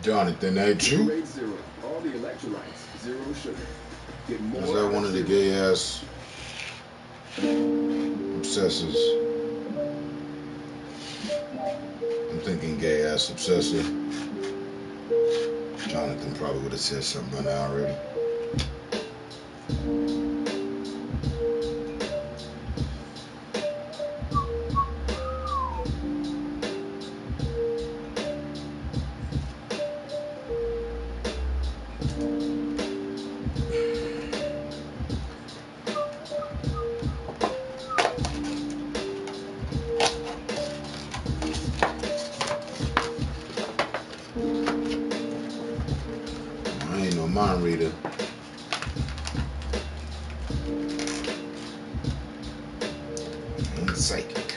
Jonathan, that you? Zero. All the electrolytes, zero sugar. Get more Is that one of the gay ass obsessors? I'm thinking gay ass obsessor. Jonathan probably would have said something by now already. I ain't no mind reader. I'm psychic.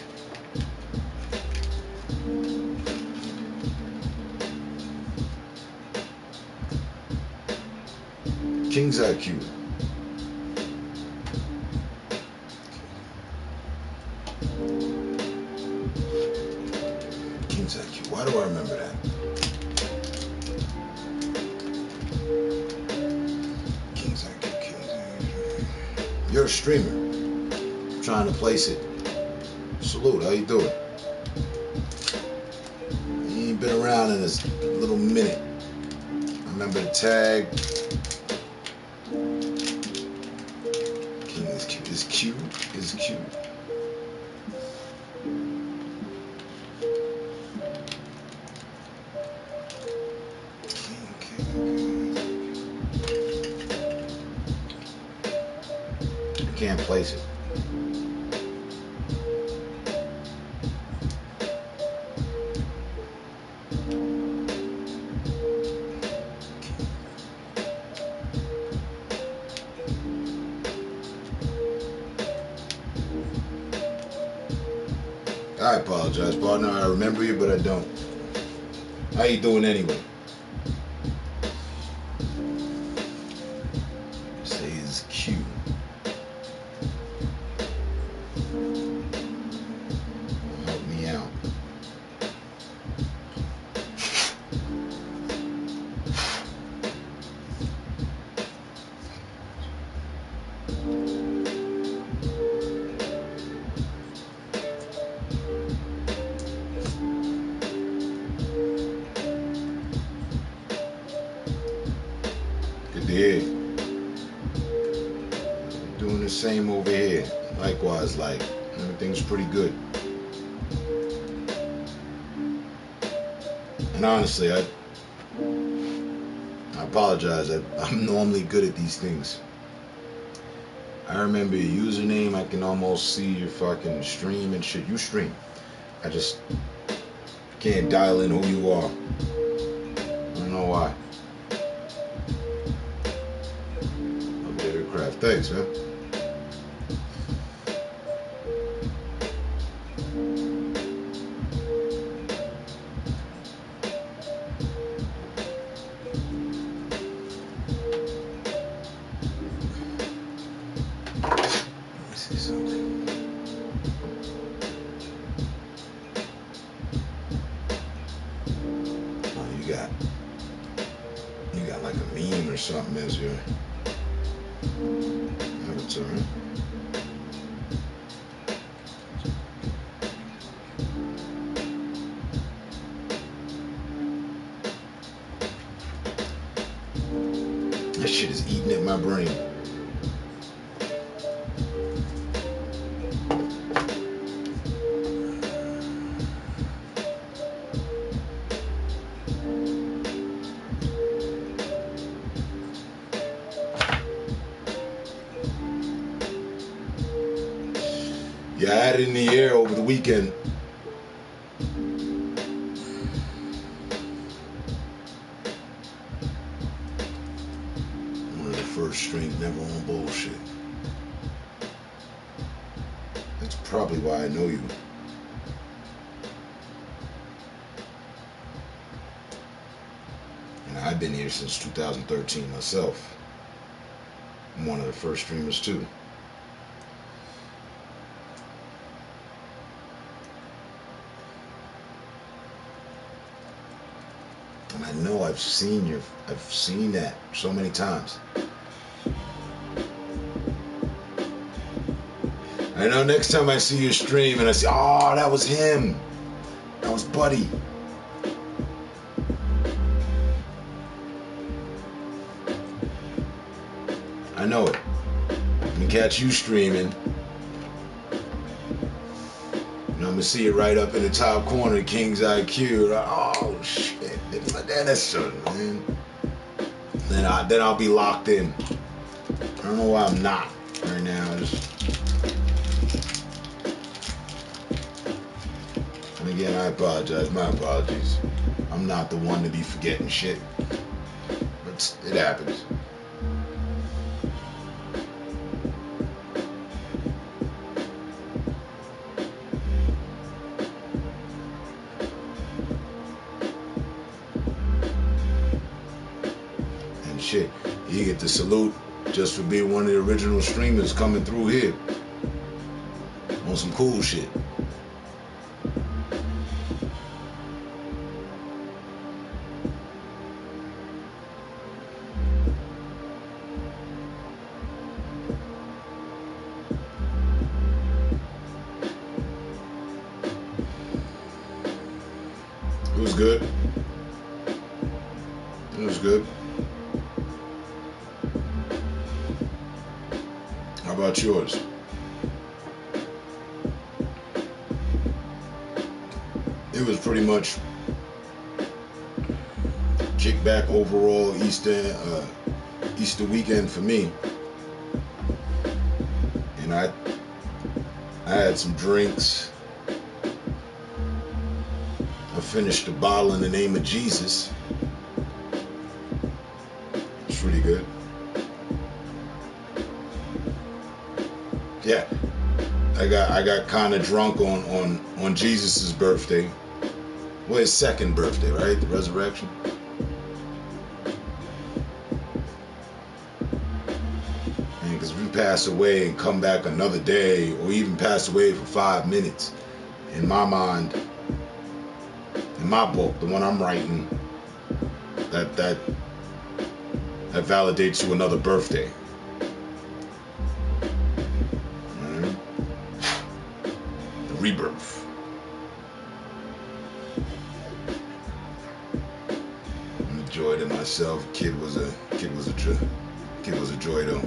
King's IQ. King's IQ. Why do I remember that? King's IQ. King's IQ. You're a streamer. I'm trying to place it. Salute. How you doing? You ain't been around in this little minute. I remember the tag. King is cute. Is Q. Is Q. I can't place it. I apologize, partner. I remember you, but I don't. How you doing anyway? Say is Q. Help me out. Good to hear. Doing the same over here. Likewise, like, everything's pretty good. And honestly, I apologize. I'm normally good at these things. I remember your username. I can almost see your fucking stream and shit. You stream. I just can't dial in who you are. I don't know why. Up there, Craft. Thanks, man. You got like a meme or something as your avatar. That shit is eating at my brain. Yeah, I had it in the air over the weekend. One of the first strings, never on bullshit. That's probably why I know you. And I've been here since 2013 myself. I'm one of the first streamers too. And I know I've seen that so many times. I know next time I see your stream and I say, oh, that was him. That was Buddy. I know it. I'm gonna catch you streaming. And I'm gonna see it right up in the top corner, King's IQ. Like, oh shit. That's certain, man. Then I'll be locked in. I don't know why I'm not right now. And again, I apologize. My apologies. I'm not the one to be forgetting shit. But it happens. Shit, you get the salute just for being one of the original streamers coming through here on some cool shit. It was good. It was good. How about yours? it was pretty much kick back overall Easter weekend for me. And I had some drinks. I finished the bottle in the name of Jesus. It's pretty good. Yeah, I got kind of drunk on Jesus's birthday. Well, his second birthday, right? The resurrection. And because we pass away and come back another day, or even pass away for 5 minutes, in my mind, in my book, the one I'm writing, that validates you another birthday. Rebirth. I enjoyed it myself. Kid was a joy though.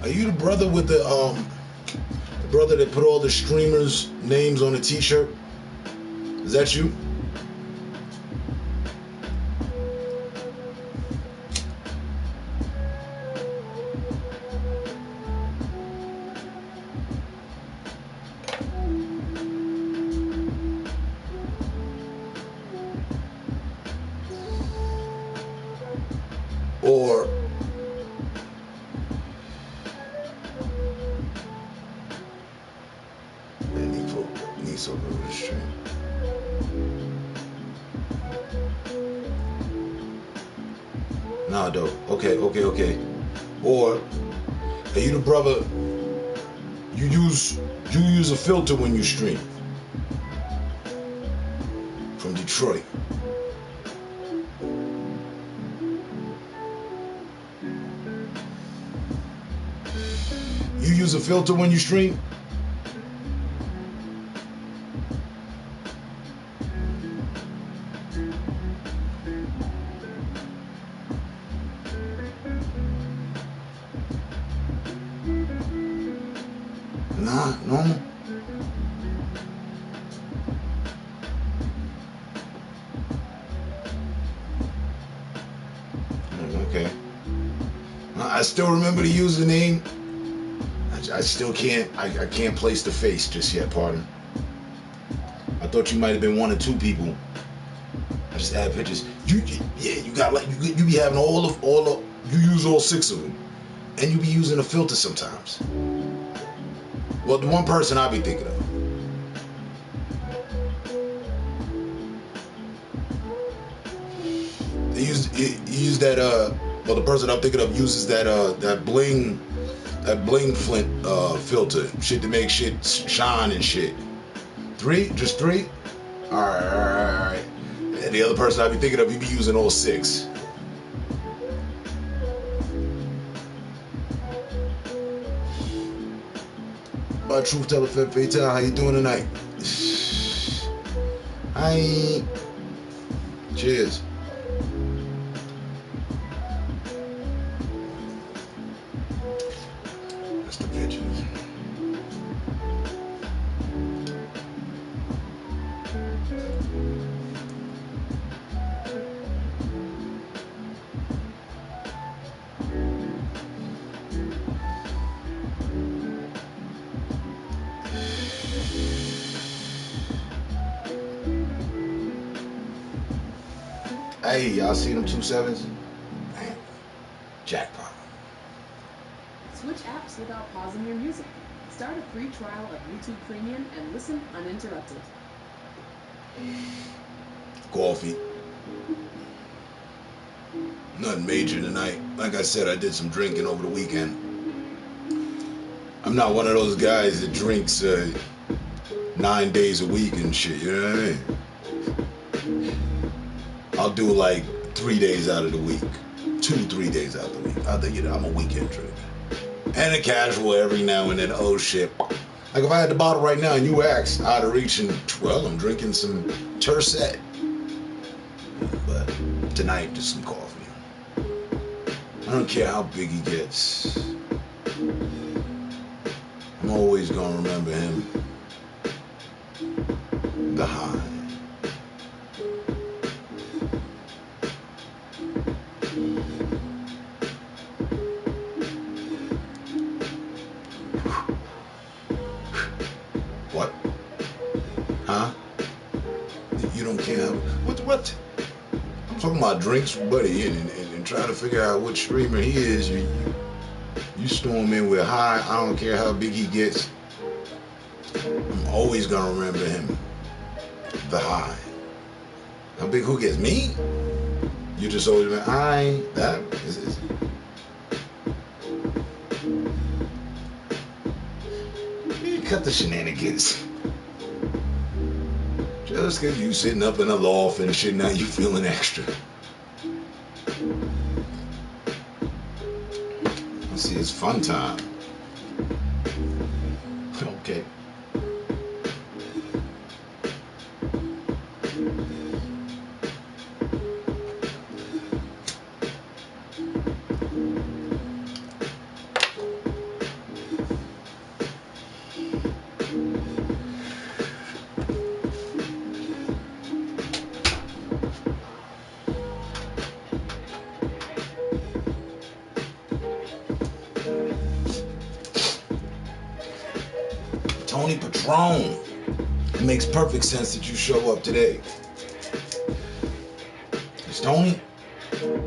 Are you the brother with the brother that put all the streamers' names on the t-shirt? Is that you? Or needs over the stream. Nah, though. Okay. Or are you the brother? You use a filter when you stream from Detroit. You use a filter when you stream? Nah, normal. Okay. I still remember the username. I still can't. I can't place the face just yet. Pardon. I thought you might have been one or two people. I just had pictures. You got like you be having all of you use all 6 of them, and you be using a filter sometimes. Well, the one person I be thinking of. He used that well, the person I'm thinking of uses that bling flint filter shit to make shit shine and shit. 3? Just 3? All right. And the other person I be thinking of, he be using all 6. My truth teller, Femme Fatale, how you doing tonight? Hi. Cheers. That's the pictures. Hey, y'all see them 2 sevens? Man, jackpot. Switch apps without pausing your music. Start a free trial of YouTube Premium and listen uninterrupted. Coffee. Nothing major tonight. Like I said, I did some drinking over the weekend. I'm not one of those guys that drinks 9 days a week and shit, you know what I mean? I'll do like 3 days out of the week. 2-3 days out of the week. I think, you know, I'm a weekend drinker. And a casual every now and then. Oh shit. Like if I had the bottle right now and you asked, I'd reach and, well, I'm drinking some Tercet. But tonight, just some coffee. I don't care how big he gets. I'm always gonna remember him. The High. What? Huh? You don't care? What? I'm talking about drinks, buddy, and trying to figure out which streamer he is. You storm in with High. I don't care how big he gets. I'm always gonna remember him. The High. How big? Who gets me? You just always been High. That is. Cut the shenanigans. Just because you sitting up in a loft and shit, now you feeling extra. Let's see, it's fun time. Okay. Tony Patron. It makes perfect sense that you show up today. It's Tony.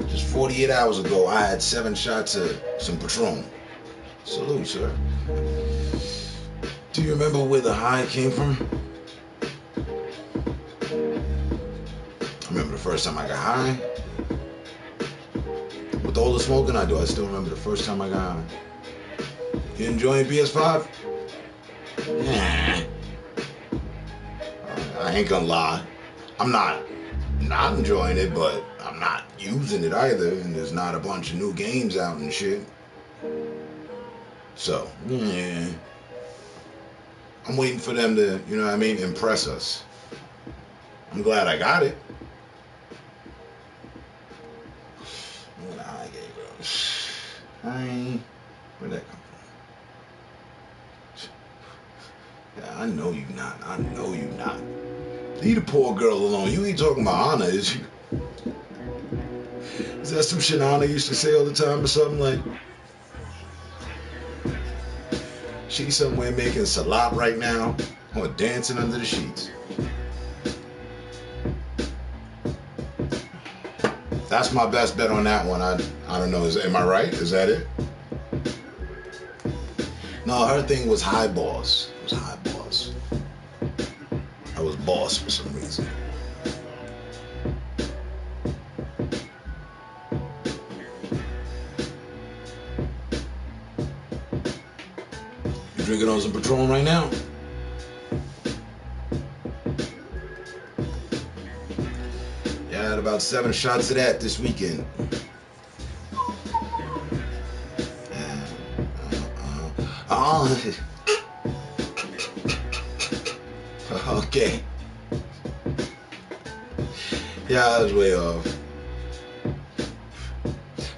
Just 48 hours ago, I had 7 shots of some Patron. Salute, sir. Do you remember where the high came from? I remember the first time I got high. With all the smoking I do, I still remember the first time I got high. You enjoying PS5? Nah. I ain't gonna lie. I'm not enjoying it, but I'm not using it either. And there's not a bunch of new games out and shit. So, yeah. I'm waiting for them to, you know what I mean, impress us. I'm glad I got it. Where'd that come from? Yeah, I know you not. I know you not. Leave the poor girl alone. You ain't talking about Anna, is you? Is that some shit Anna used to say all the time or something like? She's somewhere making salad right now or dancing under the sheets. That's my best bet on that one. I don't know. Am I right? Is that it? No, her thing was high boss. It was high boss. I was boss for some reason. You drinking on some Patron right now? Yeah, I had about 7 shots of that this weekend. Okay. Yeah, I was way off.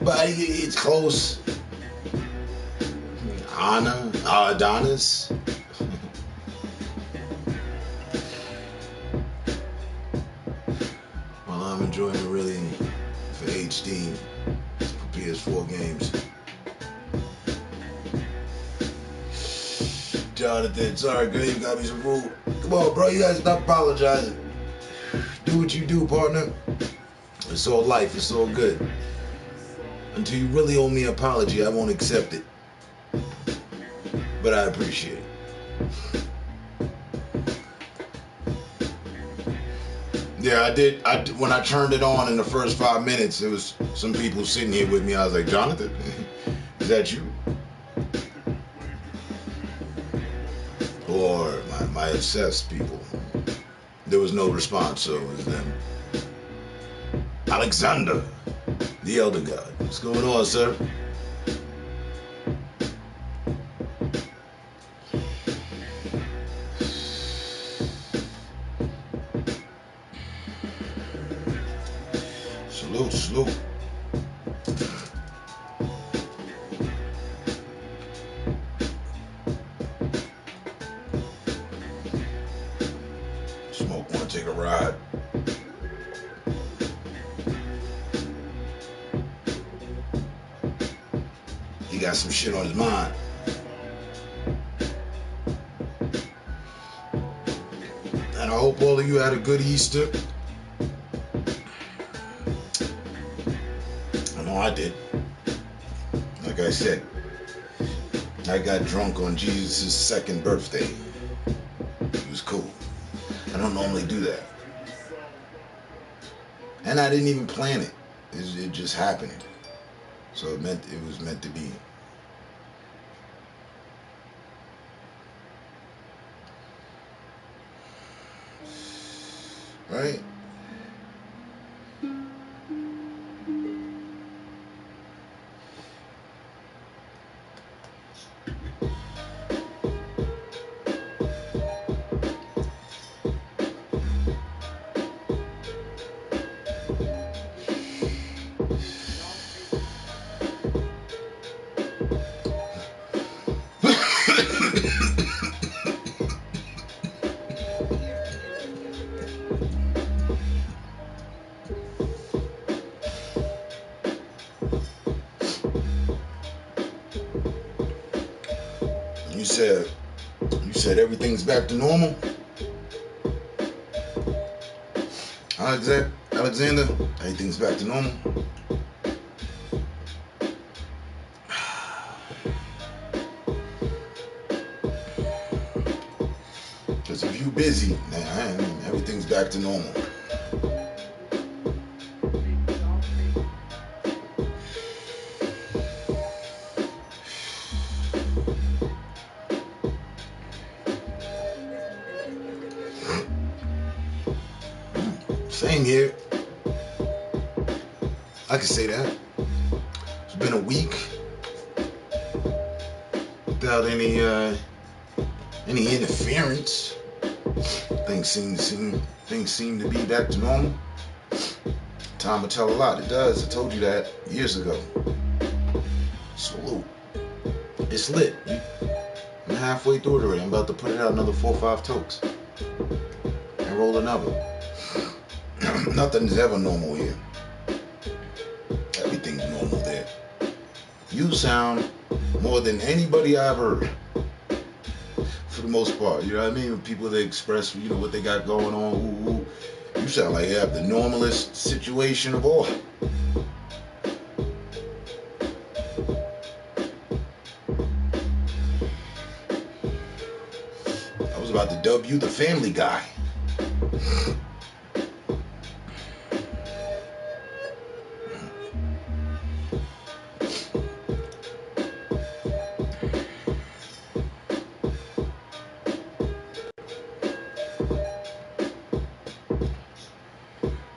But it's close. Anna, Adonis. Well, I'm enjoying it really for HD, for PS4 games. Jonathan. Sorry, girl, you got me some food. Come on, bro. You gotta stop apologizing. Do what you do, partner. It's all life. It's all good. Until you really owe me an apology, I won't accept it. But I appreciate it. Yeah, I did. When I turned it on in the first 5 minutes, there was some people sitting here with me. I was like, Jonathan, is that you? Or my obsessed people. There was no response, so it was them. Alexander, the Elder God. What's going on, sir? Salute. Smoke, wanna take a ride? He got some shit on his mind. And I hope all of you had a good Easter. I did. Like I said, I got drunk on Jesus' second birthday. It was cool. I don't normally do that. And I didn't even plan it. It just happened. So it was meant to be. Right? You said everything's back to normal? Alexander, everything's back to normal? Because if you're busy, man, everything's back to normal. Same here. I can say that. It's been a week without any interference. Things seem to be back to normal. Time will tell a lot. It does. I told you that years ago. Salute. It's lit. I'm halfway through it already. I'm about to put it out another 4 or 5 tokes and roll another. Nothing's ever normal here. Everything's normal there. You sound more than anybody I've heard. For the most part, you know what I mean? People that express, what they got going on. You sound like you have the normalest situation of all. I was about to dub you the family guy.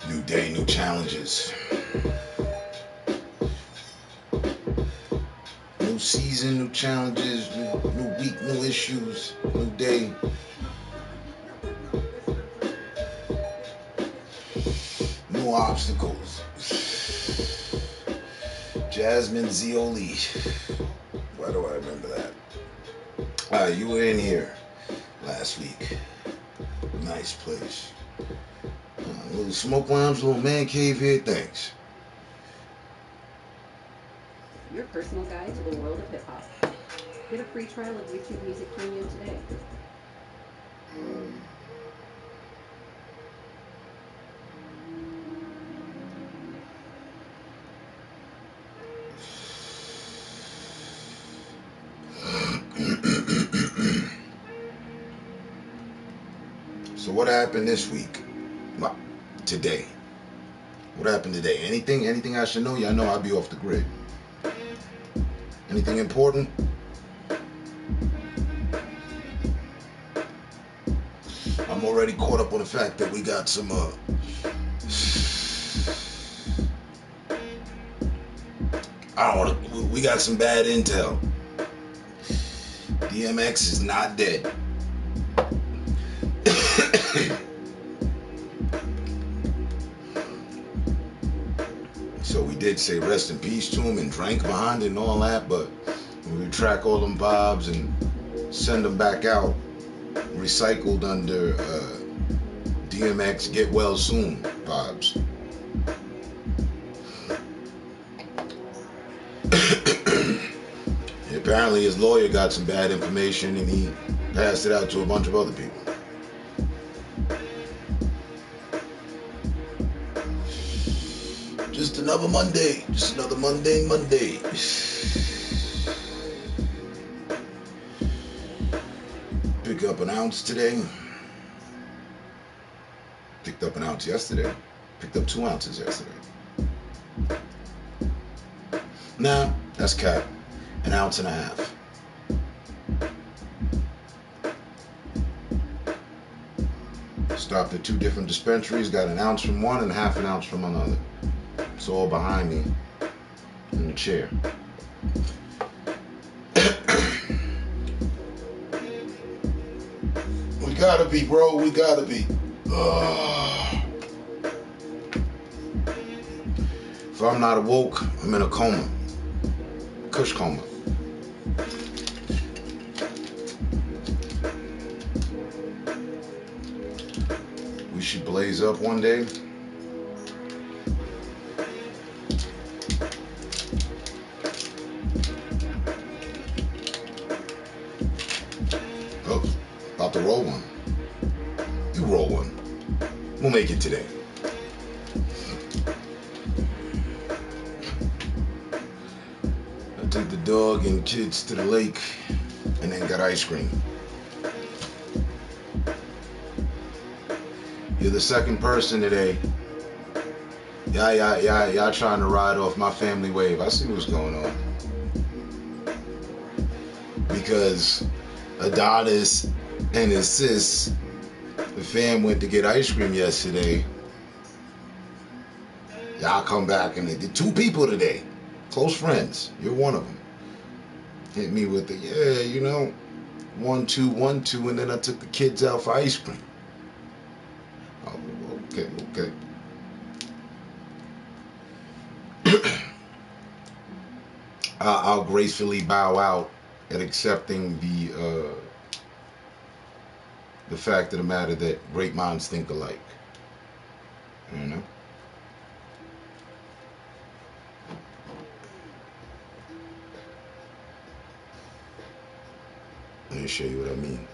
New day, new challenges. New season, new challenges, new week, new issues, new day. New obstacles. Jasmine Zioli. Why do I remember that? You were in here last week. Nice place. Little smoke lounge, little man cave here. Thanks. Your personal guide to the world of hip hop. Get a free trial of YouTube Music Premium today. So what happened this week? Today. What happened today? Anything I should know? Y'all know I'll be off the grid. Anything important? I'm already caught up on the fact that we got some I don't know, we got some bad intel. DMX is not dead. So we did say rest in peace to him and drank behind it and all that, but we would track all them vibes and send them back out, recycled under DMX get well soon vibes. Apparently his lawyer got some bad information and he passed it out to a bunch of other people. Just another Monday. Just another mundane Monday. Pick up an ounce today. Picked up an ounce yesterday. Picked up 2 ounces yesterday. Nah, that's cap. An ounce and a half. Stopped at 2 different dispensaries. Got an ounce from one and half an ounce from another. It's all behind me in the chair. We gotta be, bro. We gotta be. If I'm not awoke, I'm in a coma. Kush coma. We should blaze up one day. Oh, about to roll one. You roll one. We'll make it today. I took the dog and kids to the lake and then got ice cream. You're the second person today. Y'all trying to ride off my family wave. I see what's going on. Because Adonis and his sis, the fam went to get ice cream yesterday. Y'all come back and they did 2 people today. Close friends. You're one of them. Hit me with the, 1, 2, 1, 2, and then I took the kids out for ice cream. Oh, okay. I'll gracefully bow out at accepting the fact of the matter that great minds think alike. You know? Let me show you what I mean.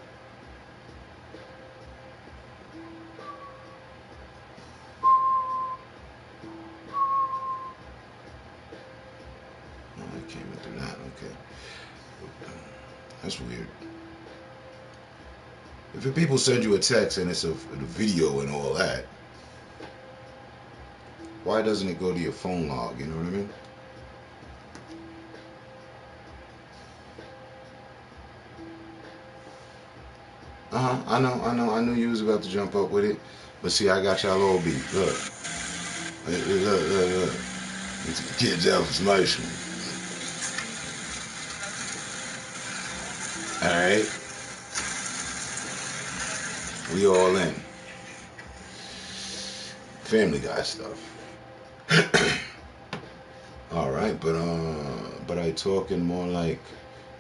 Oh, I came in through that. Okay. That's weird. If the people send you a text and it's a video and all that, why doesn't it go to your phone log? You know what I mean? I knew you was about to jump up with it. But see, I got y'all all beat. Look. Look. Get the kids out for some ice cream. Alright? We all in. Family Guy stuff. Alright, but I talking more like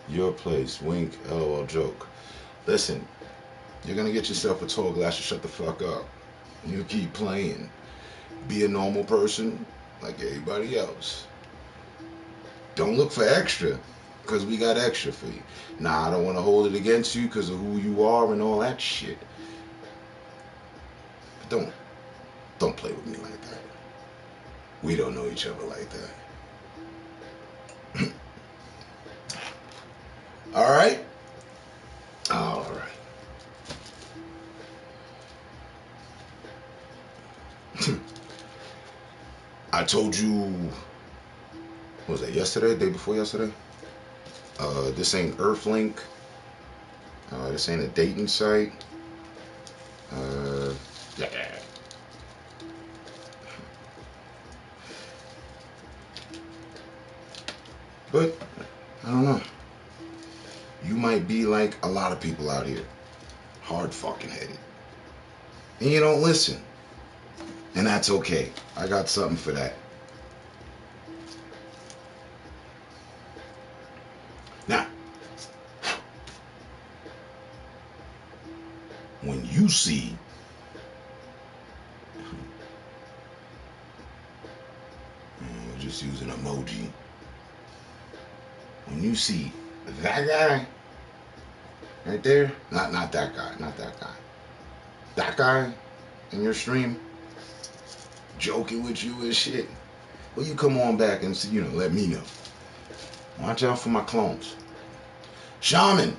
your place. Wink, LOL joke. Listen, you're gonna get yourself a tall glass to shut the fuck up. You keep playing. Be a normal person like everybody else. Don't look for extra. because we got extra for you. Nah, I don't want to hold it against you because of who you are and all that shit. But don't play with me like that. We don't know each other like that. All right? All right. I told you, what was that, yesterday? Day before yesterday? This ain't Earthlink. This ain't a dating site. Yeah. But, I don't know. You might be like a lot of people out here. Hard fucking headed. And you don't listen. And that's okay. I got something for that. Now, when you see we'll just use an emoji. When you see that guy right there, not that guy, that guy in your stream joking with you and shit, well, you come on back and let me know. Watch out for my clones. Shaman.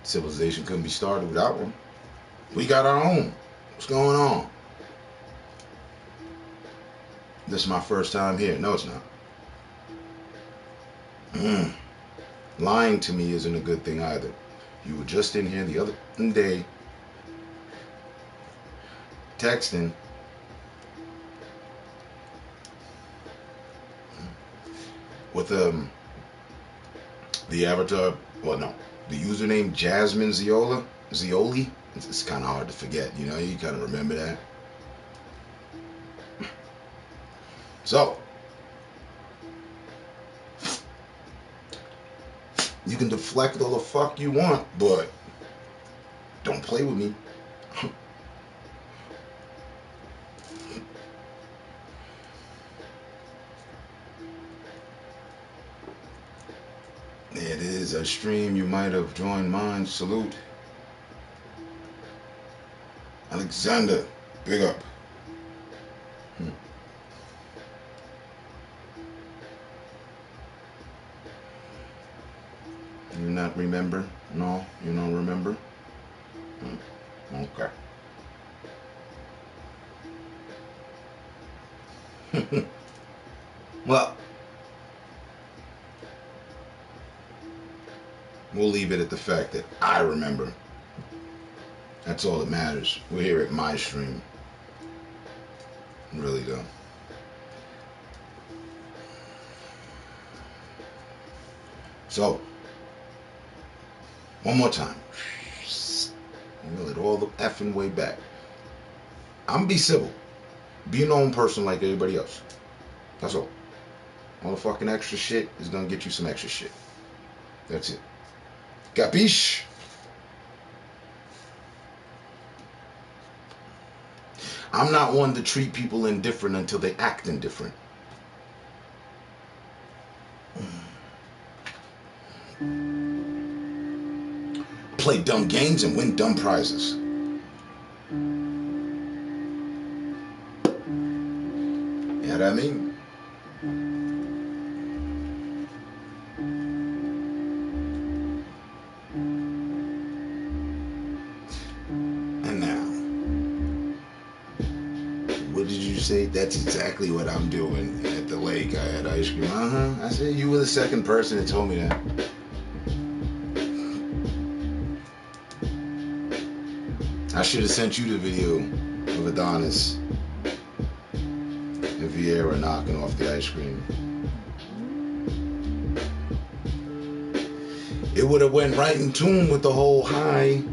Civilization couldn't be started without one. We got our own. What's going on? This is my first time here. No, it's not. Lying to me isn't a good thing either. You were just in here the other day texting with the avatar, well, no, the username Jasmine Zioli. It's kind of hard to forget, you kind of remember that. So, you can deflect all the fuck you want, but don't play with me. It is a stream. You might have joined mine. Salute. Alexander, big up. You not remember? No, you don't remember? Okay. Well, we'll leave it at the fact that I remember. That's all that matters. We're here at my stream. Really though. So, one more time. Reel it all the effing way back. I'm gonna be civil. Be your own person like everybody else. That's all. All the fucking extra shit is gonna get you some extra shit. That's it. Capiche? I'm not one to treat people indifferent until they act indifferent. Play dumb games and win dumb prizes. You know what I mean? And now, what did you say? That's exactly what I'm doing at the lake. I had ice cream. I said you were the second person that told me that. I should have sent you the video of Adonis and Vieira knocking off the ice cream. It would have went right in tune with the whole high.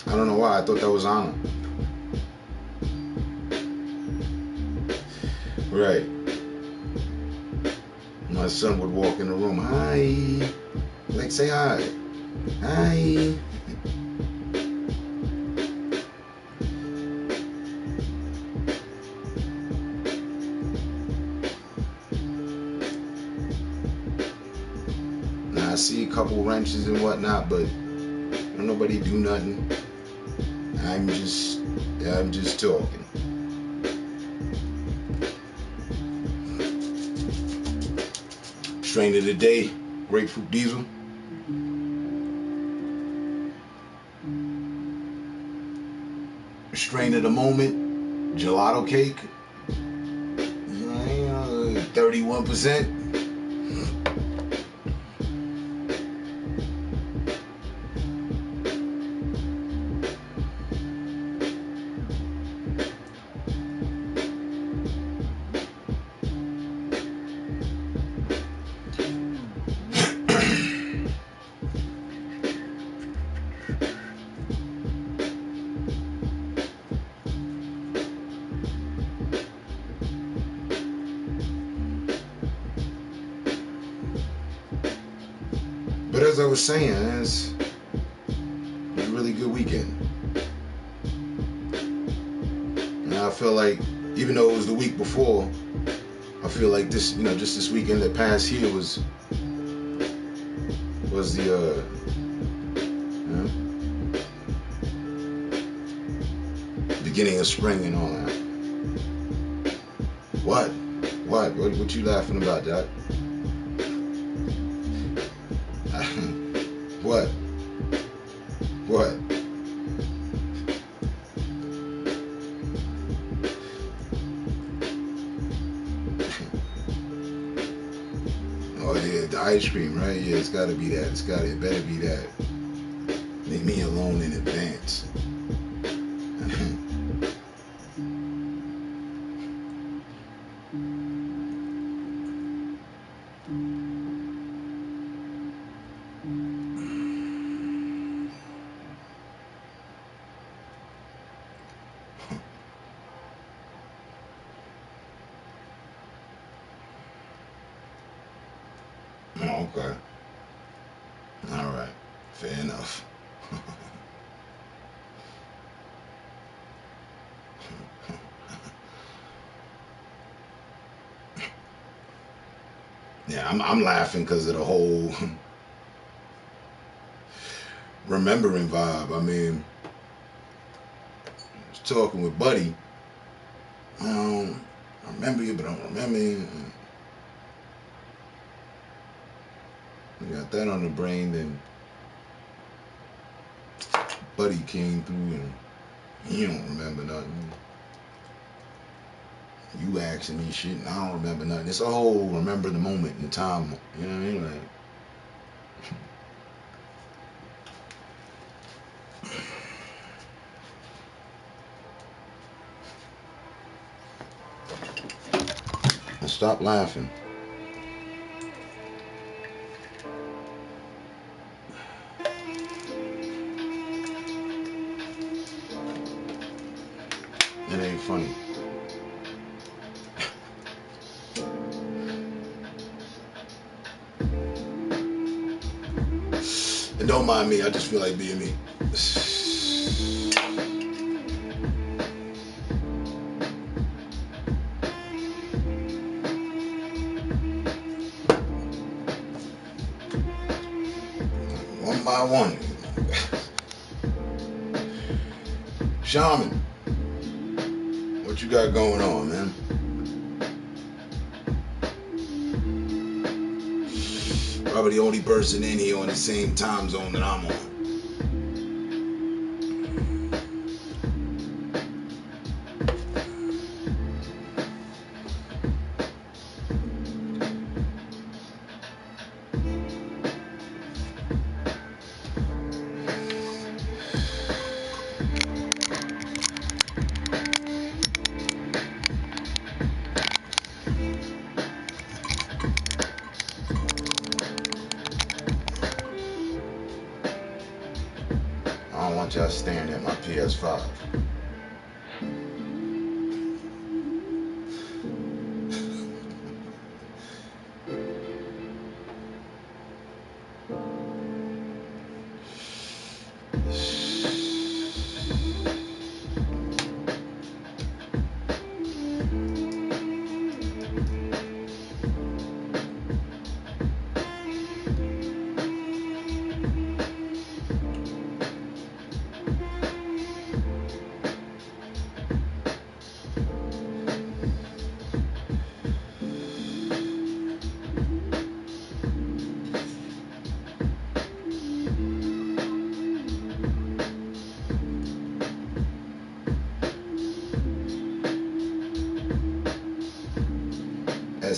I don't know why. I thought that was Anna. Right. My son would walk in the room. Hi. Like, say hi. Hi. see a couple wrenches and whatnot, but don't nobody do nothing. I'm just talking. Strain of the day, grapefruit diesel. Strain of the moment, gelato cake. 31%. But as I was saying, it's a really good weekend. And I feel like, even though it was the week before, I feel like this, just this weekend that passed here was the beginning of spring and all that. What you laughing about, Doc? What? Oh yeah, the ice cream, right? Yeah, it's gotta be that. It better be that. Leave me alone in advance. Oh, okay. All right. Fair enough. Yeah, I'm laughing because of the whole remembering vibe. I mean, I was talking with Buddy. I remember you, but I don't remember you. We got that on the brain, then Buddy came through and he don't remember nothing. You asking me shit and I don't remember nothing. It's a whole remember the moment in time. You know what I mean? Like, and stop laughing. It ain't funny. And don't mind me, I just feel like being me. One by one. Shaman, what you got going on, man? Probably the only person in here on the same time zone that I'm on. I don't want y'all staring at my PS5.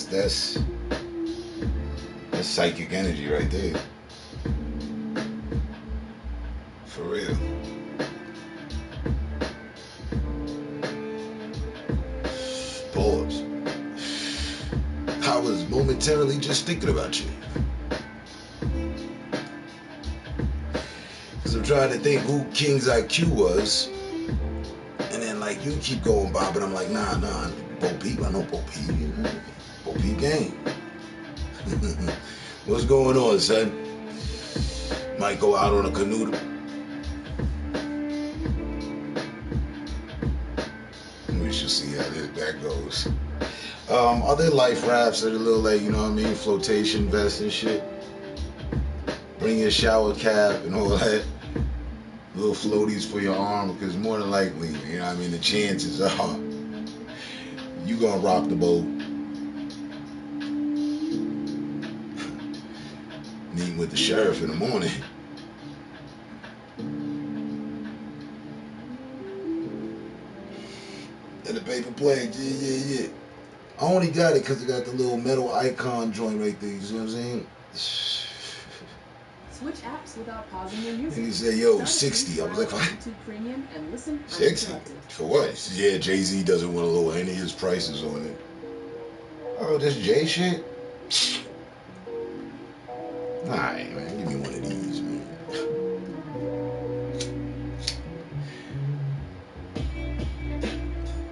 that's psychic energy right there. For real. Pause. I was momentarily just thinking about you. Because I'm trying to think who King's IQ was. And then, like, you keep going, Bob, and I'm like, nah, Bo Peep. I know Bo Peep. You know? Bo Peep game. What's going on, son? Might go out on a canoe. We shall see how that goes. Other life rafts that are a little like, you know what I mean, flotation vests and shit. Bring your shower cap and all that. Little floaties for your arm, because more than likely, you know what I mean, the chances are you gonna rock the boat. Meeting with the sheriff in the morning. And the paper plane, yeah. I only got it because it got the little metal icon joint right there. You see what I'm saying? Switch apps without pausing your music. And he said, yo, Start a 60. free I was like, trial of what? YouTube Premium and listen 60? uninterrupted. For what? He said, yeah, Jay-Z doesn't want to lower any of his prices on it. Oh, this Jay shit? Alright, man. Give me one of these, man.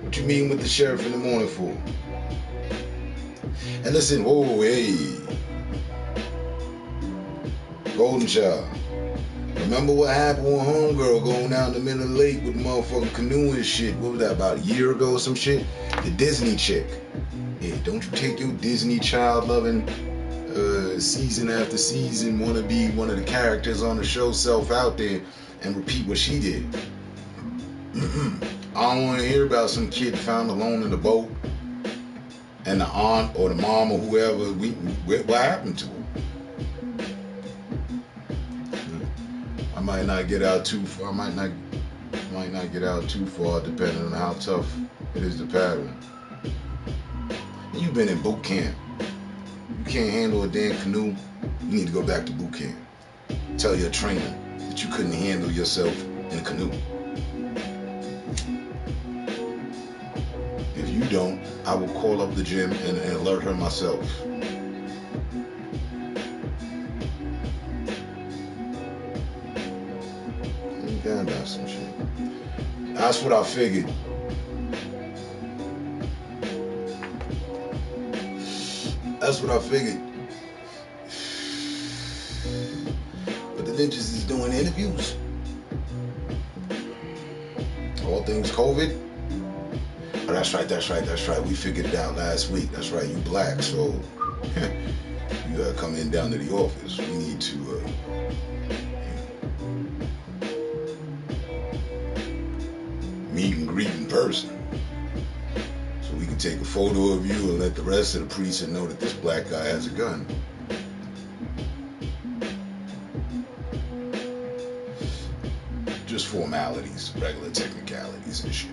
What you meeting with the sheriff in the morning for? And listen, whoa, hey. Golden Child. Remember what happened with Homegirl going down the middle of the lake with the motherfucking canoe and shit? What was that, about a year ago or some shit? The Disney chick. Yeah, don't you take your Disney child loving season after season want to be one of the characters on the show self out there and repeat what she did. I don't want to hear about some kid found alone in the boat and the aunt or the mom or whoever, what happened to her? I might not get out too far. I might not get out too far, depending on how tough it is to paddle. And you've been in boot camp. You can't handle a damn canoe. You need to go back to boot camp. Tell your trainer that you couldn't handle yourself in a canoe. If you don't, I will call up the gym and alert her myself. About some shit. That's what I figured. That's what I figured. But the ninjas is doing interviews. All things COVID. Oh, that's right. We figured it out last week. That's right, you black, so you gotta come in down to the office. We need to meet and greet in person. So we can take a photo of you and let the rest of the precinct know that this black guy has a gun. Just formalities, regular technicalities and shit.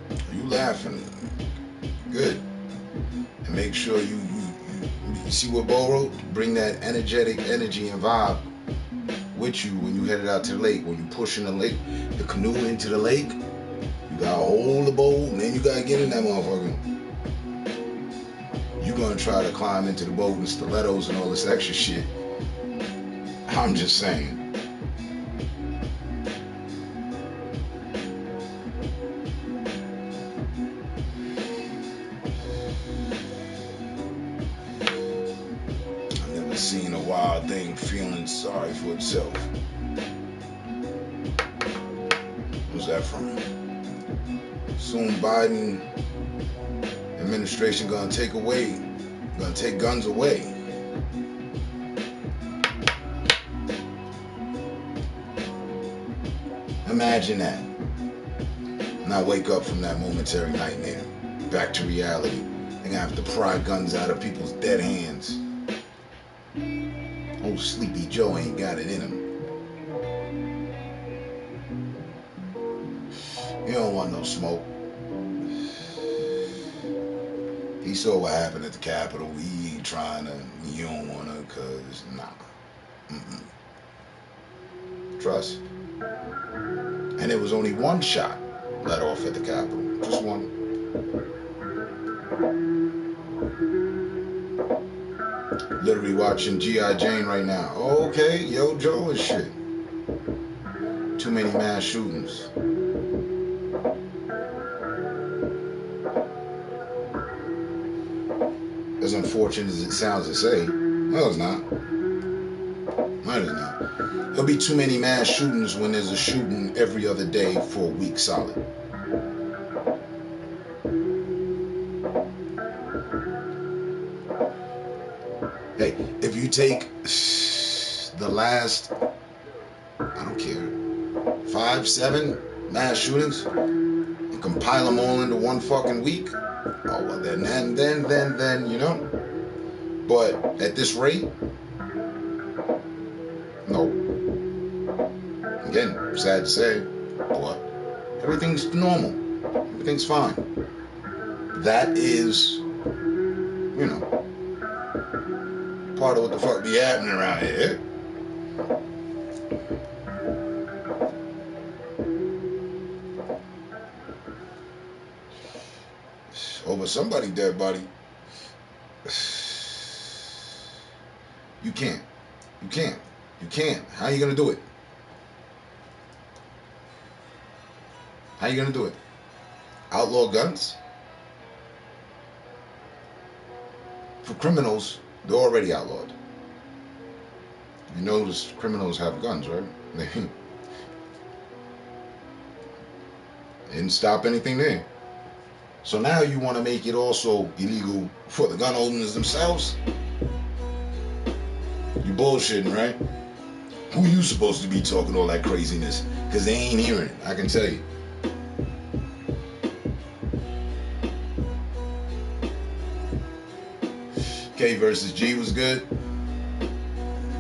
Are you laughing? Good. And make sure you see what Bo wrote? Bring that energetic energy and vibe with you when you headed out to the lake. When you pushing the canoe into the lake, you gotta hold the boat and then you gotta get in that motherfucker. You gonna try to climb into the boat in stilettos and all this extra shit. I'm just saying. Seen a wild thing feeling sorry for itself. What's that from? Soon Biden administration gonna take guns away. Imagine that. And I wake up from that momentary nightmare, back to reality. They're gonna have to pry guns out of people's dead hands. Old Sleepy Joe ain't got it in him. You don't want no smoke. saw what happened at the Capitol. We ain't trying to. You don't want to, cause nah. Mm-mm. Trust. And it was only one shot let off at the Capitol. Just one. Literally watching G.I. Jane right now. Okay, yo, Joe and shit. Too many mass shootings. As unfortunate as it sounds to say, no, it's not. No, it's not. There'll be too many mass shootings when there's a shooting every other day for a week solid. Hey, if you take the last, I don't care, 5, 7 mass shootings and compile them all into one fucking week, oh well, then, you know. But at this rate, no. Again, sad to say, but everything's normal. Everything's fine. That is, you know, part of what the fuck be happening around here. Over somebody's dead body. You can't. You can't. You can't. How are you gonna do it? How you gonna do it? Outlaw guns? For criminals, they're already outlawed. You notice criminals have guns, right? They didn't stop anything there. So now you want to make it also illegal for the gun owners themselves? You bullshitting, right? Who you supposed to be talking all that craziness? Because they ain't hearing it, I can tell you. K versus G was good.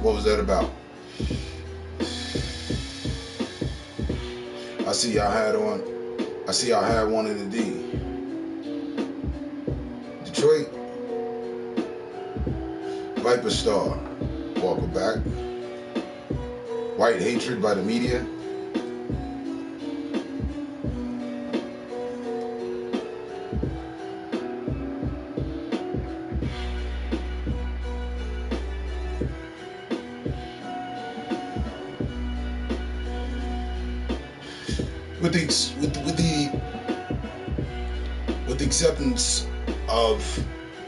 What was that about? I see y'all had one in the D. Detroit. Viper Star. Walker back. White hatred by the media. With the acceptance of,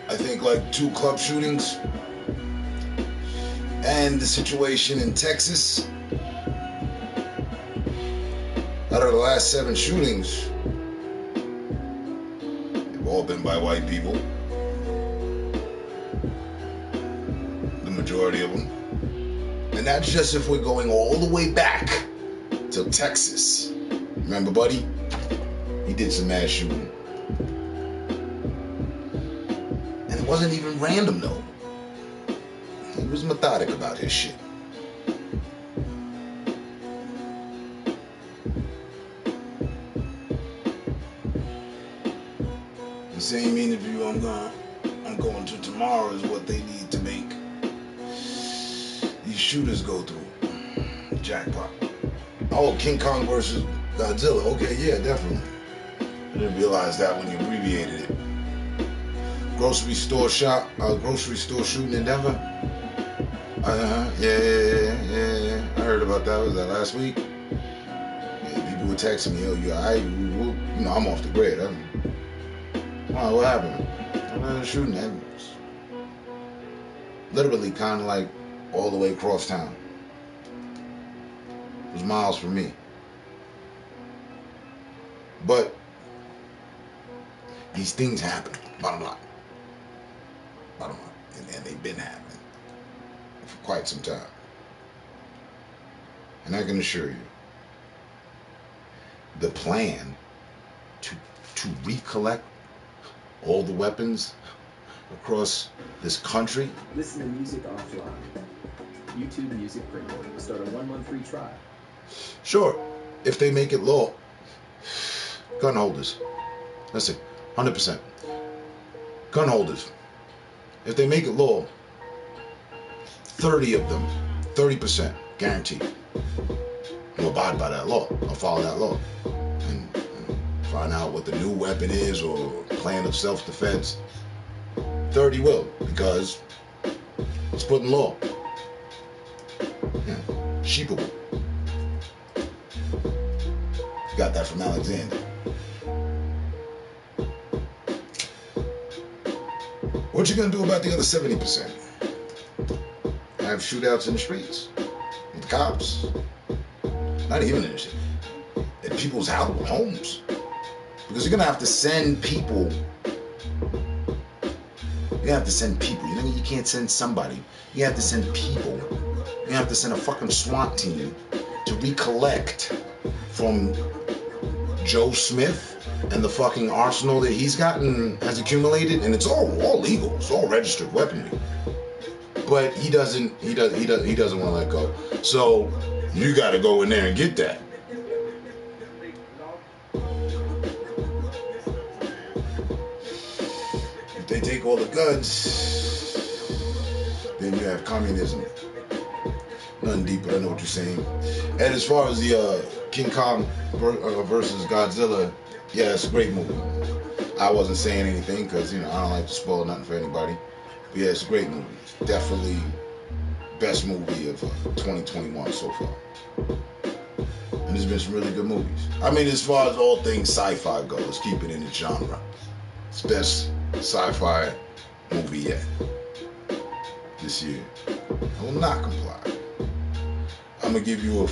I think, like 2 club shootings and the situation in Texas, out of the last 7 shootings, they've all been by white people, the majority of them. And that's just if we're going all the way back to Texas. Remember, buddy? He did some mass shooting. And it wasn't even random, though. He was methodic about his shit. The same interview I'm going to tomorrow is what they need to make these shooters go through. Jackpot. Oh, King Kong versus Godzilla. Okay, yeah, definitely. I didn't realize that when you abbreviated it. Grocery store shooting in Denver. Yeah. I heard about that. Was that last week? Yeah, people were texting me, "Oh, you alright? You know, I'm off the grid." Wow, what happened? Shooting that. Literally, kind of like all the way across town. It was miles from me. But these things happen, bottom line. And they've been happening for quite some time. And I can assure you, the plan to recollect all the weapons across this country. Listen to music offline. YouTube Music Premium. Start a 1-month free trial. Sure, if they make it law. Gun holders. Listen, 100%. gun holders, if they make it law, 30 of them, 30% guaranteed, will abide by that law or follow that law and find out what the new weapon is or plan of self-defense. 30 will, because it's put in law. Yeah. Sheepable. Got that from Alexander. What you gonna do about the other 70%? Have shootouts in the streets with cops? Not even in people's homes, because you're gonna have to send people. You have to send people. You know, you can't send somebody. You have to send people. You have to send a fucking SWAT team to recollect from Joe Smith and the fucking arsenal that he's gotten has accumulated, and it's all legal. It's all registered weaponry. But he doesn't want to let go. So you got to go in there and get that. If they take all the guns, then you have communism. Nothing deep, but I know what you're saying. And as far as the King Kong versus Godzilla, yeah, it's a great movie. I wasn't saying anything because, I don't like to spoil nothing for anybody. But yeah, it's a great movie. It's definitely best movie of 2021 so far. And there's been some really good movies. I mean, as far as all things sci-fi go, let's keep it in the genre. It's best sci-fi movie yet this year. I will not comply. I'm gonna give you a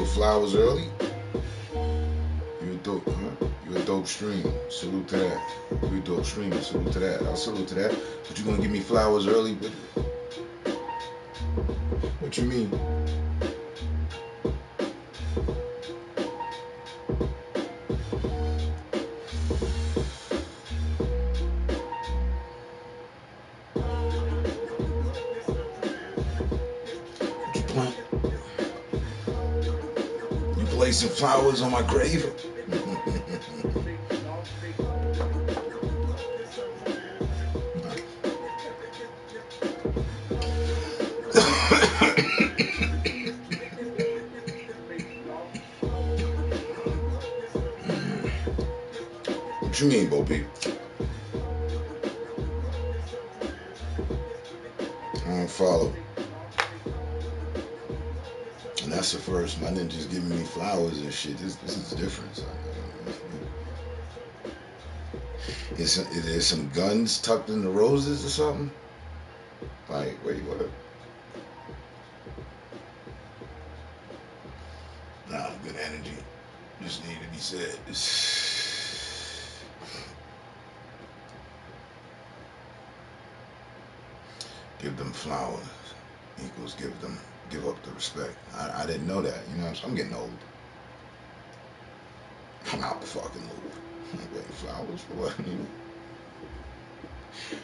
flowers early. You a dope stream. Salute to that. You a dope streamer. Salute to that. I'll salute to that. But you gonna give me flowers early? What you mean? You placing flowers on my grave? What you mean, Bo Peep? I don't follow. And that's the first. My ninja's giving me flowers and shit. This is different. Is there some guns tucked in the roses or something? Like, wait, what? Nah, good energy. Just need to be said. Give them flowers equals give up the respect. I didn't know that. I'm getting old. I'm out the fucking loop. I'm getting flowers for what?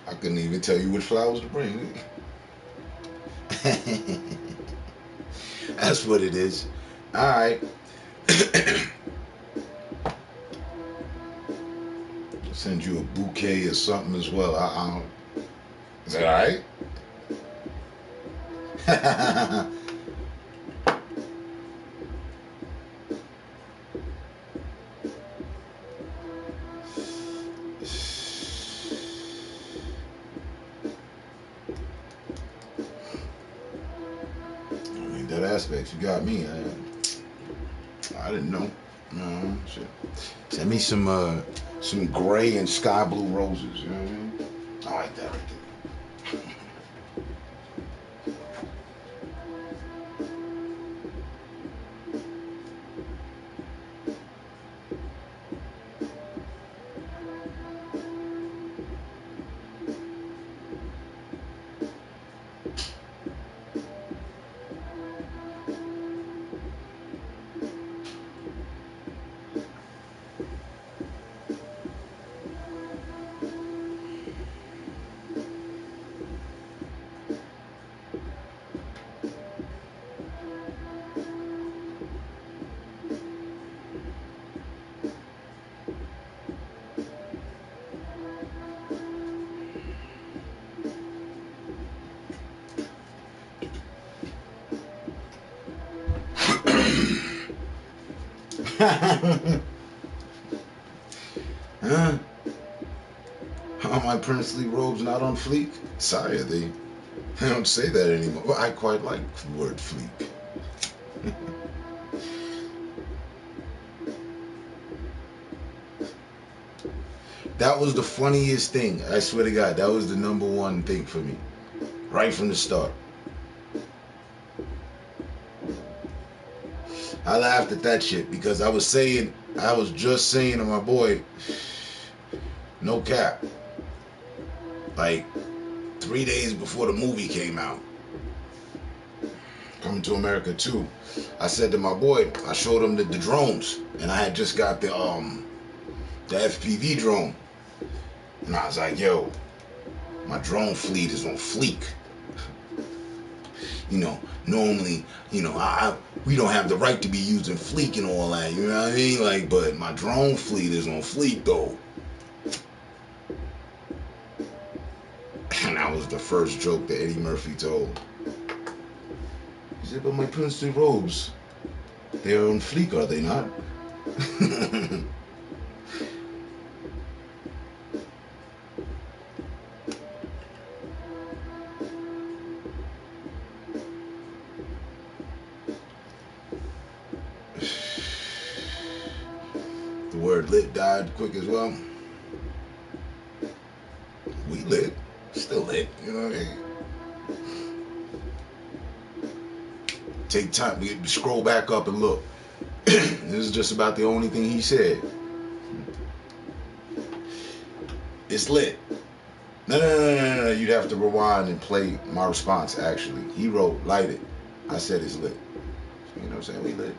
I couldn't even tell you which flowers to bring. That's what it is. All right. Send you a bouquet or something as well. Is that all right? That aspect, you got me. I didn't know. No, shit. Send me some gray and sky blue roses. You know what I mean? I like that right there. Huh? Are my princely robes not on fleek? Sire, they don't say that anymore. Well, I quite like the word fleek. That was the funniest thing. I swear to God, that was the number one thing for me. Right from the start. I laughed at that shit because I was just saying to my boy, no cap. Like 3 days before the movie came out, Coming to America 2, I said to my boy, I showed him the drones, and I had just got the FPV drone, and I was like, yo, my drone fleet is on fleek. You know, normally, you know, we don't have the right to be using fleek and all that, you know what I mean? Like, but my drone fleet is on fleek though. And that was the first joke that Eddie Murphy told. He said, but my princely robes, they are on fleek, are they not? The word lit died quick as well. We lit. Still lit, you know what I mean? Take time, we scroll back up and look. This is just about the only thing he said. It's lit. No. You'd have to rewind and play my response, actually. He wrote, light it. I said it's lit. You know what I'm saying? We lit.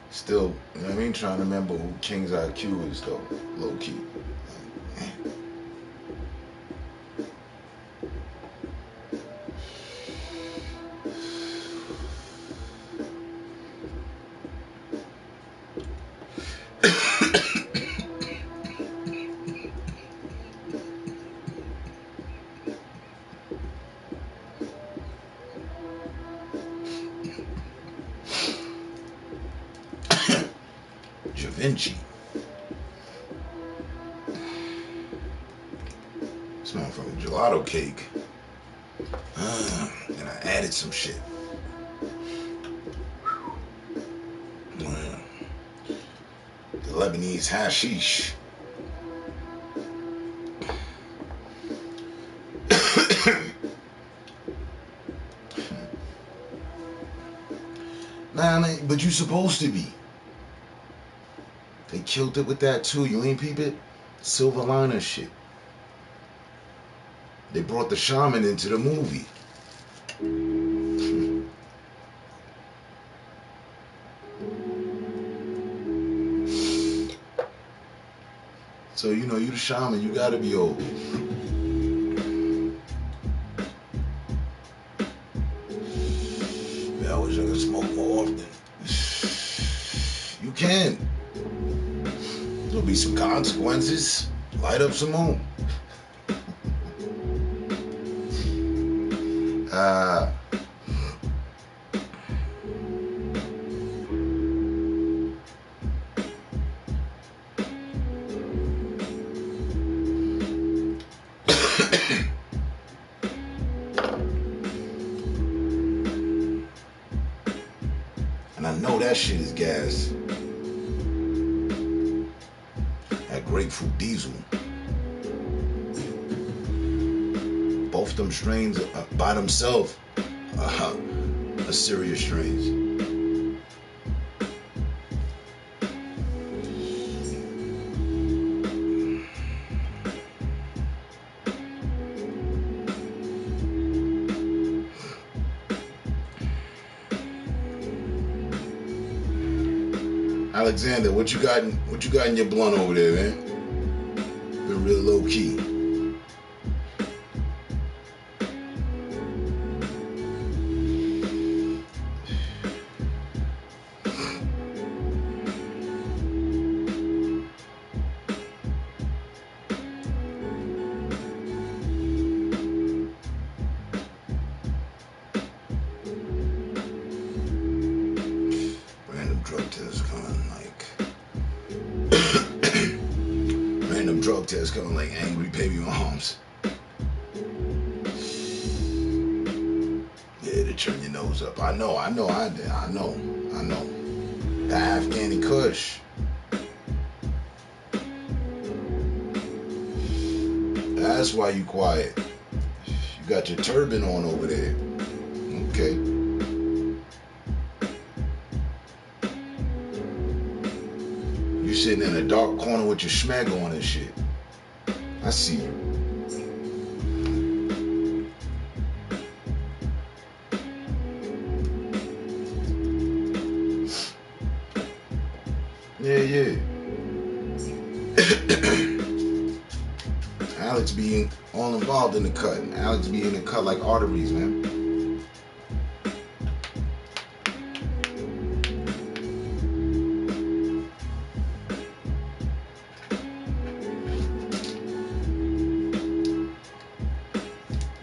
Still, you know what I mean? Trying to remember who King's IQ is, though. Low key. Da Vinci. This motherfucking gelato cake. And I added some shit. The Lebanese hashish. Nah, but you supposed to be. They killed it with that too. You ain't peep it? Silver liner shit. They brought the shaman into the movie. So, you know, you the shaman, you gotta be old. Man, I wish I could smoke more often. You can. There'll be some consequences. Light up some more. And I know that shit is gas. That grapefruit diesel. Both them strains by themselves are serious strains. I Alexander, what you got in your blunt over there, man? Been real low key. Random drug test coming like angry baby moms. Yeah, to turn your nose up. I know. The Afghani Kush. That's why you quiet. You got your turban on over there. Okay. You sitting in a dark corner with your schmeg on and shit. I see you. Yeah. Alex being all involved in the cut. Alex being in the cut like arteries, man.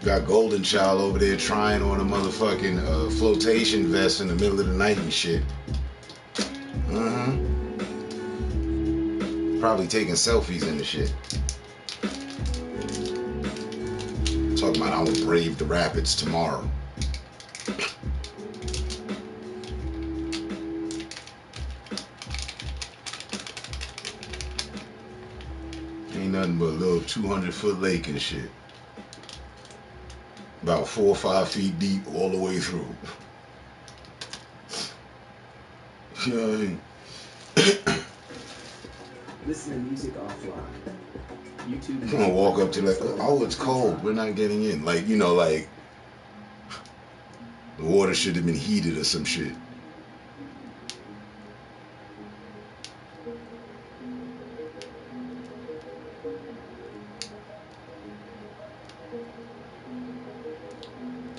Got Golden Child over there trying on a motherfucking flotation vest in the middle of the night and shit. Probably taking selfies and the shit. Talking about I will brave the rapids tomorrow. Ain't nothing but a little 200-foot lake and shit. About 4 or 5 feet deep all the way through. You know what I mean? Listen to music offline. YouTube. I'm gonna walk up to like, oh, it's cold. We're not getting in. Like, you know, like the water should have been heated or some shit.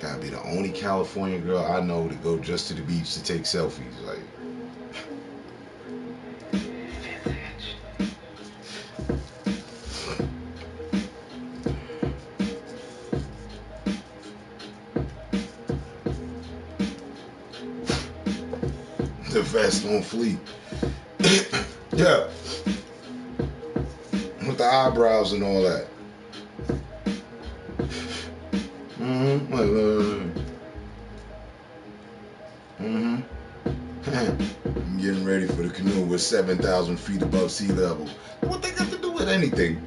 Gotta be the only California girl I know to go just to the beach to take selfies. Like, the vest on fleek. Yeah. With the eyebrows and all that. I'm getting ready for the canoe. We're 7,000 feet above sea level. What they got to do with anything?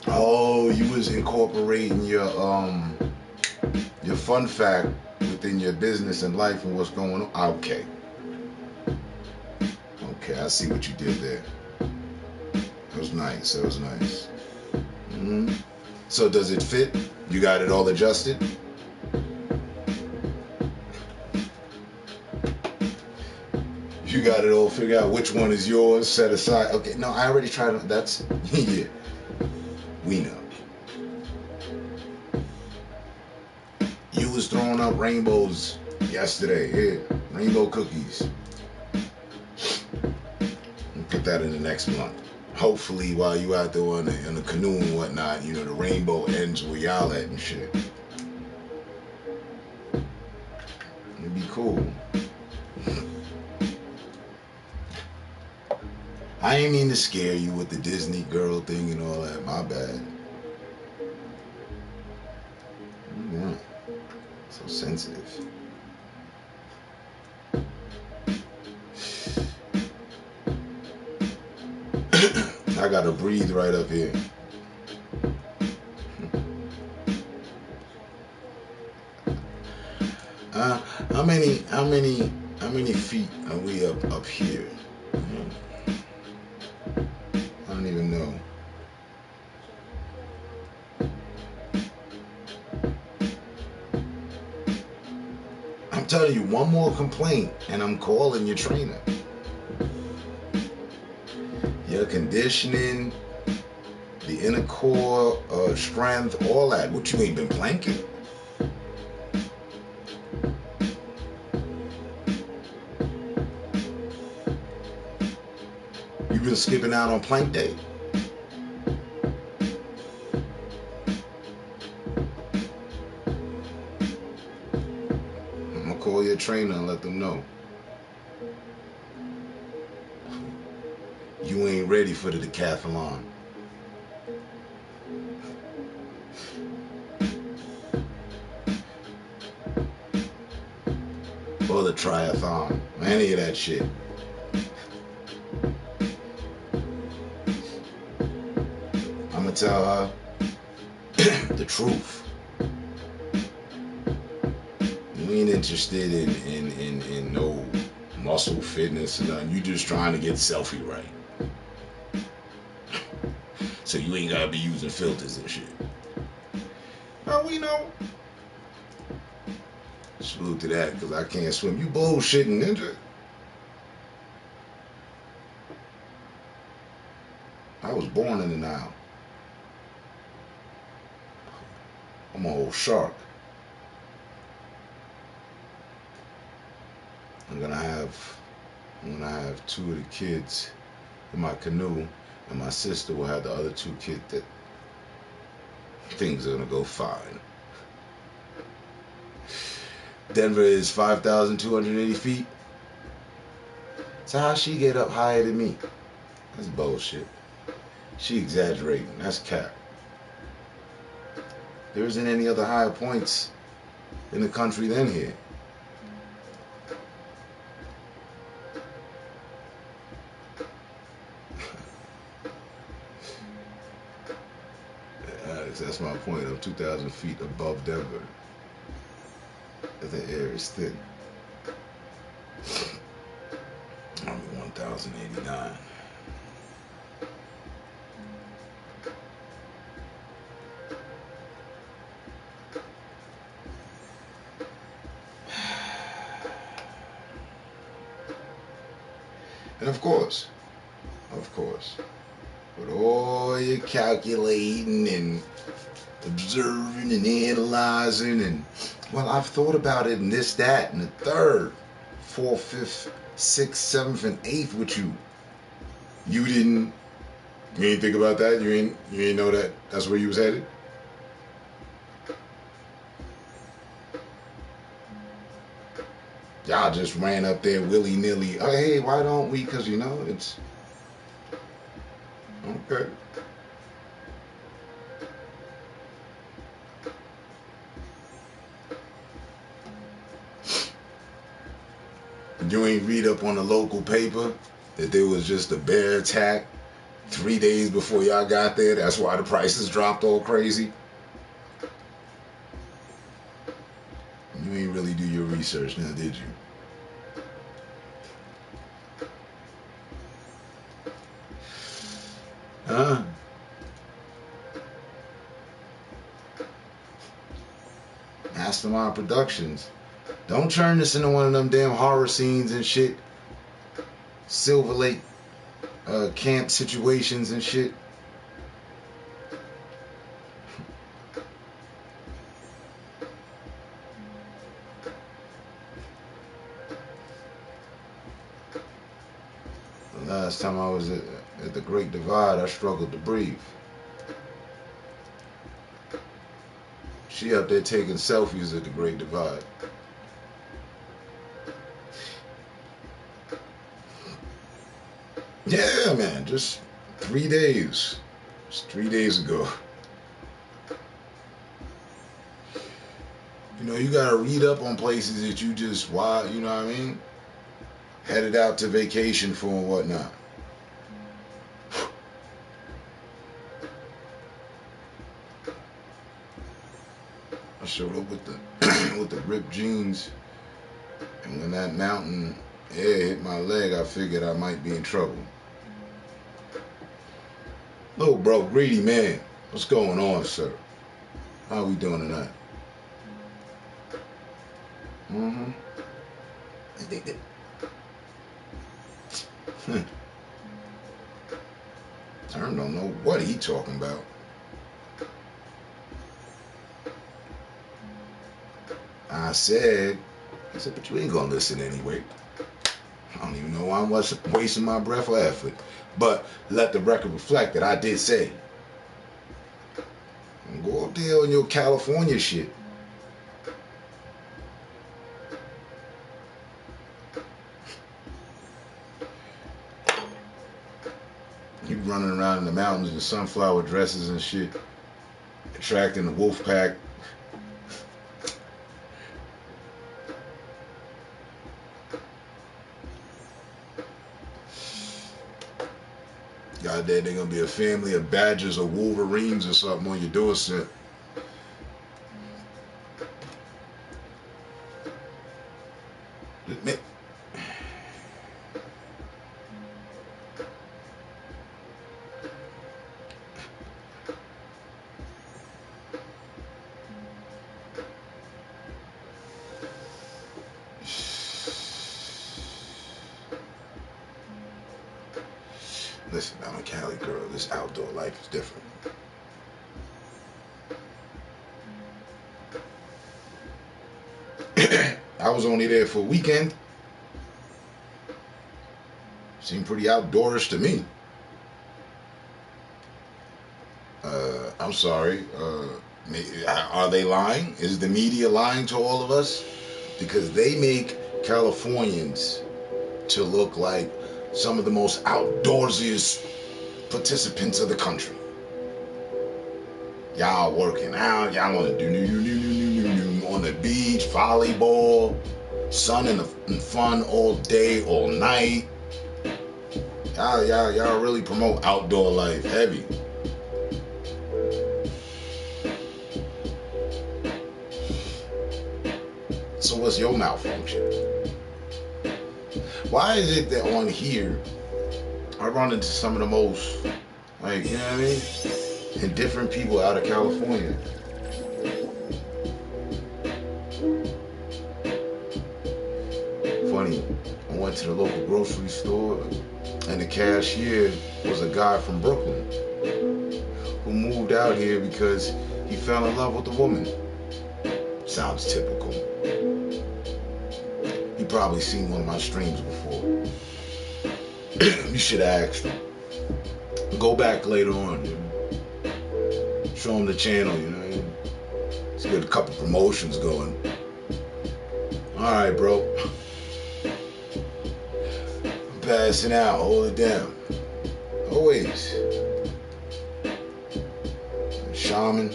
Oh, you was incorporating your fun fact within your business and life and what's going on. Okay, I see what you did there. That was nice. So does it fit? You got it all adjusted? You got it all figured out which one is yours, set aside. Okay, no, I already tried it. That's, yeah. We know. You was throwing up rainbows yesterday. Here, rainbow cookies. We'll put that in the next month. Hopefully, while you out there on the canoe and whatnot, you know, the rainbow ends where y'all at and shit. It'd be cool. I ain't mean to scare you with the Disney girl thing and all that. My bad. Yeah. So sensitive. I gotta breathe right up here. How many feet are we up here? I don't even know. telling you, one more complaint, and I'm calling your trainer. Your conditioning, the inner core strength, all that. What, you ain't been planking? You been skipping out on plank day? I'm gonna call your trainer and let them know. You ain't ready for the decathlon. Or the triathlon. Any of that shit. I'm gonna tell her the truth. You ain't interested in no muscle fitness or nothing. You just trying to get selfie right. So you ain't gotta be using filters and shit. Oh, we know. Salute to that, because I can't swim. You bullshitting, ninja. I was born in the Nile. I'm an old shark. I'm gonna have two of the kids in my canoe, and my sister will have the other two kids. That things are gonna go fine. Denver is 5,280 feet. So how she get up higher than me? That's bullshit. She exaggerating. That's cap. There isn't any other higher points in the country than here. That's my point. I'm 2,000 feet above Denver. The air is thin. I'm at 1,089. And of course, with all your calculating and observing and analyzing and, well, I've thought about it and this, that, and the third, fourth, fifth, sixth, seventh, and eighth with you. You didn't think about that? You ain't know that that's where you was headed? Y'all just ran up there willy-nilly. Oh, hey, why don't we? Because, it's... Okay. You ain't read up on the local paper that there was just a bear attack 3 days before y'all got there? That's why the prices dropped all crazy? You ain't really do your research now, did you? Huh? Mastermind Productions. Don't turn this into one of them damn horror scenes and shit. Silver Lake camp situations and shit. The last time I was at the Great Divide, I struggled to breathe. She up there taking selfies at the Great Divide. Yeah, man, just 3 days. Just 3 days ago. You gotta read up on places that you just, why, you know what I mean? Headed out to vacation for and whatnot. I showed up with the with the ripped jeans, and when that mountain air hit my leg, I figured I might be in trouble. Little bro, greedy man, what's going on, sir? How we doing tonight? I think that. I don't know what he talking about. I said, but you ain't gonna listen anyway. I don't even know why I'm wasting my breath or effort. But let the record reflect that I did say, go up there on your California shit. You running around in the mountains in sunflower dresses and shit, attracting the wolf pack. God damn, they're gonna be a family of badgers or wolverines or something on your doorstep. Listen, I'm a Cali girl. This outdoor life is different. I was only there for a weekend. Seemed pretty outdoorish to me. I'm sorry. Are they lying? Is the media lying to all of us? Because they make Californians to look like some of the most outdoorsiest participants of the country. Y'all working out, y'all want to do on the beach, volleyball, sun and fun all day, all night. Y'all really promote outdoor life heavy. So what's your malfunction? Why is it that on here I run into some of the most, like, you know what I mean, indifferent people out of California? Funny, I went to the local grocery store and the cashier was a guy from Brooklyn who moved out here because he fell in love with a woman. Sounds typical. He probably seen one of my streams before. You should have asked him. Go back later on, you know? Show him the channel, you know. Let's get a couple promotions going. Alright, bro. I'm passing out. Hold it down. Always. Shaman.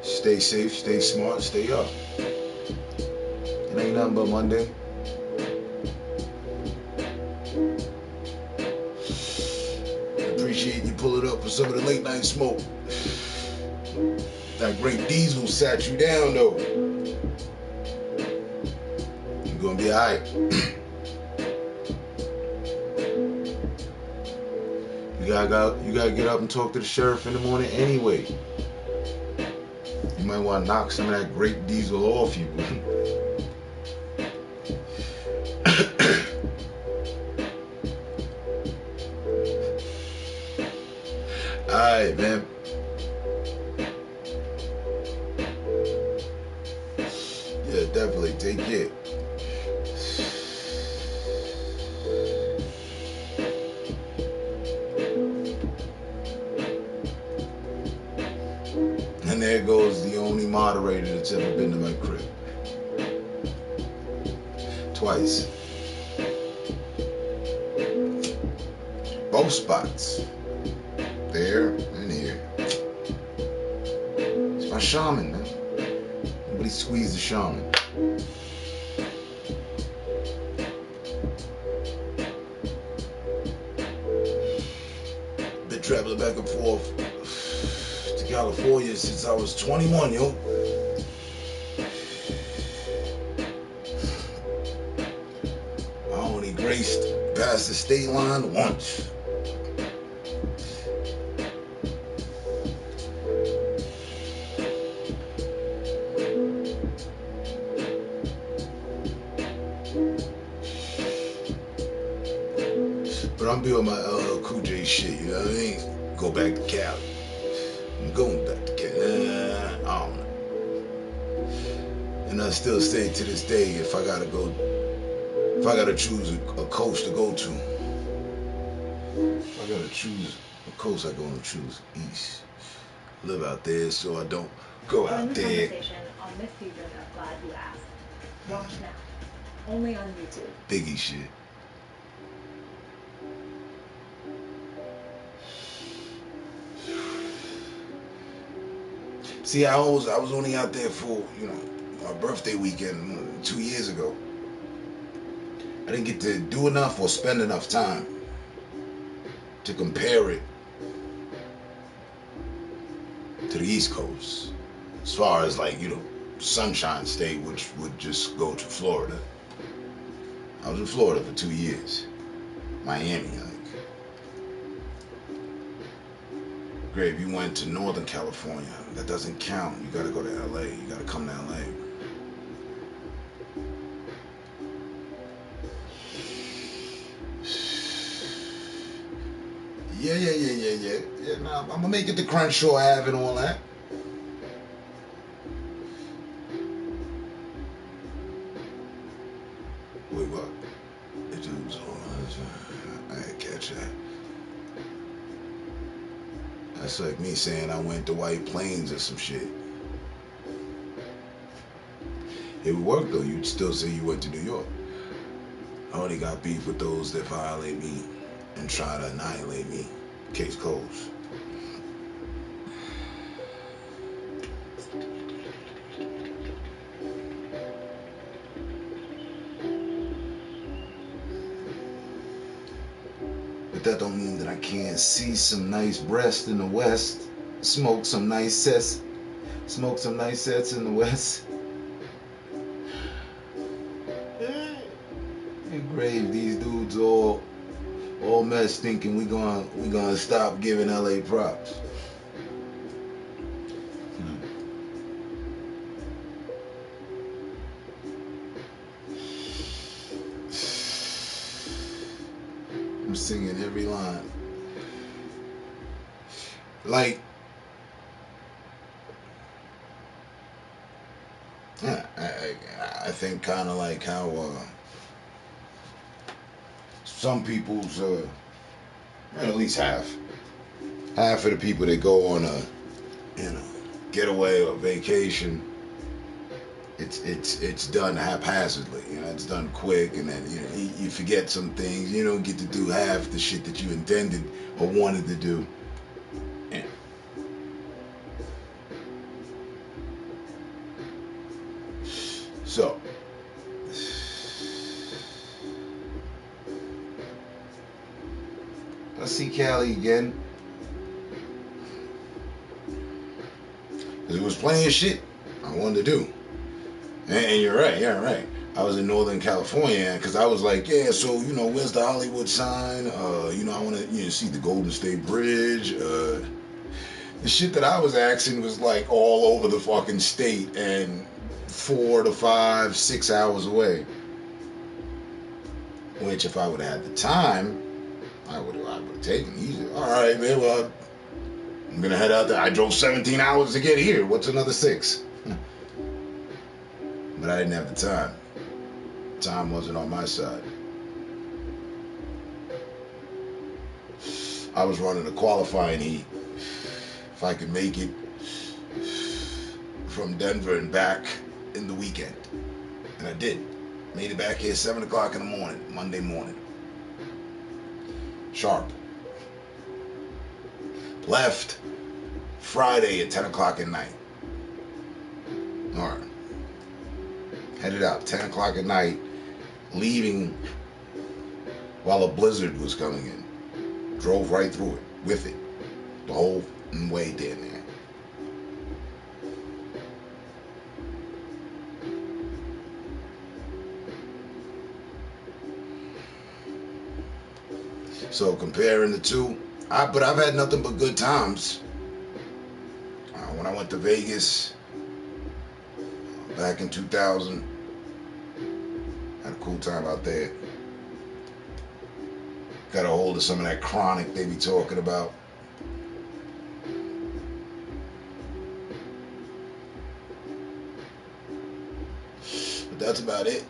Stay safe, stay smart, stay up. It ain't nothing but Monday. Appreciate you pulling up for some of the late night smoke. That great diesel sat you down though. You're gonna be alright. You gotta get up and talk to the sheriff in the morning anyway. You might want to knock some of that great diesel off you. Alright, man. Yeah, definitely. Take care. And there goes the only moderator that's ever been to my crib. Twice. Both spots. There and here. It's my shaman, man. Nobody squeeze the shaman. Been traveling back and forth to California since I was 21, yo. I only graced past the state line once. But I'm be on my LL Cool J shit, you know what I mean? Go back to Cali. I'm going back to Cali. I don't know. And I still say to this day, if I gotta choose a coast to go to, if I gotta choose a coast, I gonna choose East. Live out there so I don't go Join out the there. conversation on this season of Glad You Asked. Watch now. Only on YouTube. Biggie shit. See, I was only out there for, my birthday weekend 2 years ago. I didn't get to do enough or spend enough time to compare it to the East Coast. As far as Sunshine State, which would just go to Florida. I was in Florida for 2 years. Miami, Great, if you went to Northern California, that doesn't count. You gotta go to LA. You gotta come to LA. Yeah, nah, I'm gonna make it to Crenshaw Ave and all that. Wait, what? It was on. I didn't catch that. That's like me saying I went to White Plains or some shit. It would work though. You'd still say you went to New York. I only got beef with those that violate me and try to annihilate me. Case closed. But that don't mean that I can't see some nice breast in the West, smoke some nice sets in the West. And grave these dudes all mess thinking we gonna stop giving LA props. I'm singing every line. I think kind of like how some people's, at least half of the people that go on a, getaway or vacation, it's done haphazardly. It's done quick, and then you forget some things. You don't get to do half the shit that you intended or wanted to do. Yeah. So, I see Cali again. Because it was plenty of shit I wanted to do. And you're right, I was in Northern California because I was like, yeah, so, where's the Hollywood sign? I want to, see the Golden State Bridge. The shit that I was asking was like all over the fucking state and 4 to 5, 6 hours away. Which, if I would have had the time, I would have taken easy. All right, man, well, I'm going to head out there. I drove 17 hours to get here. What's another 6? But I didn't have the time. Time wasn't on my side. I was running a qualifying heat. If I could make it from Denver and back in the weekend. And I did. Made it back here 7 o'clock in the morning, Monday morning. Sharp. Left Friday at 10 o'clock at night. All right. Headed out 10 o'clock at night, leaving while a blizzard was coming in. Drove right through it, with it, the whole way down there. So comparing the two, but I've had nothing but good times. When I went to Vegas back in 2000, had a cool time out there. got a hold of some of that chronic they be talking about. But that's about it.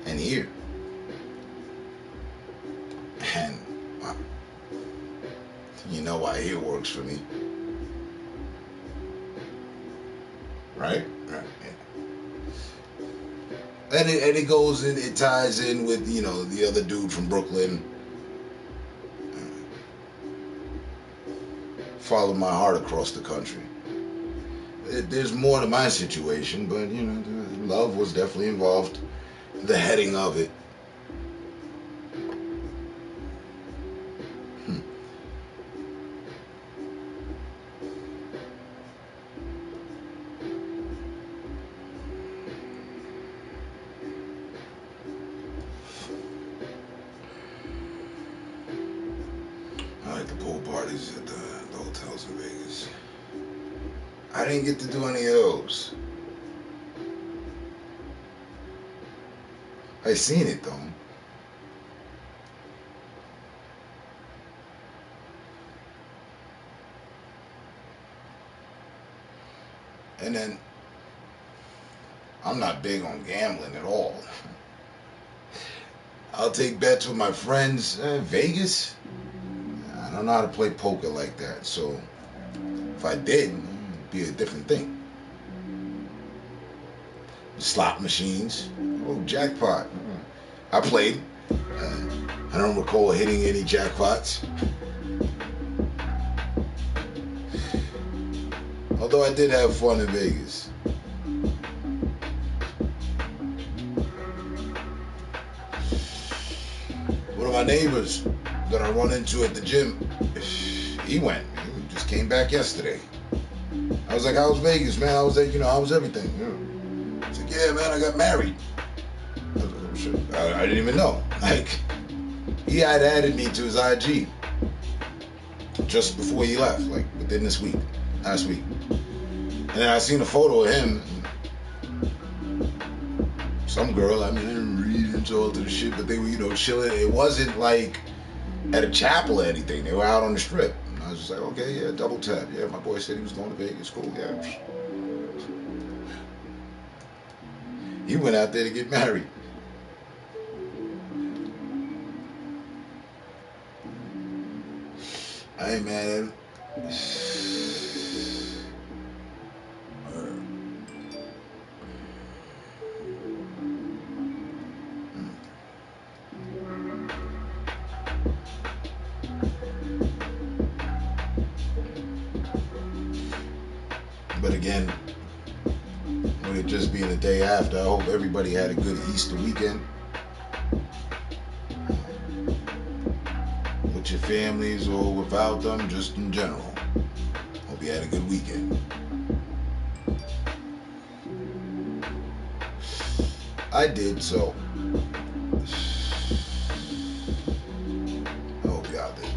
And here. And you know why here works for me. Right? Right. Yeah. And it goes in, it ties in with, you know, the other dude from Brooklyn. Follow my heart across the country. There's more to my situation, but, you know, love was definitely involved. The heading of it. I like the pool parties at the hotels in Vegas. I didn't get to do any of those. I seen it though. And then I'm not big on gambling at all. I'll take bets with my friends. Vegas? I don't know how to play poker like that, so if I did, it'd be a different thing. Slot machines. Oh, jackpot. I played. I don't recall hitting any jackpots. Although I did have fun in Vegas. One of my neighbors that I run into at the gym, he went. He just came back yesterday. I was like, how was Vegas, man? I was like, you know, how was everything? He's like, yeah, man, I got married. I was like, oh, shit. I didn't even know. Like, he had added me to his IG just before he left, like within this week, last week. And then I seen a photo of him. Some girl, I mean, I didn't read into all of the shit, but they were, you know, chilling. It wasn't like at a chapel or anything. They were out on the strip. And I was just like, okay, yeah, double tap. Yeah, my boy said he was going to Vegas. Cool, yeah. He went out there to get married. I ain't mad at him. But again, with it just being the day after, I hope everybody had a good Easter weekend. With your families or without them, just in general. Hope you had a good weekend. I did, so I hope y'all did.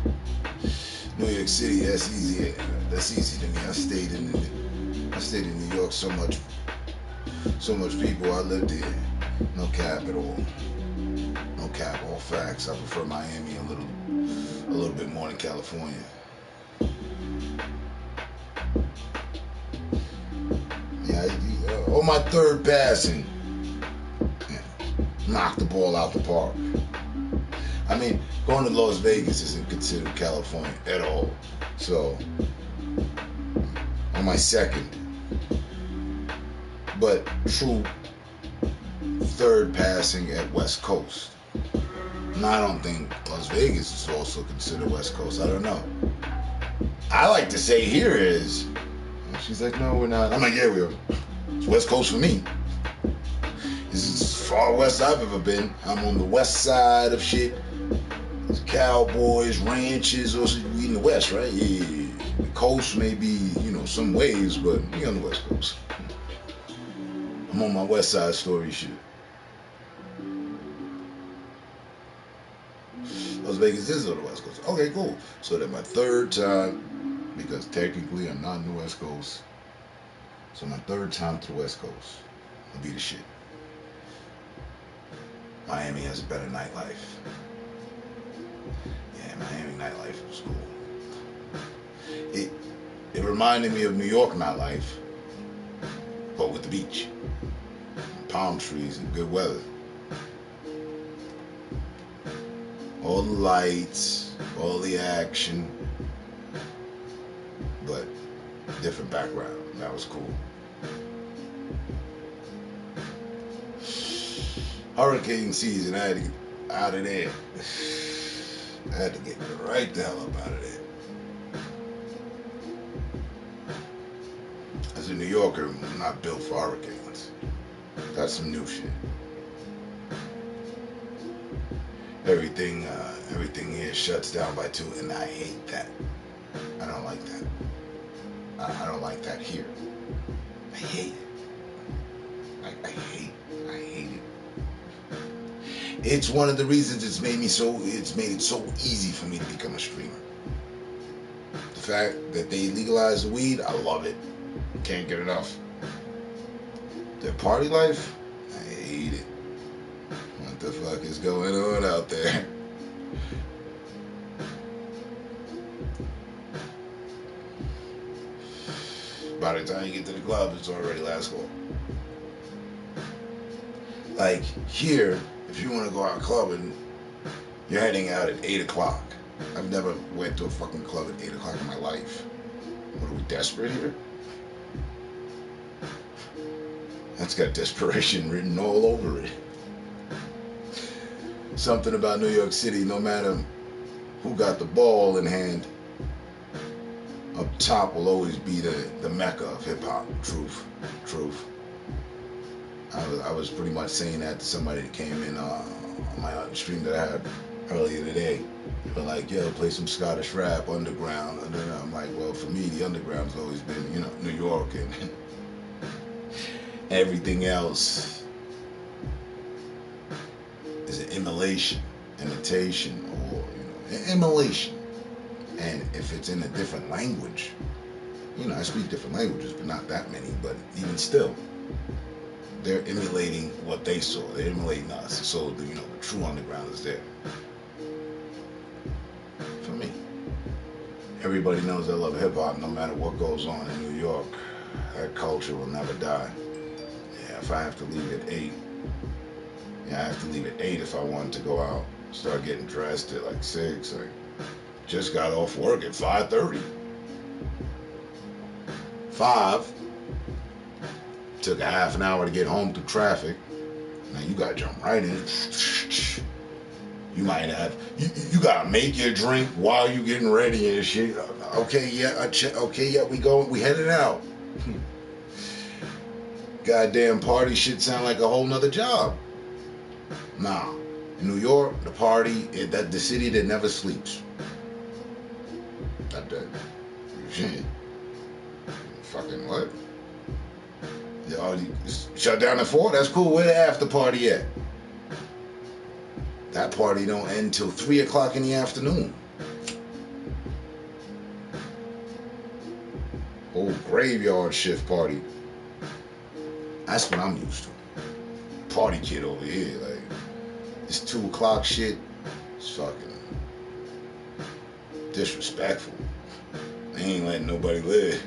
New York City, that's easy. That's easy to me. I stayed in New York so much people. I lived here. No cap at all. No cap, all facts. I prefer Miami a little bit more than California. Yeah, on my third passing, knocked the ball out the park. I mean, going to Las Vegas isn't considered California at all. So, on my second, but true third passing at West Coast. No, I don't think Las Vegas is also considered West Coast. I don't know. I like to say here is. And she's like, no, we're not. I'm like, yeah, we are. It's West Coast for me. This is as far west I've ever been. I'm on the west side of shit. It's cowboys, ranches, or we in the west, right? Yeah. The coast may be, you know, some ways, but we on the West Coast. I'm on my West Side Story shit. Las Vegas is on the West Coast. Okay, cool. So that my third time, because technically I'm not in the West Coast, so my third time to the West Coast will be the shit. Miami has a better nightlife. Yeah, Miami nightlife was cool. It reminded me of New York nightlife, but with the beach, palm trees, and good weather. All the lights, all the action, but different background. That was cool. Hurricane season, I had to get out of there. I had to get right the hell up out of there. As a New Yorker, I'm not built for hurricanes. That's some new shit. Everything here shuts down by 2, and I hate that. I don't like that. I don't like that here. I hate it. I hate it. It's one of the reasons it's made it so easy for me to become a streamer. The fact that they legalized the weed, I love it. Can't get enough. Their party life, I hate it. What the fuck is going on out there? By the time you get to the club, it's already last call. Like here, if you want to go out clubbing, you're heading out at 8 o'clock. I've never went to a fucking club at 8 o'clock in my life. What are we, desperate here? That's got desperation written all over it. Something about New York City, no matter who got the ball in hand, up top will always be the mecca of hip-hop. Truth. I was pretty much saying that to somebody that came in on my stream that I had earlier today. They were like, yo, play some Scottish rap, underground. And then I'm like, well, for me, the underground's always been, New York, and everything else is an imitation, or, immolation. And if it's in a different language, I speak different languages, but not that many, but even still, they're emulating what they saw. They're emulating us. So, the true underground is there. For me. Everybody knows I love hip-hop no matter what goes on in New York. That culture will never die. Yeah, if I have to leave at 8, I have to leave at 8 if I want to go out. Start getting dressed at like 6. I just got off work at 5:30. 5. Took a half an hour to get home through traffic. Now you gotta jump right in. You might have, you gotta make your drink while you getting ready and shit. Okay, yeah, we headed out. Goddamn party shit sound like a whole nother job. Nah, in New York, the party, the city that never sleeps. That shit. Fucking what? Shut down at 4? That's cool. Where the after party at? That party don't end till 3 o'clock in the afternoon. Old graveyard shift party. That's what I'm used to. Party kid over here, like this 2 o'clock shit. It's fucking disrespectful. They ain't letting nobody live.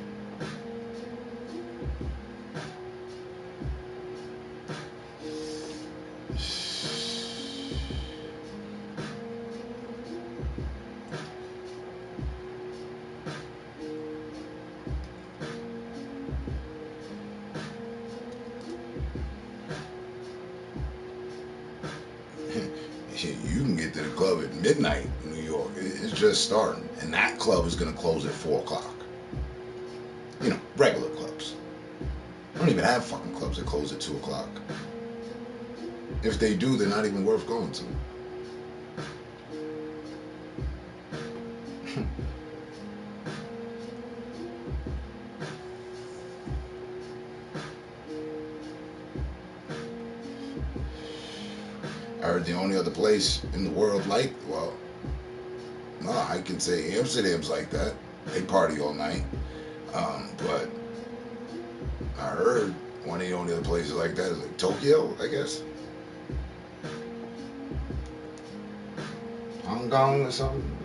You can get to the club at midnight in New York. It's just starting. And that club is going to close at 4 o'clock. Regular clubs. I don't even have fucking clubs that close at 2 o'clock. If they do, they're not even worth going to. I heard the only other place in the world I can say Amsterdam's like that. They party all night. But I heard one of the only other places like that is like Tokyo, I guess. Hong Kong or something.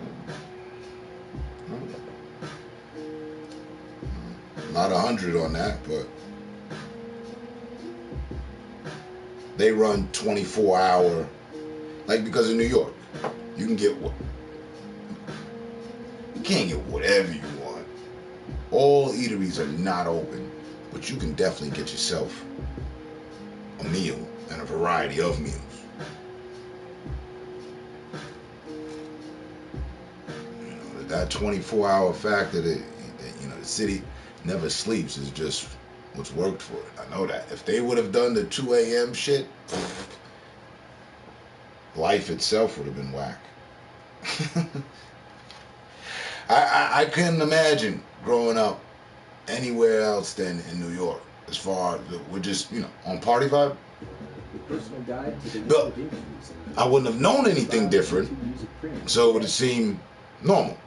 Not 100 on that, but they run 24-hour. Like, because in New York, you can get what you can't get whatever you want. All eateries are not open, but you can definitely get yourself a meal and a variety of meals. You know, that 24-hour factor that you know the city never sleeps is just what's worked for it. I know that. If they would have done the 2 a.m. shit, life itself would have been whack. I couldn't imagine growing up anywhere else than in New York. As far as we're just, you know, on Party Vibe. Your personal guide to the No, world of indie music. I wouldn't have known anything different, YouTube Music Premium. so it would have seemed normal.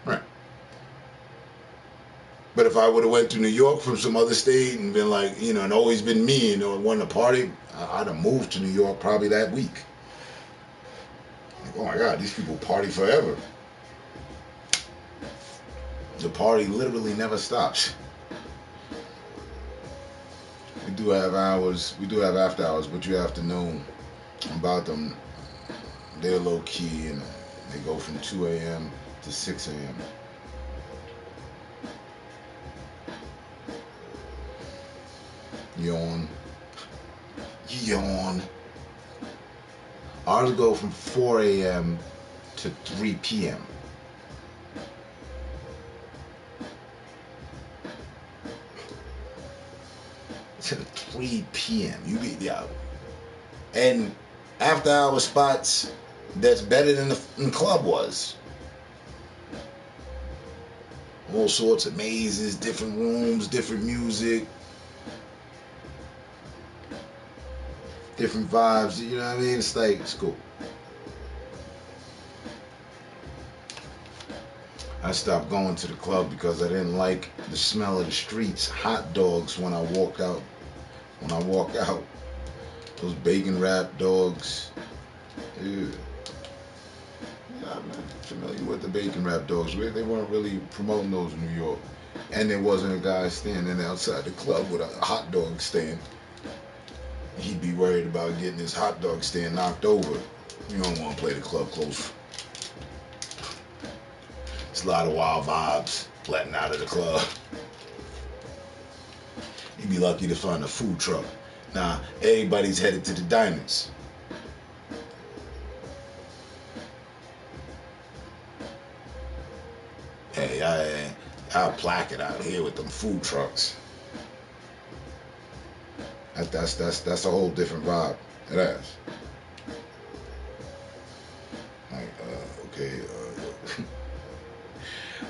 Right. But if I would have went to New York from some other state and been like, you know, and always been me, you know, and wanted to party, I'd have moved to New York probably that week. Like, oh my God, these people party forever. The party literally never stops. We do have hours, we do have after hours, but you have to know about them. They're low key and they go from 2 a.m. to 6 a.m. Yawn. Yawn. Ours go from 4 a.m. to 3 p.m. To 3 p.m. You be out. And after hour spots, that's better than the club was. All sorts of mazes, different rooms, different music, different vibes. You know what I mean? It's like, it's cool. I stopped going to the club because I didn't like the smell of the streets. Hot dogs when I walk out. When I walk out, those bacon wrapped dogs. Ew. Yeah, I'm not familiar with the bacon wrapped dogs. They weren't really promoting those in New York. And there wasn't a guy standing outside the club with a hot dog stand. He'd be worried about getting his hot dog stand knocked over. You don't want to play the club close. It's a lot of wild vibes letting out of the club. You'd be lucky to find a food truck. Nah, everybody's headed to the Diamonds. Hey, I'll plaque it out here with them food trucks. That's a whole different vibe. It is. Like, okay,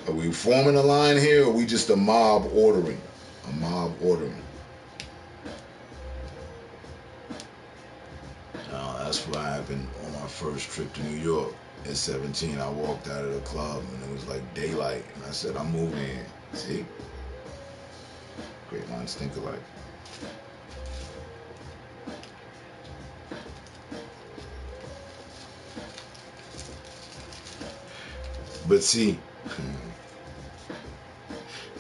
are we forming a line here, or are we just a mob ordering? A mob ordering. That's what happened on my first trip to New York. At 17, I walked out of the club and it was like daylight. And I said, I'm moving in. See? Great minds think alike. But see,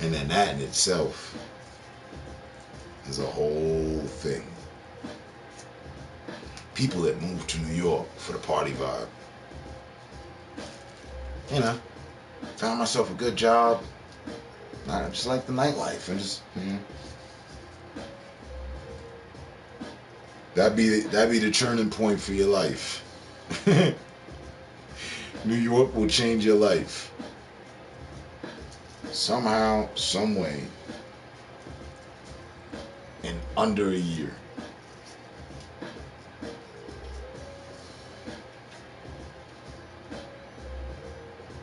and then that in itself is a whole thing. People that move to New York for the party vibe. You know, found myself a good job. I just like the nightlife. And just, you know. That'd be the turning point for your life. New York will change your life. Somehow, some way, in under a year.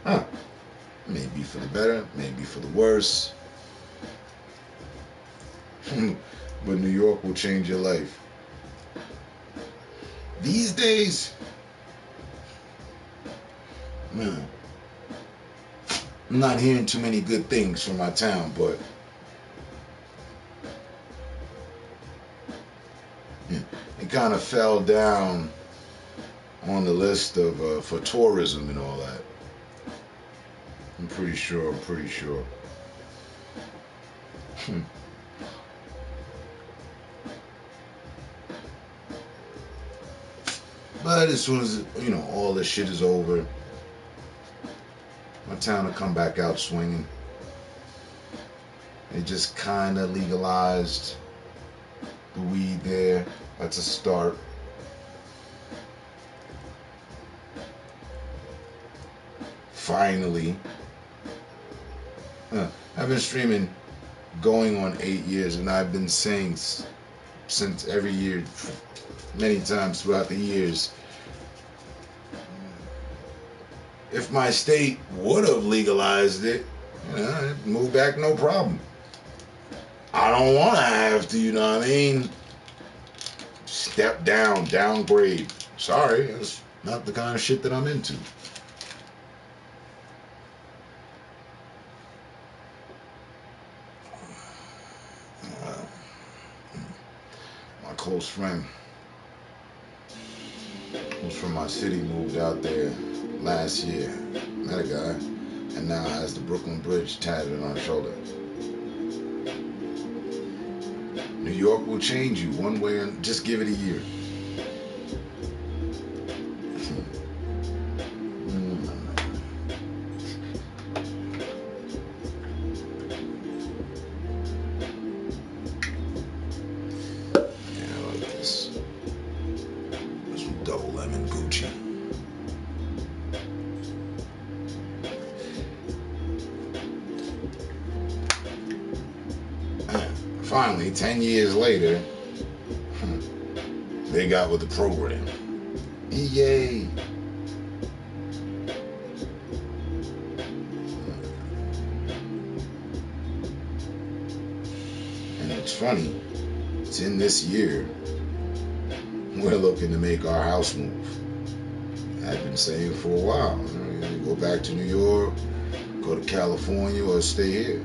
Huh. Maybe for the better, maybe for the worse. But New York will change your life. These days, man, I'm not hearing too many good things from my town, but yeah, it kind of fell down on the list of for tourism and all that. I'm pretty sure. But as soon as, you know, all this shit is over, my town will come back out swinging. They just kind of legalized the weed there. That's a start. Finally. I've been streaming going on 8 years, and I've been saying since every year, many times throughout the years, if my state would have legalized it, you know, I'd move back no problem. I don't want to have to, you know what I mean, step down, downgrade. Sorry, that's not the kind of shit that I'm into. My close friend who's from my city moved out there last year. Met a guy and now has the Brooklyn Bridge tatted on his shoulder. New York will change you one way, and just give it a year. Finally, 10 years later, they got with the program. Yay! And it's funny, it's in this year, we're looking to make our house move. I've been saying for a while, you know, go back to New York, go to California, or stay here.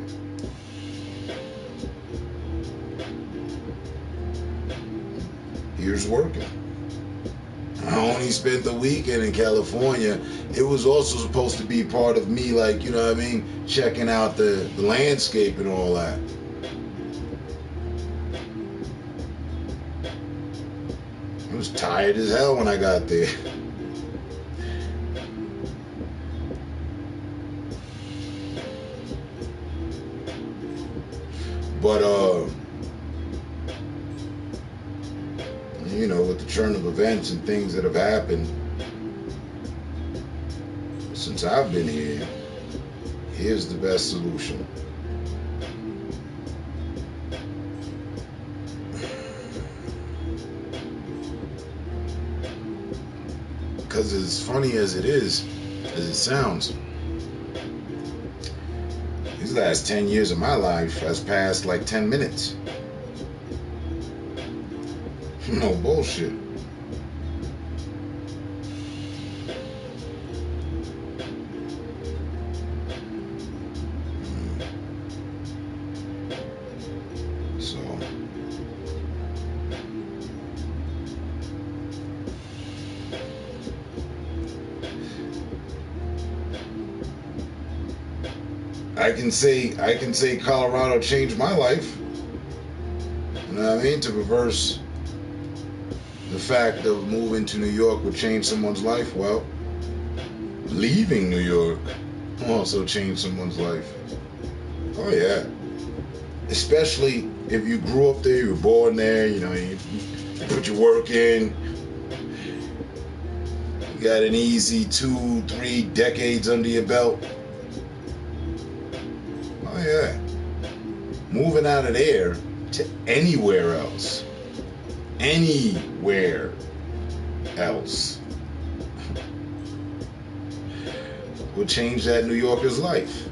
Here's working. I only spent the weekend in California. It was also supposed to be part of me, like, you know what I mean, checking out the landscape and all that. I was tired as hell when I got there. But, you know, with the churn of events and things that have happened since I've been here, here's the best solution. Because as funny as it is, as it sounds, these last 10 years of my life has passed like 10 minutes. No bullshit. So I can say Colorado changed my life. You know what I mean? To reverse the fact of moving to New York would change someone's life. Well, leaving New York will also change someone's life. Oh yeah. Especially if you grew up there, you were born there, you know, you put your work in, you got an easy 2-3 decades under your belt. Oh yeah. Moving out of there to anywhere else will change that New Yorker's life,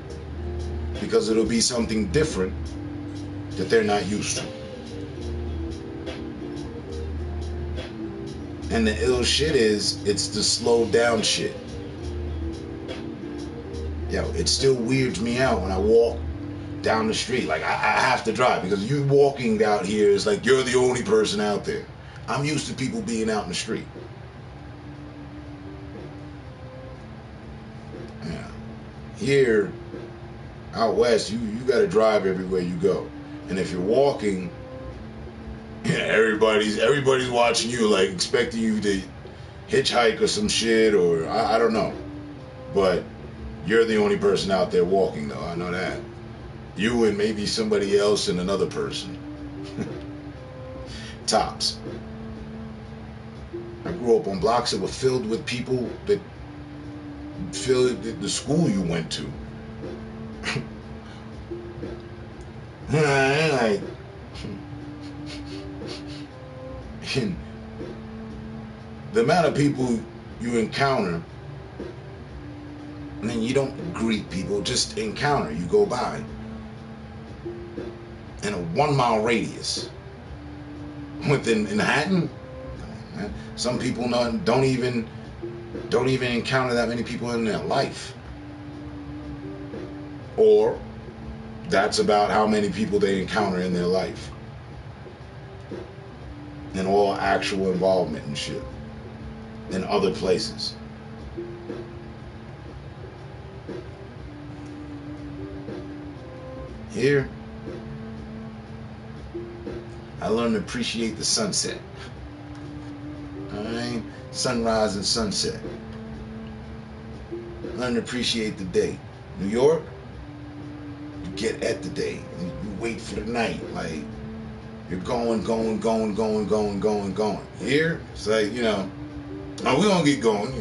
because it'll be something different that they're not used to. And the ill shit is, it's the slowed down shit. Yo, it still weirds me out when I walk down the street. Like, I have to drive, because you walking out here is like you're the only person out there. I'm used to people being out in the street. Here, out west, you got to drive everywhere you go, and if you're walking, everybody's watching you, like expecting you to hitchhike or some shit, or I don't know, but you're the only person out there walking, though. I know that. You and maybe somebody else and another person. Tops. I grew up on blocks that were filled with people that filled the school you went to. Like, and the amount of people you encounter, and then you don't greet people, just encounter. You go by in a 1 mile radius. Within Manhattan, some people don't even encounter that many people in their life, or that's about how many people they encounter in their life, and all actual involvement and shit in other places. Here, I learned to appreciate the sunset. Alright? Sunrise and sunset. Learn to appreciate the day. New York, you get at the day. You wait for the night. Like, you're going. Here, it's like, we're gonna get going,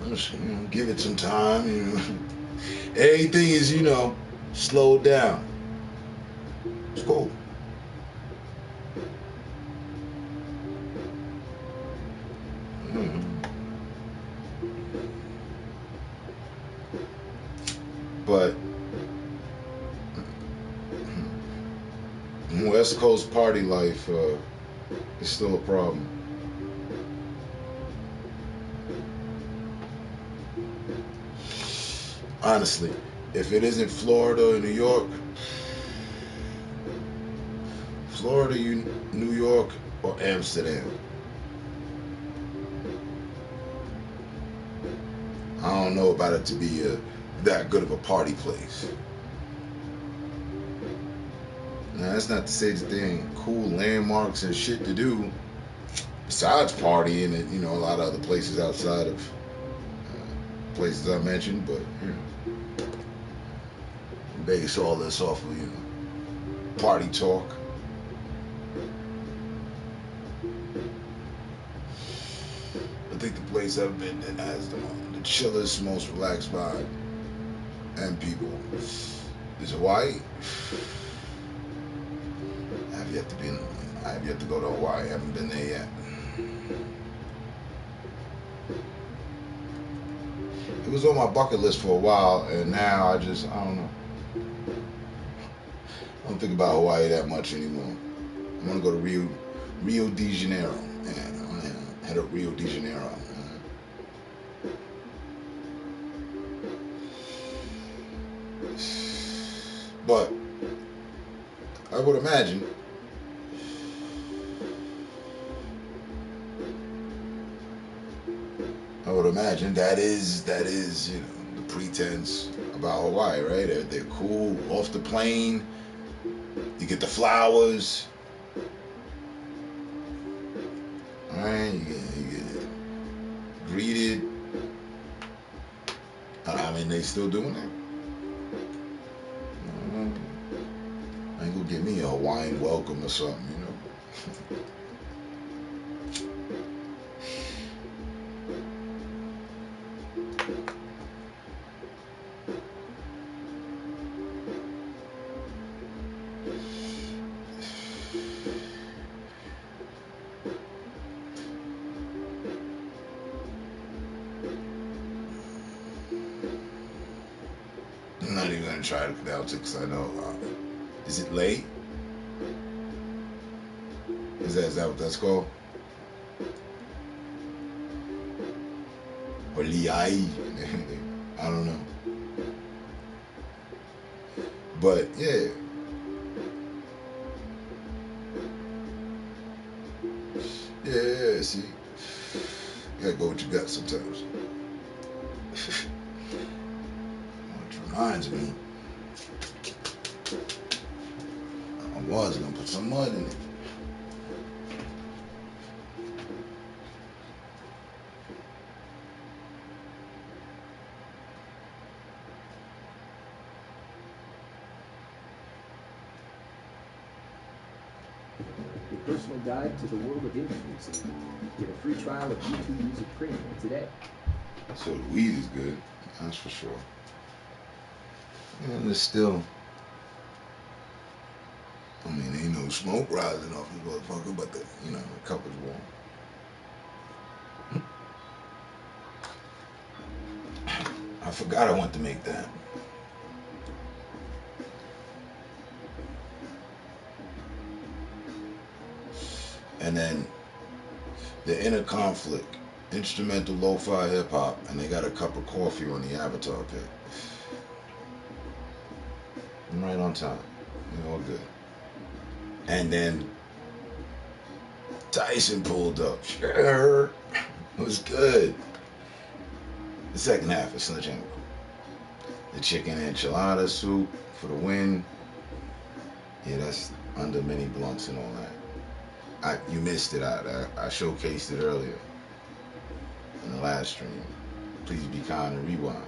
Let's, give it some time, Everything is, slowed down. It's cool. But West Coast party life is still a problem. Honestly, if it isn't Florida or New York, New York, or Amsterdam, I don't know about it to be that good of a party place. Now, that's not to say that there ain't cool landmarks and shit to do besides partying and, a lot of other places outside of places I mentioned, but, base all this off of, party talk. I think the place I've been that has the chillest, most relaxed vibe and people is Hawaii. I have yet to go to Hawaii. I haven't been there yet. It was on my bucket list for a while, and now I don't know. I don't think about Hawaii that much anymore. I want to go to Rio de Janeiro. Yeah, I want to head up Rio de Janeiro. But I would imagine that is the pretense about Hawaii, right? They're cool off the plane. You get the flowers, all right? You get greeted. I mean, they still doing that. I ain't gonna give me a Hawaiian welcome or something, I'm not even gonna try to pronounce it because I know. Is it late? Is that what that's called? Or Liai? I don't know. But yeah. Yeah, see. You gotta go with your gut sometimes. Reminds me, I was gonna put some mud in it. Your personal guide to the world of indie music. Get a free trial of YouTube Music Premium today. So the weed is good, that's for sure. And it's still, I mean, ain't no smoke rising off this motherfucker, but the cup is warm. I forgot I want to make that. And then the Inner Conflict, instrumental lo-fi hip hop, and they got a cup of coffee on the avatar pic. I'm right on time. We're all good. And then Tyson pulled up. Sure. It was good. The second half is Sledgehammer. The chicken enchilada soup for the win. Yeah, that's under mini blunts and all that. You missed it. I showcased it earlier in the last stream. Please be kind and rewind.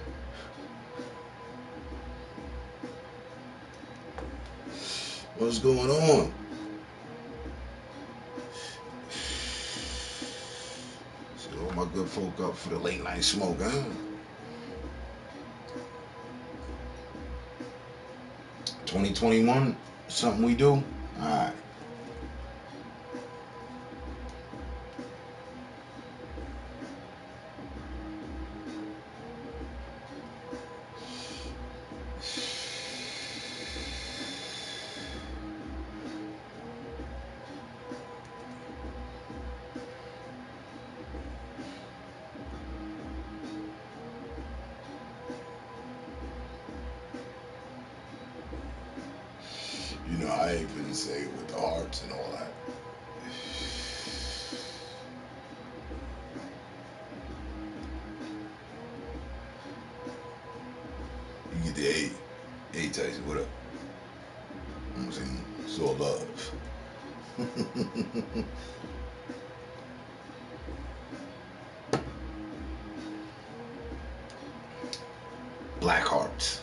What's going on? See all my good folk up for the late night smoke, huh? 2021, something we do? Alright. You know, I ain't finna say it with the hearts and all that. You get the A. Hey, Tyson, what up? You know what I'm saying? It's all love. Black hearts.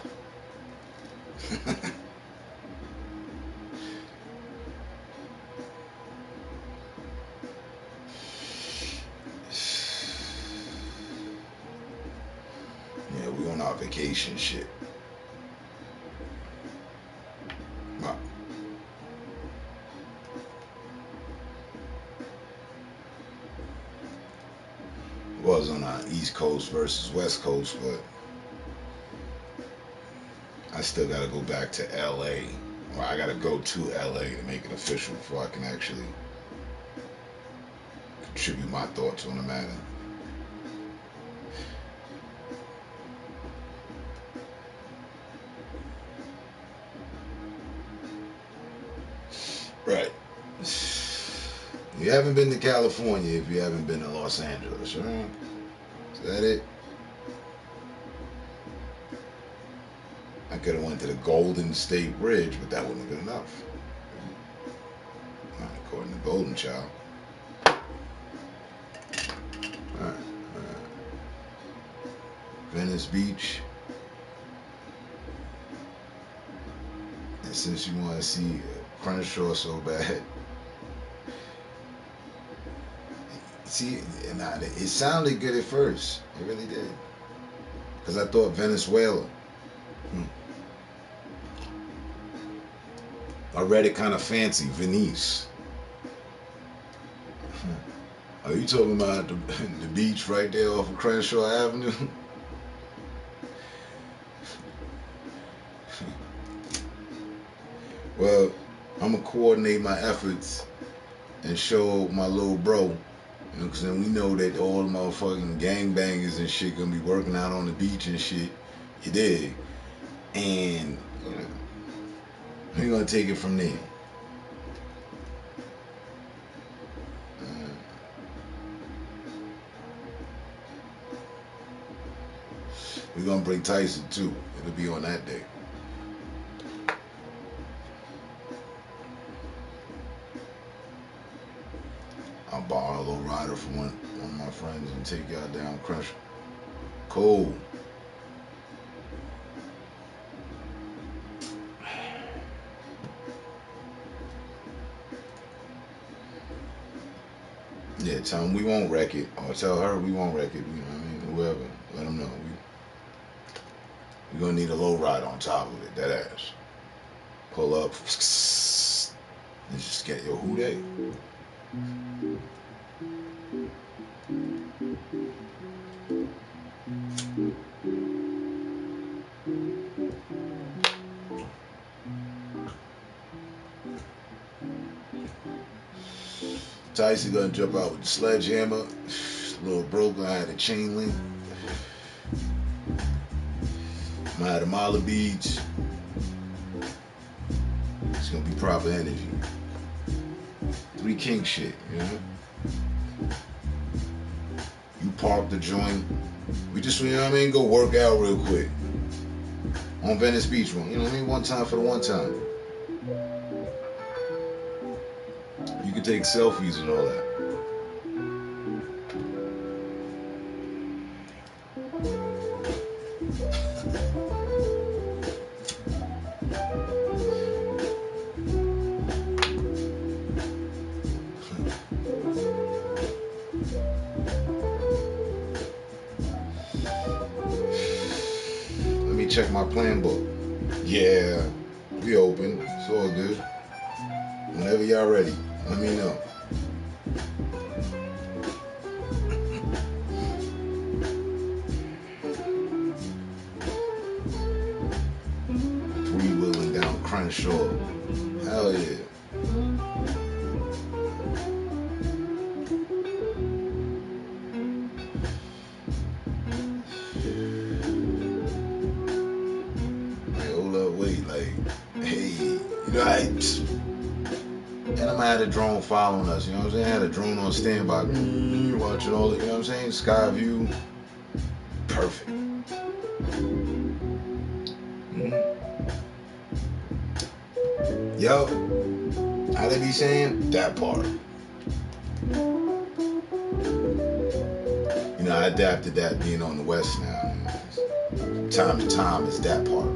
Yeah, we on our vacation shit. Wow. Was on our East Coast versus West Coast, but I still gotta go back to LA. Or I gotta go to LA to make it official before I can actually contribute my thoughts on the matter. Right. You haven't been to California if you haven't been to Los Angeles, right? Is that it? I could have went to the Golden State Bridge, but that wouldn't have been enough. Not according to Golden Child. Alright. Venice Beach. And since you want to see Crenshaw so bad, see, it sounded good at first. It really did. Because I thought Venezuela. I read it kind of fancy, Venice. Are you talking about the beach right there off of Crenshaw Avenue? Well, I'm going to coordinate my efforts and show my little bro, because then we know that all the motherfucking gangbangers and shit going to be working out on the beach and shit. You dig? And, we're going to take it from there. We're gonna bring Tyson too. It'll be on that day. I'll borrow a little rider from one of my friends and take y'all down Crenshaw. Cool. Yeah, tell him we won't wreck it. Or tell her we won't wreck it. You know what I mean? Whoever. Let them know. We're going to need a low ride on top of it. That ass. Pull up. And just get, yo, who they? Tyson gonna jump out with the sledgehammer. Little broken. I had a chain link. I had a mile of beads. It's gonna be proper energy. 3 king shit, you know? You park the joint. We just, you know what I mean? Go work out real quick. On Venice Beach, you know what I mean? One time for the one time. You can take selfies and all that. Let me check my plan book. Yeah, we open. It's all good. Whenever y'all ready, let me know. Three-wheeling down Crenshaw. Hell yeah. And I had a drone following us, you know what I'm saying? I had a drone on standby, watching all the, you know what I'm saying? Sky view. Perfect. Yo, how they be saying? That part. You know, I adapted that being on the West now. Time to time is that part.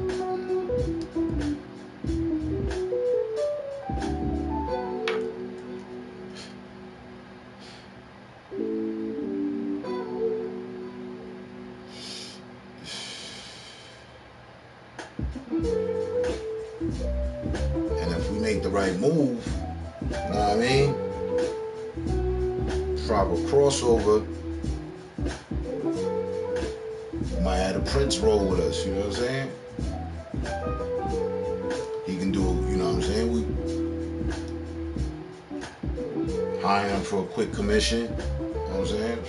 And if we make the right move, you know what I mean? Proper crossover. Might have a Prince roll with us, you know what I'm saying? He can do, you know what I'm saying? We hire him for a quick commission, you know what I'm saying?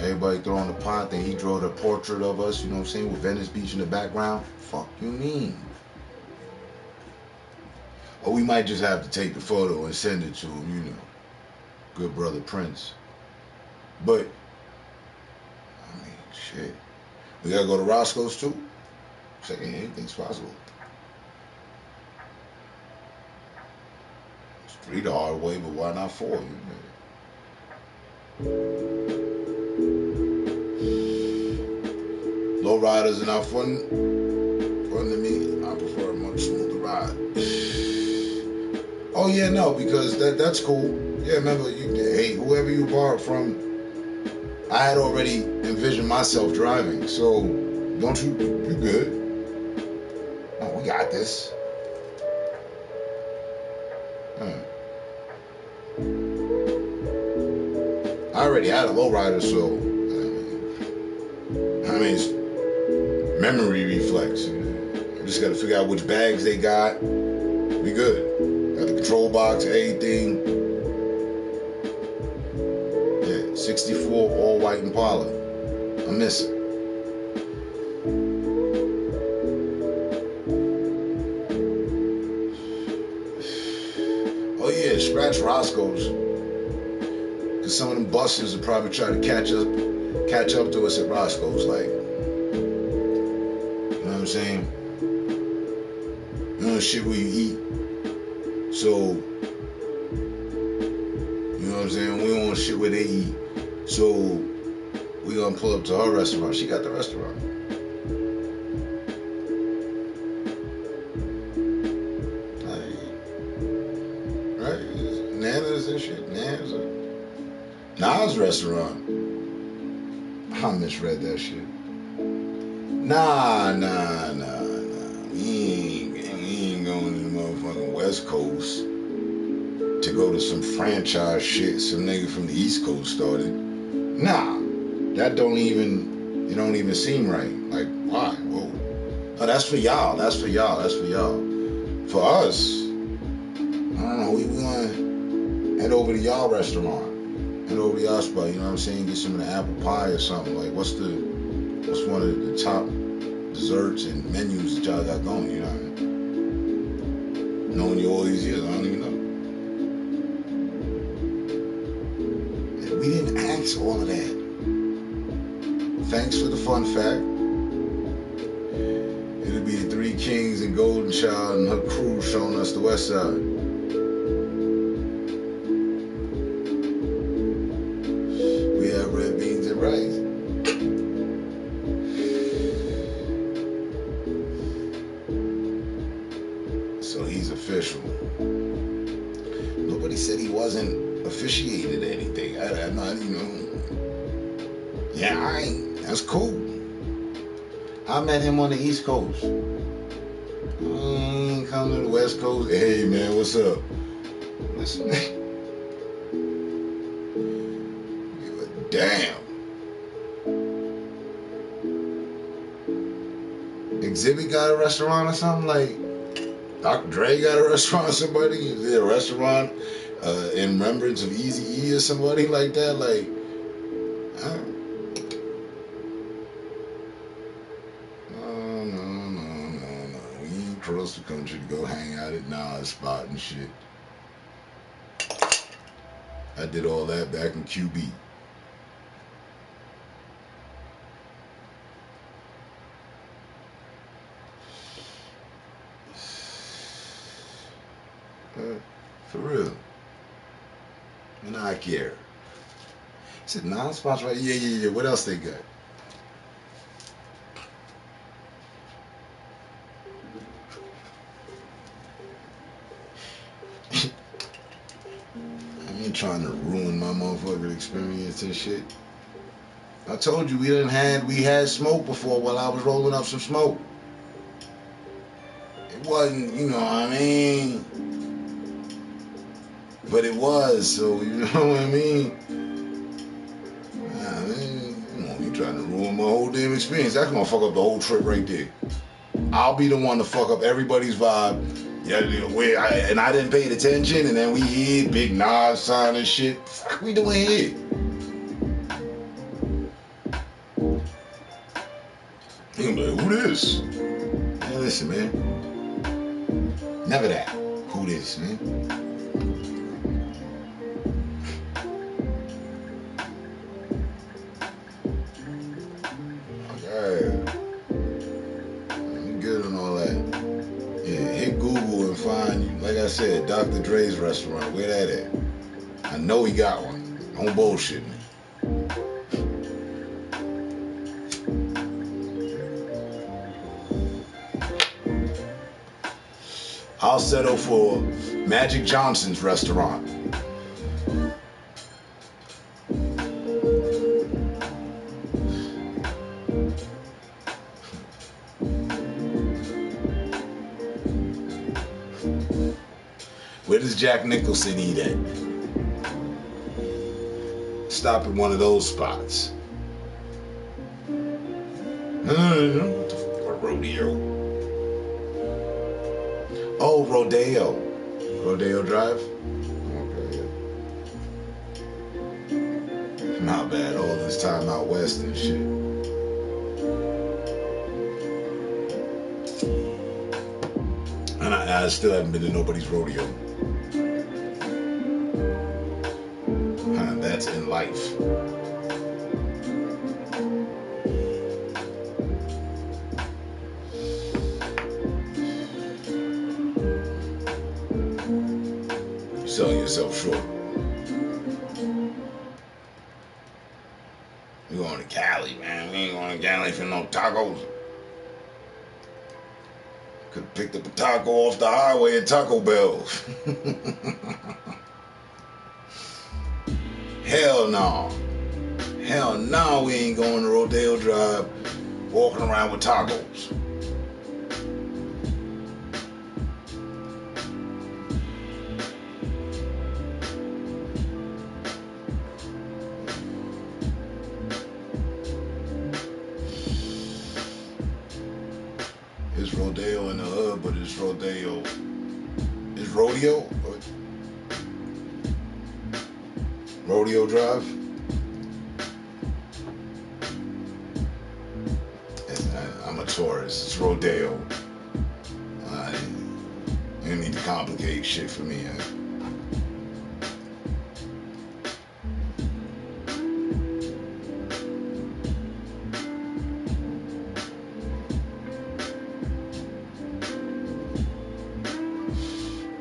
Everybody throwing the pot, then he drew the portrait of us, you know what I'm saying? With Venice Beach in the background. Fuck you mean? Or we might just have to take the photo and send it to him, you know. Good brother Prince. But, I mean, shit. We gotta go to Roscoe's too? Saying anything's possible. It's 3 the hard way, but why not 4? You know? Low riders are not fun to me. I prefer a much smoother ride. Oh yeah, no, because that's cool. Yeah, remember, hey, whoever you borrowed from, I had already envisioned myself driving, so don't you good. No, we got this. I already had a lowrider, so I mean, it's memory reflex. I just got to figure out which bags they got. We good. Got the control box, everything. Yeah, 64 all white Impala. I'm missing. Oh yeah, scratch Roscoe's. Cause some of them busters will probably try to catch up to us at Roscoe's. Like, saying? You know, shit where you eat. So, you know what I'm saying? We don't want shit where they eat. So, we gonna pull up to her restaurant. She got the restaurant. Right? Nana's and shit. Nana's. Nas restaurant. I misread that shit. Nah. We ain't going to the motherfucking West Coast to go to some franchise shit some nigga from the East Coast started. Nah. That don't even seem right. Like, why? Whoa. Oh, that's for y'all. That's for y'all. For us, I don't know, we gonna head over to y'all restaurant. Head over to y'all spot, you know what I'm saying? Get some of the apple pie or something. Like, what's one of the top desserts and menus that y'all got going, you know what I mean? Knowing you all these years, I don't even know. We didn't ask all of that. Thanks for the fun fact. It'll be the Three Kings and Golden Child and her crew showing us the West Side. We have red beans and rice. So he's official. Nobody said he wasn't officiated anything. I'm not, you know. Yeah, I ain't. That's cool. I met him on the East Coast. Come to the West Coast. Hey, man, what's up? Listen, give a damn. Exhibit got a restaurant or something? Like, Dr. Dre got a restaurant or somebody? Is there a restaurant in remembrance of Eazy-E or somebody like that? Like, I don't. Across the country to go hang out at Nas spot and shit. I did all that back in QB. For real. And I care. He said Nas spots, right? Yeah. What else they got? Trying to ruin my motherfucking experience and shit. I told you we had smoke before while I was rolling up some smoke. It wasn't, you know what I mean? But it was, so you know what I mean? Nah, man, you know, you trying to ruin my whole damn experience. That's gonna fuck up the whole trip right there. I'll be the one to fuck up everybody's vibe. Yeah, and I didn't pay attention, and then we hear big Nas sign and shit. Fuck we doing here? You gonna be like, who this? Man, listen, man. Never that. Who this, man? Okay. I'm good on all that. Yeah, hit Google and find, like I said, Dr. Dre's restaurant. Where that at? I know he got one. Don't bullshit me. I'll settle for Magic Johnson's restaurant. Where does Jack Nicholson eat at? Stop at one of those spots. What the fuck, rodeo? Oh, Rodeo. Rodeo Drive? Okay, yeah. Not bad, all this time out west and shit. And I still haven't been to nobody's rodeo. That's in life. selling yourself short. We going to Cali, man. We ain't going to Cali for no tacos. Could have picked up a taco off the highway at Taco Bell. Hell no. Hell no, we ain't going to Rodeo Drive walking around with tacos. It's Rodeo in the hood, but it's Rodeo. It's Rodeo? Rodeo Drive? I'm a tourist. It's Rodeo. You don't need to complicate shit for me.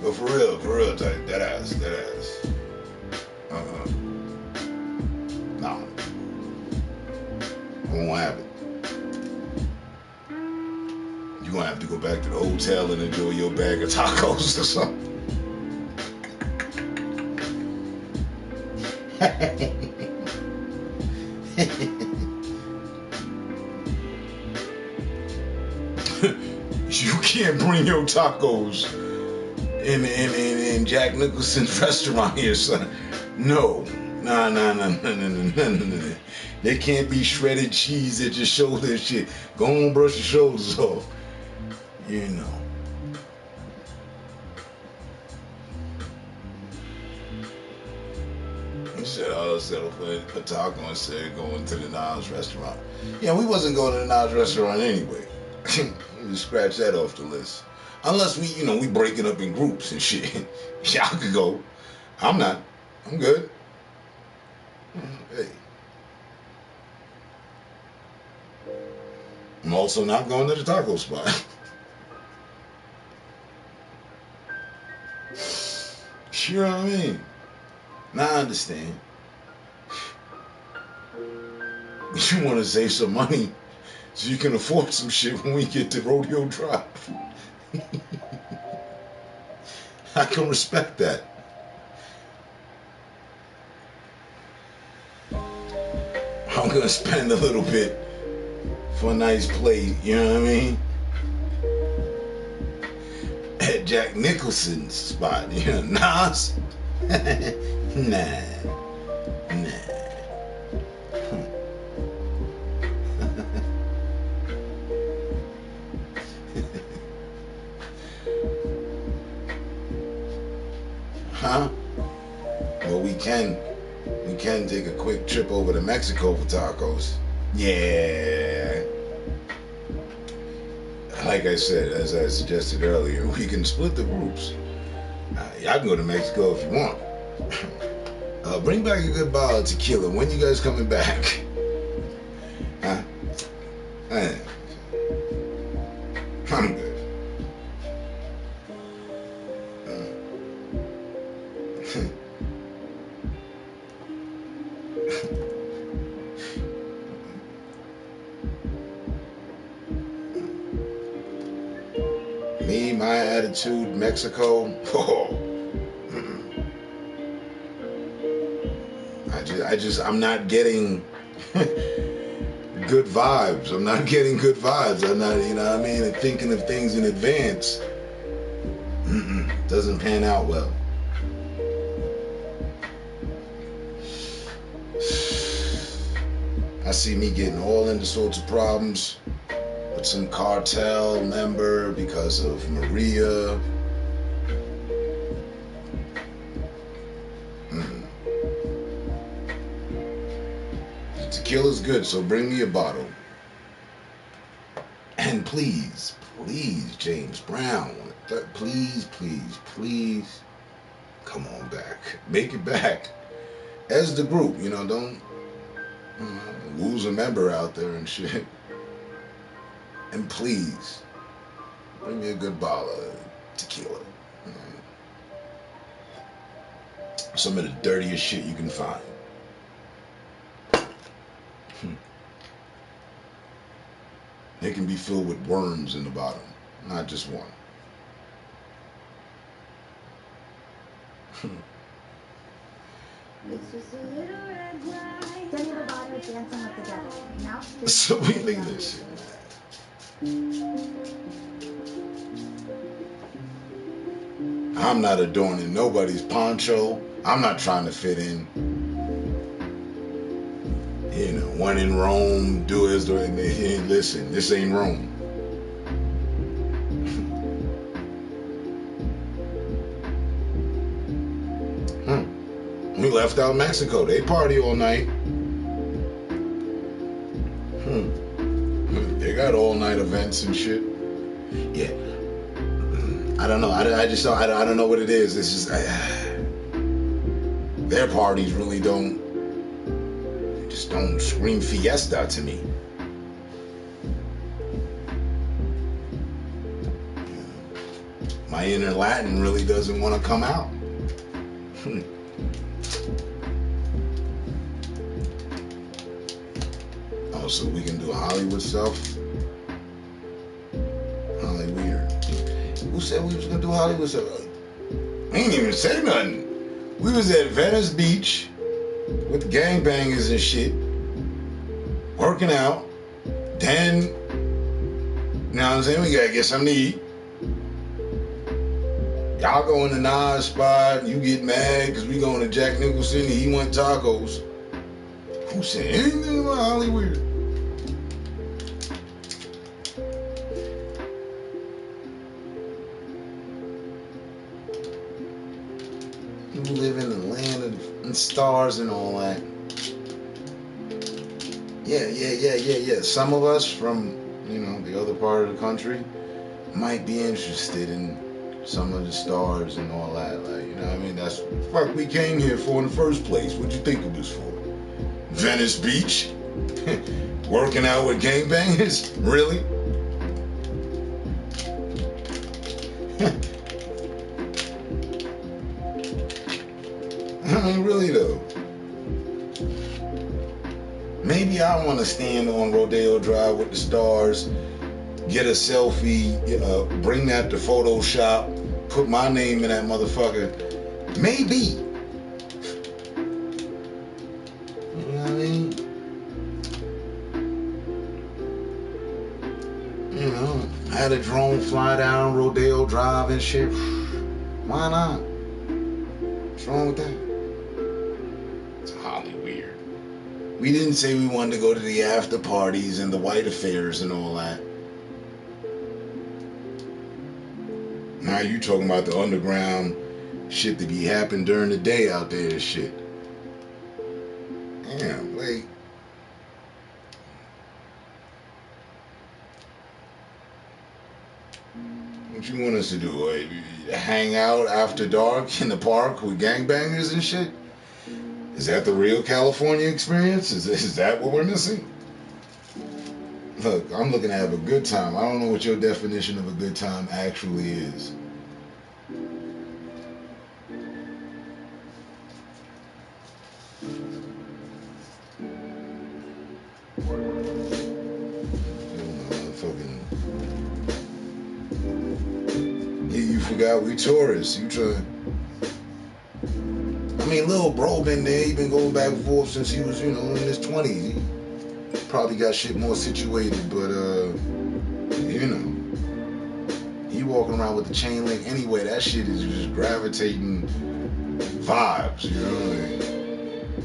But for real, that ass. Nah. It won't happen. You're gonna have to go back to the hotel and enjoy your bag of tacos or something. You can't bring your tacos in Jack Nicholson's restaurant here, son. No. Nah. They can't be shredded cheese at your shoulder and shit. Go on, brush your shoulders off. You know. He said, I'll settle for a taco instead of going to the Nas restaurant. Yeah, we wasn't going to the Nas restaurant anyway. We scratch that off the list. Unless we break it up in groups and shit. Y'all could go. I'm not. I'm good. Hey. I'm also not going to the taco spot. You know what I mean? Now I understand. You want to save some money so you can afford some shit when we get to Rodeo Drive. I can respect that. I'm gonna spend a little bit for a nice plate, you know what I mean? At Jack Nicholson's spot, you know, Nas? Nah. Huh? Well, we can take a quick trip over to Mexico for tacos. Yeah. Like I said, as I suggested earlier, we can split the groups. Y'all can go to Mexico if you want. Bring back a good bottle of tequila. When you guys coming back? Huh? I'm good. Me, my attitude, Mexico. I'm not getting good vibes. I'm not getting good vibes. I'm not, you know what I mean? And thinking of things in advance doesn't pan out well. I see me getting all into sorts of problems with some cartel member because of Maria. Tequila's good, so bring me a bottle. And please, James Brown, please, come on back. Make it back. As the group, don't lose a member out there and shit. And please, bring me a good bottle of tequila. some of the dirtiest shit you can find. It can be filled with worms in the bottom, not just one. It's just a little red light. Demi Lovato dancing with the devil. Now So we leave this shit. I'm not adorning nobody's poncho. I'm not trying to fit in. You know, when in Rome, do as the listen. This ain't Rome. We left out Mexico. They party all night. They got all night events and shit. Yeah. I don't know. I don't know what it is. It's just their parties really don't scream fiesta to me. My inner Latin really doesn't want to come out. Oh, so we can do Hollywood stuff? Hollyweird. Who said we was gonna do Hollywood stuff? We ain't even say nothing. We was at Venice Beach with gangbangers and shit, working out. Then, you know what I'm saying? We gotta get something to eat. Y'all go in the Nas spot, you get mad because we going to Jack Nicholson and he want tacos. Who said anything about Hollywood? You live in the land of the stars and all that. Yeah. Some of us from, you know, the other part of the country might be interested in some of the stars and all that. Like, you know what I mean? That's what the fuck we came here for in the first place. What'd you think of this for? Venice Beach? Working out with gangbangers? Really? I mean, really though. Maybe I want to stand on Rodeo Drive with the stars, get a selfie, bring that to Photoshop, put my name in that motherfucker. Maybe. You know what I mean? You know, I had a drone fly down Rodeo Drive and shit. Why not? What's wrong with that? It's Holly weird. We didn't say we wanted to go to the after parties and the white affairs and all that. Now you talking about the underground shit that be happening during the day out there and shit. Damn, like. What you want us to do? Like, hang out after dark in the park with gangbangers and shit? Is that the real California experience? Is that what we're missing? Look, I'm looking to have a good time. I don't know what your definition of a good time actually is. You forgot we tourists. You try. I mean, little bro been there. He been going back and forth since he was, you know, in his 20s. He probably got shit more situated, but you know, he walking around with the chain link anyway. That shit is just gravitating vibes, you know.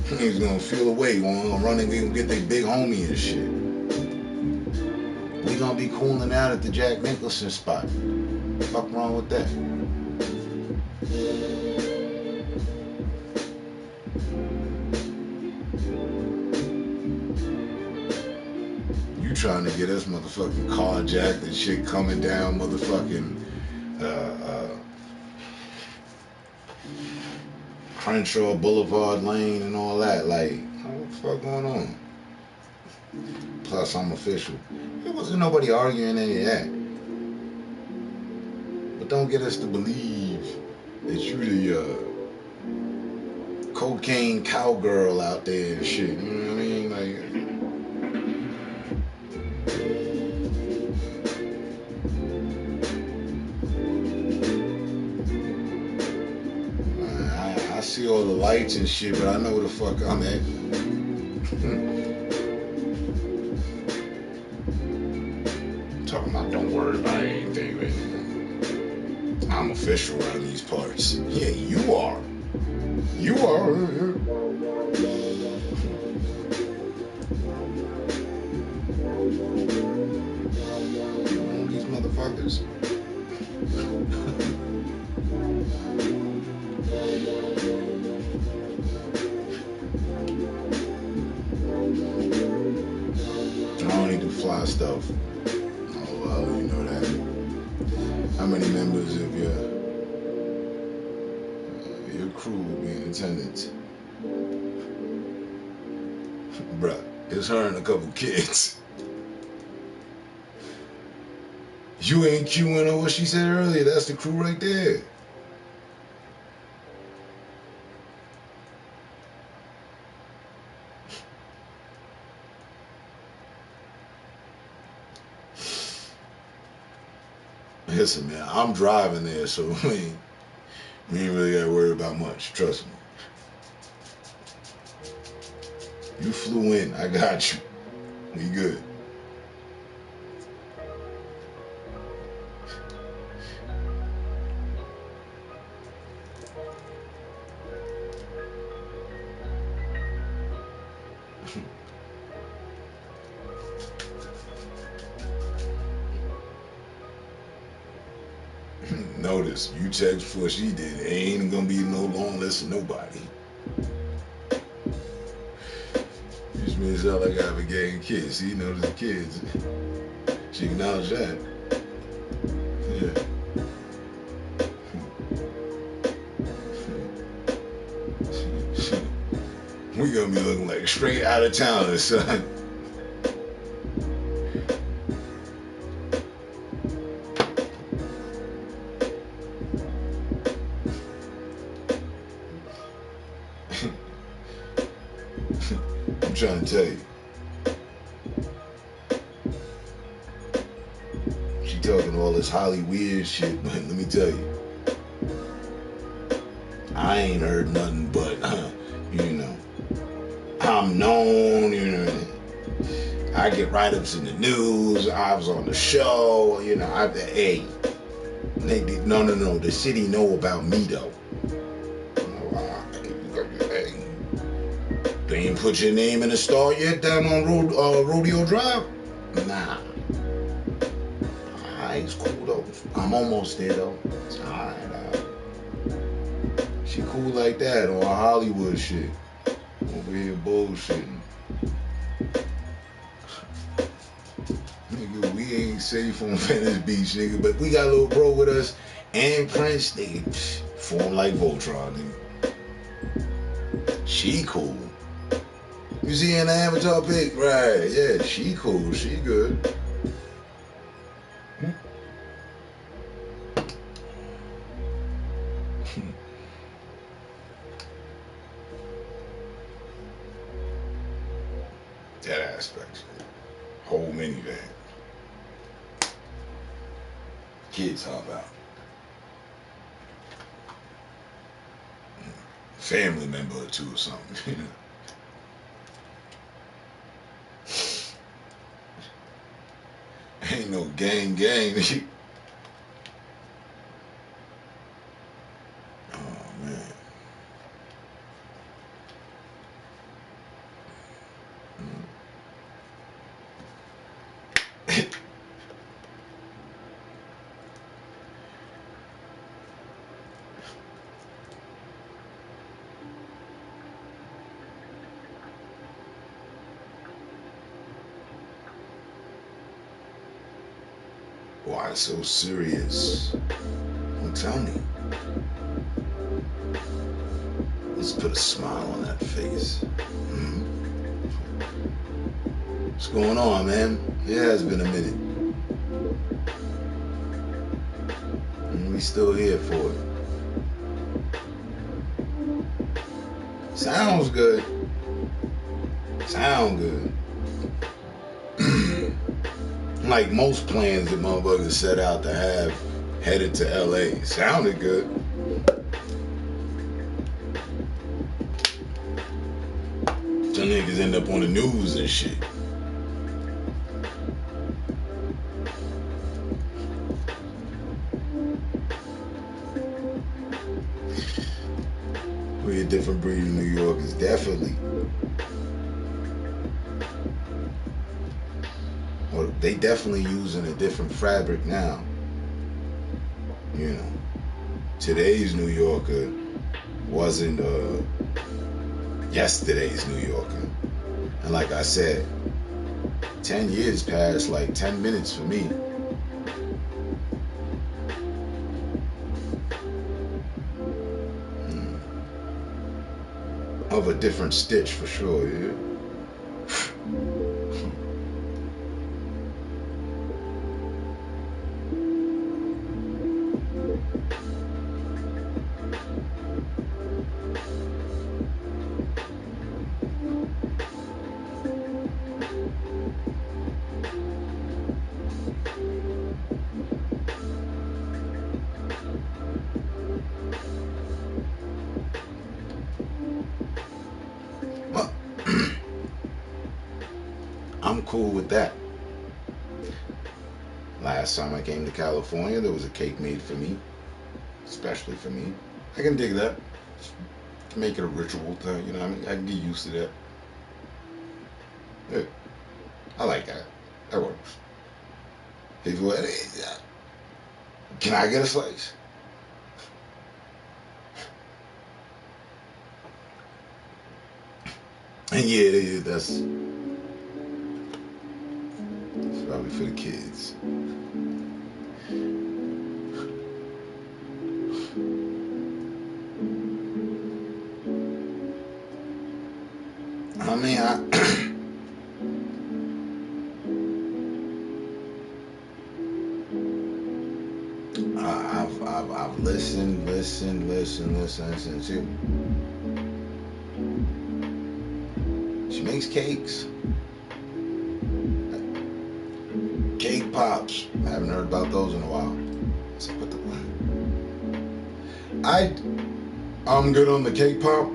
Like, he's gonna feel away. Gonna run and get their big homie and shit. We gonna be cooling out at the Jack Nicholson spot. Fuck wrong with that? You trying to get us motherfucking carjacked and shit coming down motherfucking Crenshaw Boulevard Lane and all that. Like, what the fuck going on? Plus, I'm official. There wasn't nobody arguing any of that. But don't get us to believe that you cocaine cowgirl out there and shit. You know what I mean? Like, I see all the lights and shit, but I know where the fuck I'm at. Talking about don't worry about anything, man. I'm official around these parts. Yeah, you are. You are. These motherfuckers. I don't need to fly stuff. Oh well, you know that. How many members of your crew will be in attendance? Bruh, it's her and a couple kids. You ain't queuing on what she said earlier. That's the crew right there. Listen, man, I'm driving there, so we ain't really got to worry about much. Trust me. You flew in. I got you. We good. Notice, you text before she did. It ain't gonna be no long list of nobody. Just made it sound like I have a gang of kids. See, notice the kids. She acknowledged that. Yeah. We gonna be looking like straight out of towners, son. I'm trying to tell you. She talking all this Holly weird shit, but let me tell you. I ain't heard nothing but, you know, I'm known, you know, I get write-ups in the news, I was on the show, you know, hey, no, the city know about me, though. They ain't put your name in the star yet down on Rodeo Drive? Nah. Alright, it's cool, though. I'm almost there, though. It's alright, She cool like that on Hollywood shit. Over here bullshitting. Nigga, we ain't safe on Venice Beach, nigga, but we got a little bro with us and Prince, nigga. Form like Voltron, nigga. She cool. You see in the Avatar pic? Right, yeah, she cool, she good. That aspect. Whole minivan. Kids hop out. Family member or two or something, you know. Ain't no gang. Oh, man. Why so serious? Well, tell me. Let's put a smile on that face. Mm-hmm. What's going on, man? It has been a minute. And we still here for it. Sounds good. Sound good. Like most plans that motherfuckers set out to have headed to LA. Sounded good. Some niggas end up on the news and shit. We're a different breed in New York, is definitely. Well, they definitely using a different fabric now. You know, today's New Yorker wasn't yesterday's New Yorker. And like I said, 10 years passed like 10 minutes for me. Of a different stitch for sure, yeah. I'm cool with that. Last time I came to California, there was a cake made for me, especially for me. I can dig that. Make it a ritual thing, you know what I mean? I can get used to that. Yeah. I like that. That works. People, can I get a slice? And yeah, that's probably for the kids. I mean, I've listened too. She makes cakes. Cake pops. I haven't heard about those in a while. So what the what? I'm good on the cake pop.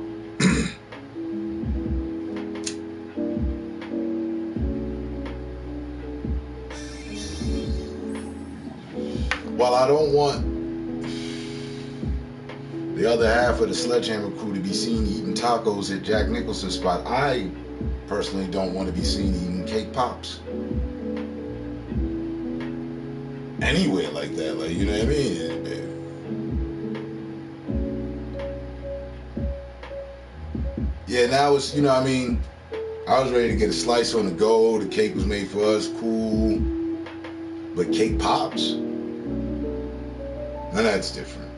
While I don't want the other half of the Sledgehammer crew to be seen eating tacos at Jack Nicholson's spot, I personally don't want to be seen eating cake pops anywhere like that. Like, you know what I mean? Yeah, now it's, you know what I mean? I was ready to get a slice on the go. The cake was made for us, cool. But cake pops? Now that's different.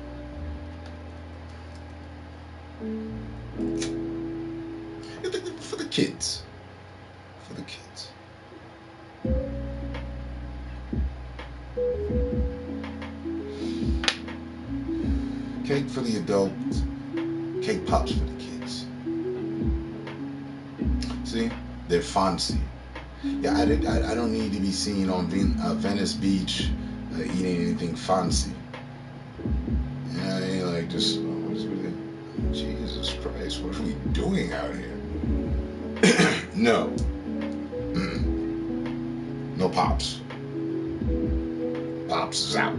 For the kids. For the kids. Cake for the adults. Cake pops for the kids. See? They're fancy. Yeah, I don't need to be seen on Venice Beach eating anything fancy. You know, I mean, like just, Jesus Christ, what are we doing out here? No. No pops. Pops is out.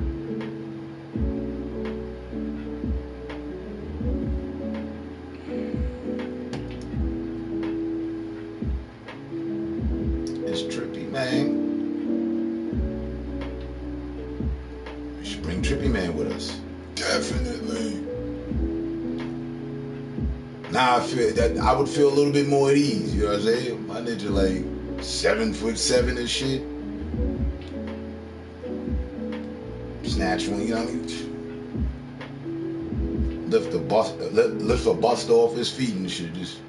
It's trippy, man. We should bring Trippy Man with us. Definitely. Now I feel that I would feel a little bit more at ease, you know what I'm saying? My ninja like 7'7" and shit. Snatch one, you know what I mean? Lift a bust off his feet and shit. Just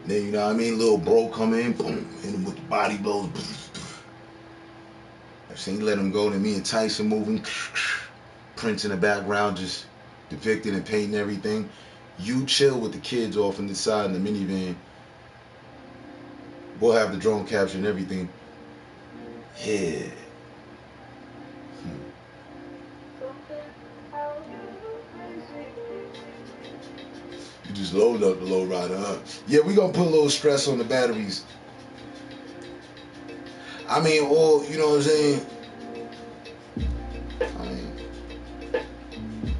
then, you know what I mean? Little bro come in, boom, hit him with the body blows. I've seen let him go. Then me and Tyson moving, prints in the background, just depicting and painting everything. You chill with the kids off in the side in the minivan. We'll have the drone capture and everything. Yeah. You just load up the low rider, huh? Yeah, we gonna put a little stress on the batteries. I mean, or you know what I'm saying? I mean,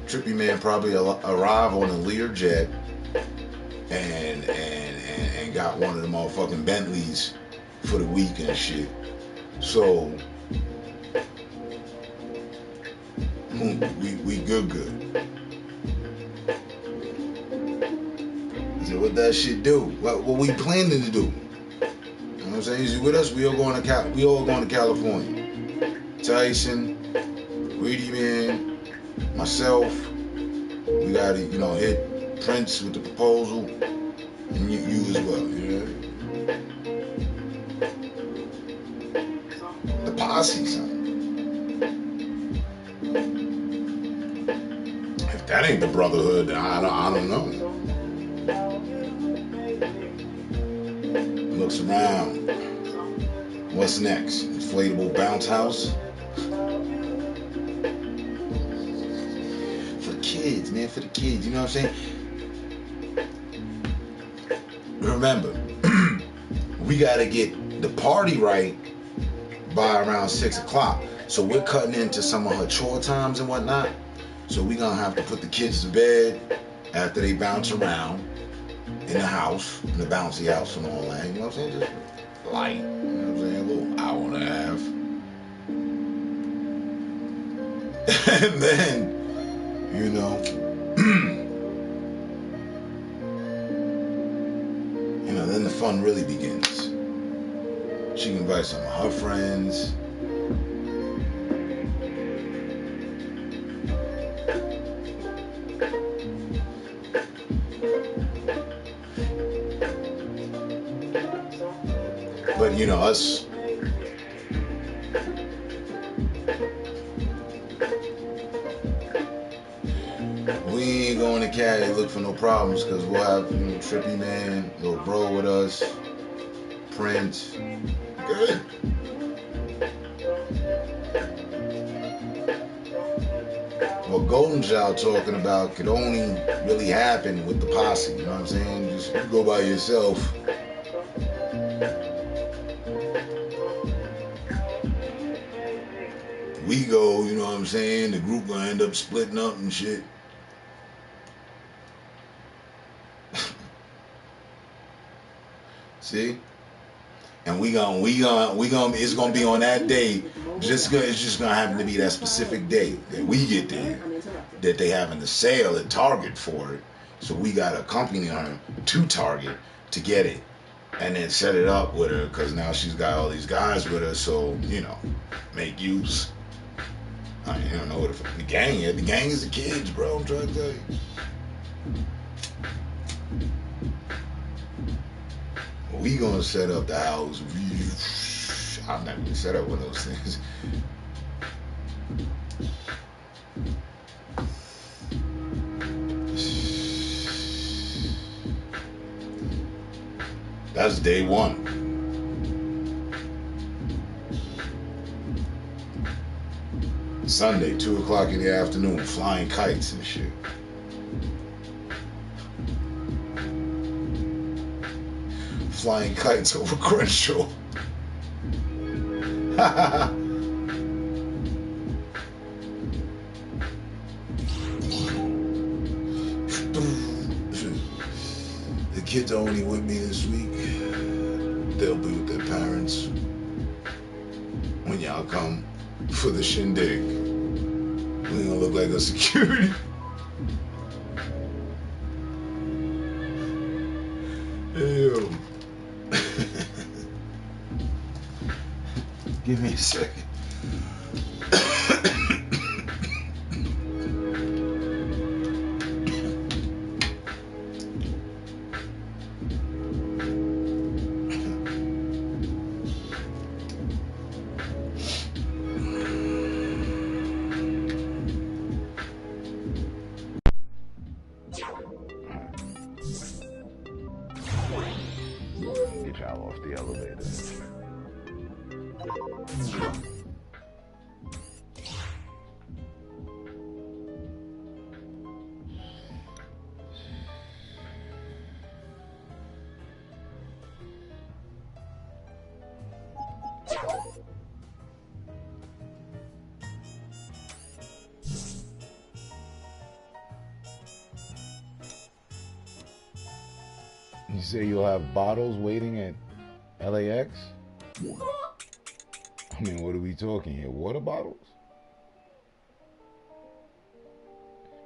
Trippy Man probably arrive on a Learjet and got one of the motherfucking Bentleys for the week and shit. So we good. So what that shit do? What we planning to do? You know what I'm saying? Is you with us? We all going to California. Tyson, Greedy Man, myself. We gotta, hit Prince with the proposal, and you as well. You know? The posse, son. If that ain't the brotherhood, then I don't know. Looks around. What's next? Inflatable bounce house? For the kids, man, for the kids. You know what I'm saying? Remember, we gotta get the party right by around 6 o'clock. So we're cutting into some of her chore times and whatnot. So we're gonna have to put the kids to bed after they bounce around in the house, in the bouncy house and all that. You know what I'm saying? Just light. You know what I'm saying? A little hour and a half. And then, then the fun really begins. She can invite some of her friends. But us, we ain't going to Cali to look for no problems, because we'll have Trippy Man, little bro with us, Prince. Good. What Golden Child talking about could only really happen with the posse. You know what I'm saying? Just you go by yourself. We go, you know what I'm saying? The group gonna end up splitting up and shit. See? And we gonna it's gonna be on that day. It's just gonna happen to be that specific day that we get there, that they having the sale at Target for it. So we gotta accompany her to Target to get it, and then set it up with her, because now she's got all these guys with her. So make use. I mean, I don't know what the gang is. The gang is the kids, bro. I'm trying to tell you. We gonna set up the house. I'm not gonna set up one of those things. That's day one. Sunday, 2 o'clock in the afternoon, flying kites and shit. Flying kites over Crenshaw. The kids are only with me this week. They'll be with their parents when y'all come for the shindig. We gonna look like a security. Ew. Give me a second. You say you'll have bottles waiting at LAX? I mean, what are we talking here? Water bottles?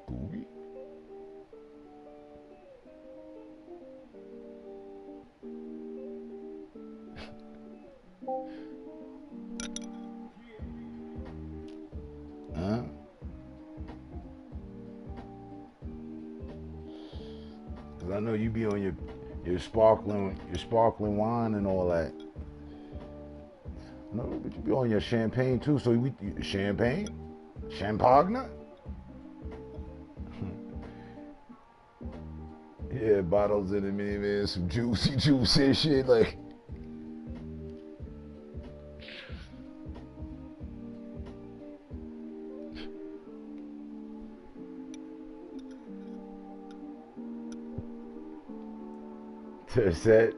Booby? Huh? Cause I know you be on your sparkling wine and all that. No, but you be on your champagne too. So champagne? Champagne? Yeah, bottles in the minivan, some juicy shit, like. Set,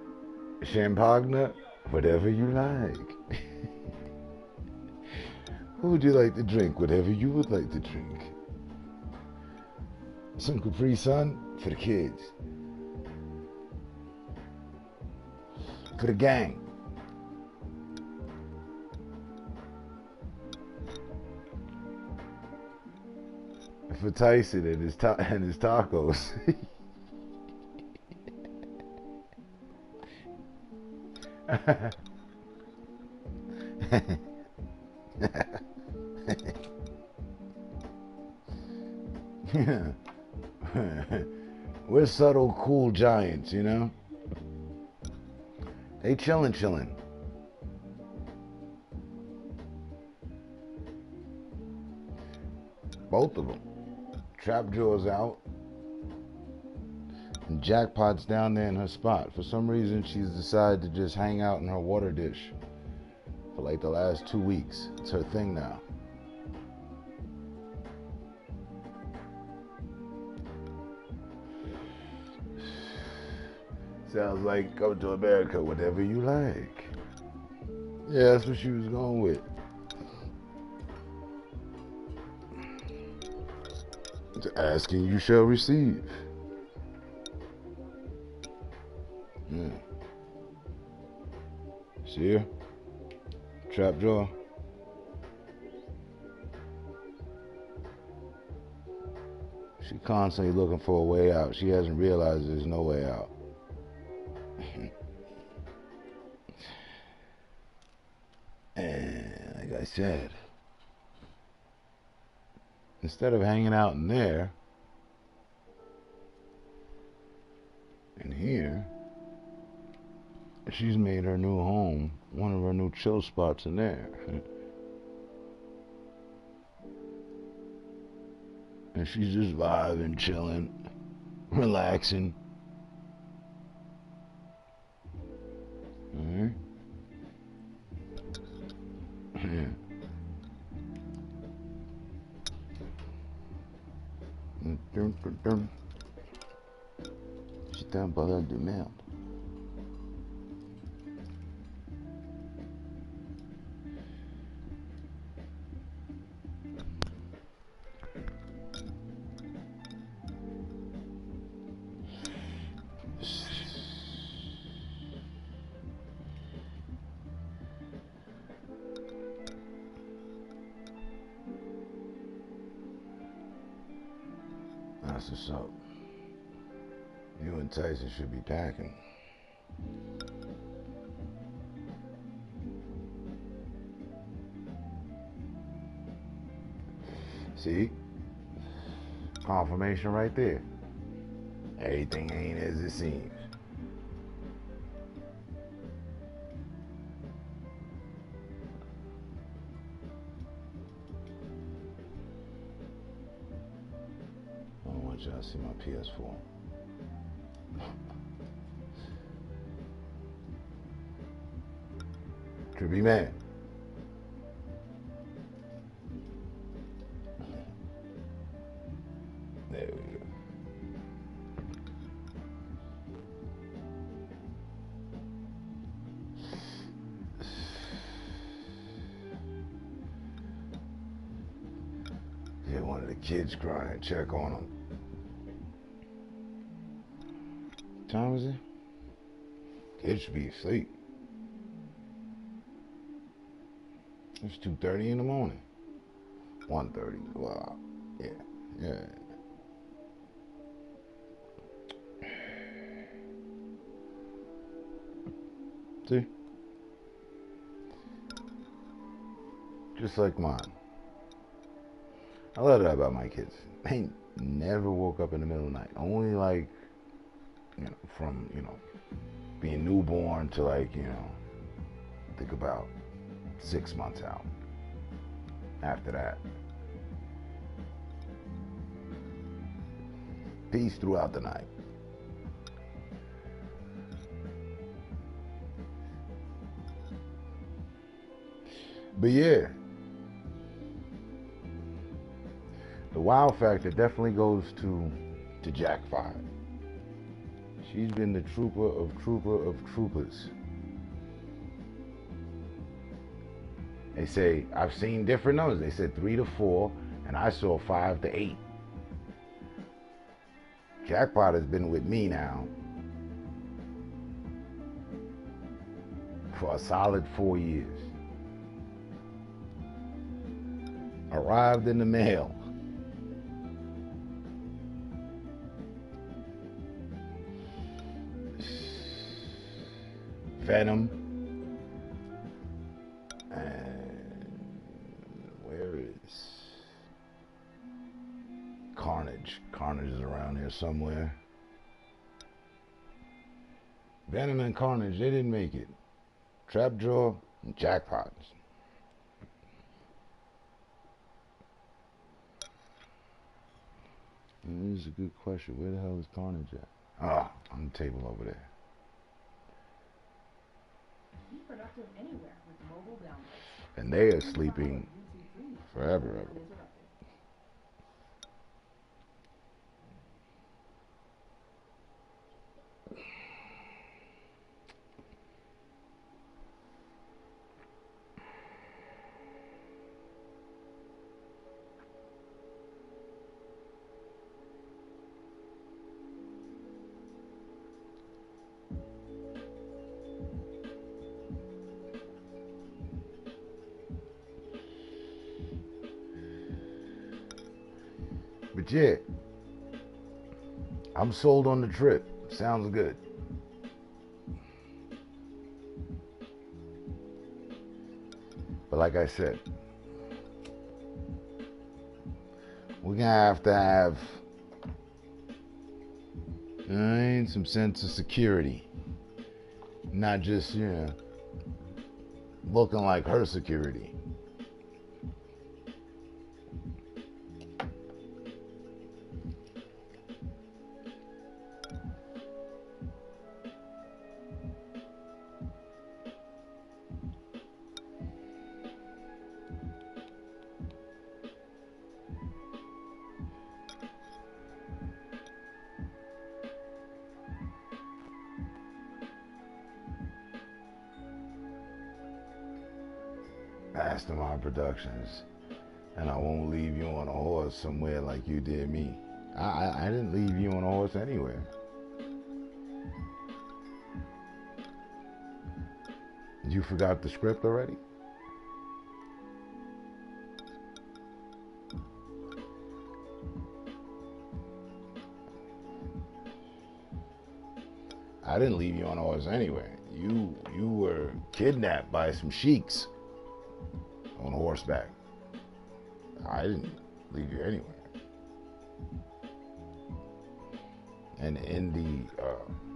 champagne, whatever you like. What would you like to drink? Whatever you would like to drink. Some Capri Sun for the kids. For the gang. For Tyson and his tacos. We're subtle, cool giants, you know? They chillin'. Both of them. Trap Jaw's out. And Jackpot's down there in her spot. For some reason, she's decided to just hang out in her water dish for like the last 2 weeks. It's her thing now. Sounds like Come to America, whatever you like. Yeah, that's what she was going with. Asking you shall receive. Yeah. See her? Trap Jaw. She constantly looking for a way out. She hasn't realized there's no way out. And like I said, instead of hanging out in there and here, she's made her new home one of her new chill spots in there. And she's just vibing, chilling, relaxing. Alright? Yeah. C'est un bordel de merde. That's what's up. You and Tyson should be packing. See? Confirmation right there. Everything ain't as it seems. I don't want y'all to see my PS4. Trippy man. There we go. Hear one of the kids crying, check on them. What time is it? Kids should be asleep. It's 2:30 in the morning. 1:30. Wow. Yeah. See? Just like mine. I love that about my kids. They never woke up in the middle of the night. Only like, from, being newborn to like, think about 6 months out. After that, peace throughout the night. But yeah, the wow factor definitely goes to Jack 5. She's been the trooper of troopers. They say, I've seen different numbers. They said 3 to 4, and I saw 5 to 8. Jackpot has been with me now for a solid 4 years. Arrived in the mail. Venom. And where is Carnage? Carnage is around here somewhere. Venom and Carnage, they didn't make it. Trapjaw and Jackpot. This is a good question. Where the hell is Carnage at? Ah, on the table over there. Be productive anywhere with mobile downloads. And they are sleeping forever. But yeah, I'm sold on the trip. Sounds good. But like I said, we're gonna have to have some sense of security. Not just, looking like her security. Mastermind Productions, and I won't leave you on a horse somewhere like you did me. I didn't leave you on a horse anywhere. You forgot the script already? I didn't leave you on a horse anywhere. You were kidnapped by some sheiks on horseback. I didn't leave you anywhere. And in the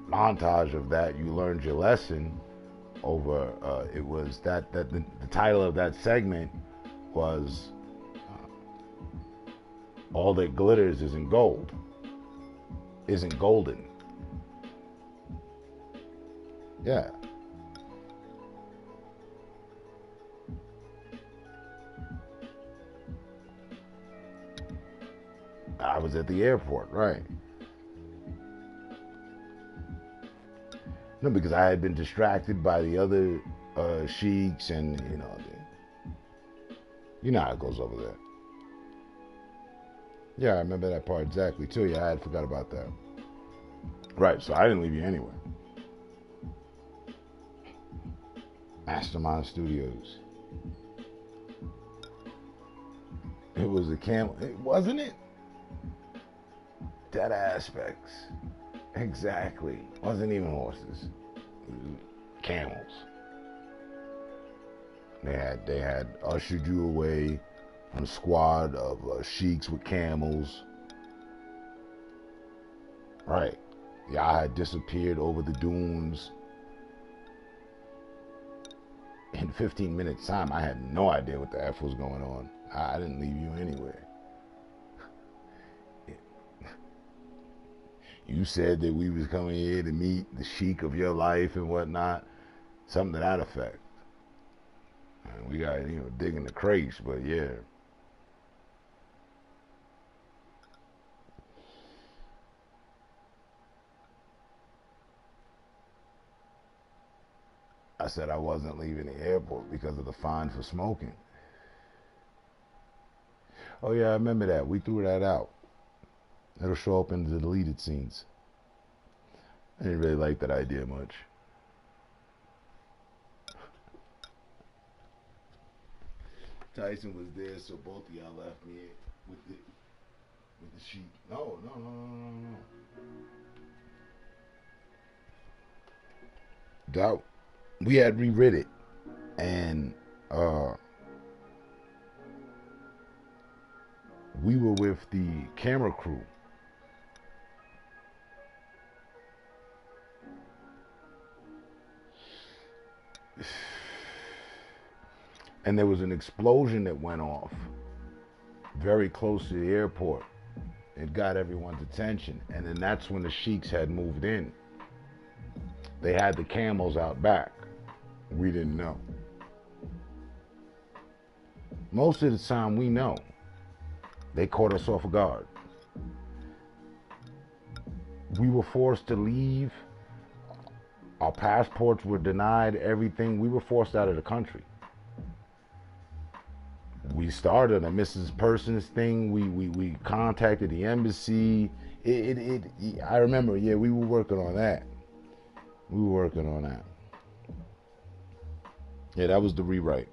montage of that, you learned your lesson over, it was that the title of that segment was All That Glitters Isn't Gold, Isn't Golden. Yeah. I was at the airport, right? No, because I had been distracted by the other sheiks, and you know how it goes over there. Yeah, I remember that part exactly too. Yeah, I had forgot about that. Right, so I didn't leave you anywhere. Mastermind Studios. It was a camel, wasn't it? Dead aspects. Exactly. Wasn't even horses. It was camels. They had ushered you away from a squad of sheiks with camels. Right. Y'all had disappeared over the dunes. In 15 minutes time, I had no idea what the F was going on. I didn't leave you anywhere. You said that we was coming here to meet the sheik of your life and whatnot. Something to that effect. And we got, digging the crates, but yeah. I said I wasn't leaving the airport because of the fine for smoking. Oh yeah, I remember that. We threw that out. It'll show up in the deleted scenes. I didn't really like that idea much. Tyson was there, so both of y'all left me with the sheep. No. Doubt. We had reread it, and we were with the camera crew. And there was an explosion that went off very close to the airport. It got everyone's attention. And then that's when the sheiks had moved in. They had the camels out back. We didn't know. Most of the time we know. They caught us off guard. We were forced to leave. Our passports were denied, everything. We were forced out of the country. We started a Mrs. Persons thing. We contacted the embassy. I remember, yeah, we were working on that. Yeah, that was the rewrite.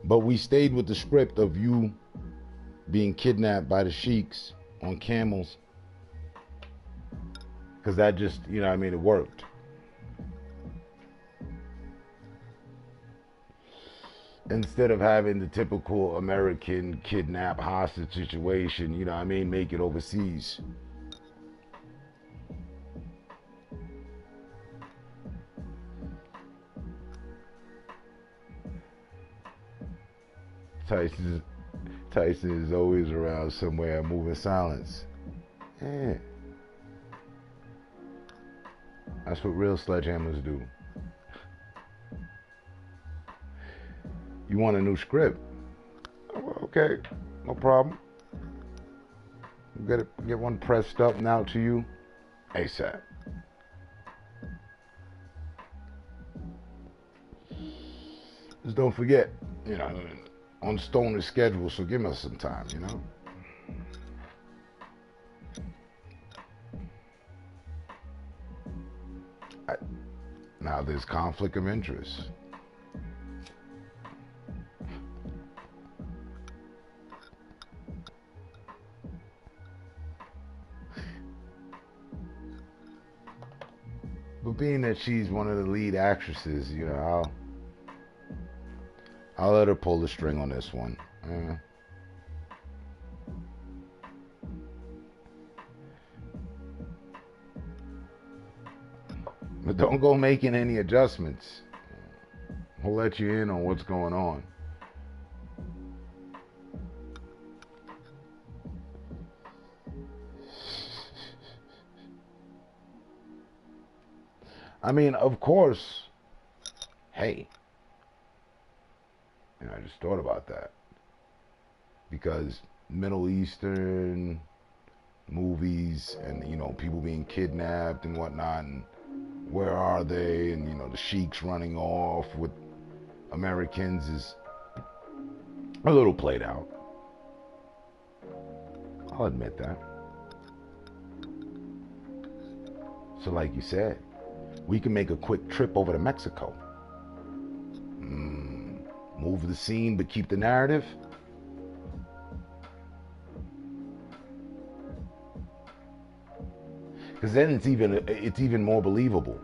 But we stayed with the script of you being kidnapped by the sheiks on camels. Because that just, it worked. Instead of having the typical American kidnap hostage situation, make it overseas. Tyson is always around somewhere moving silence. Yeah. That's what real sledgehammers do. You want a new script? Okay, no problem. Get one pressed up and out to you ASAP. Just don't forget, on Stoner's schedule, so give us some time, Now there's conflict of interest. But being that she's one of the lead actresses, I'll let her pull the string on this one. But don't go making any adjustments. We'll let you in on what's going on. Of course, hey, I just thought about that. Because Middle Eastern movies and, people being kidnapped and whatnot, and where are they, and, the sheiks running off with Americans is A little played out. I'll admit that. So like you said, we can make a quick trip over to Mexico. Move the scene but keep the narrative. Because then it's even more believable.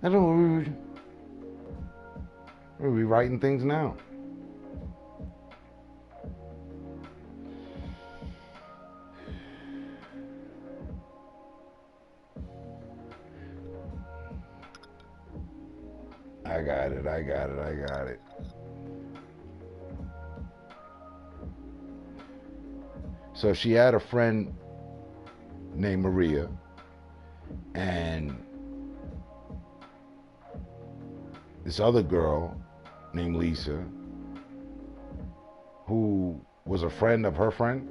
We're rewriting things now. I got it. So she had a friend named Maria, and this other girl named Lisa, who was a friend of her friend.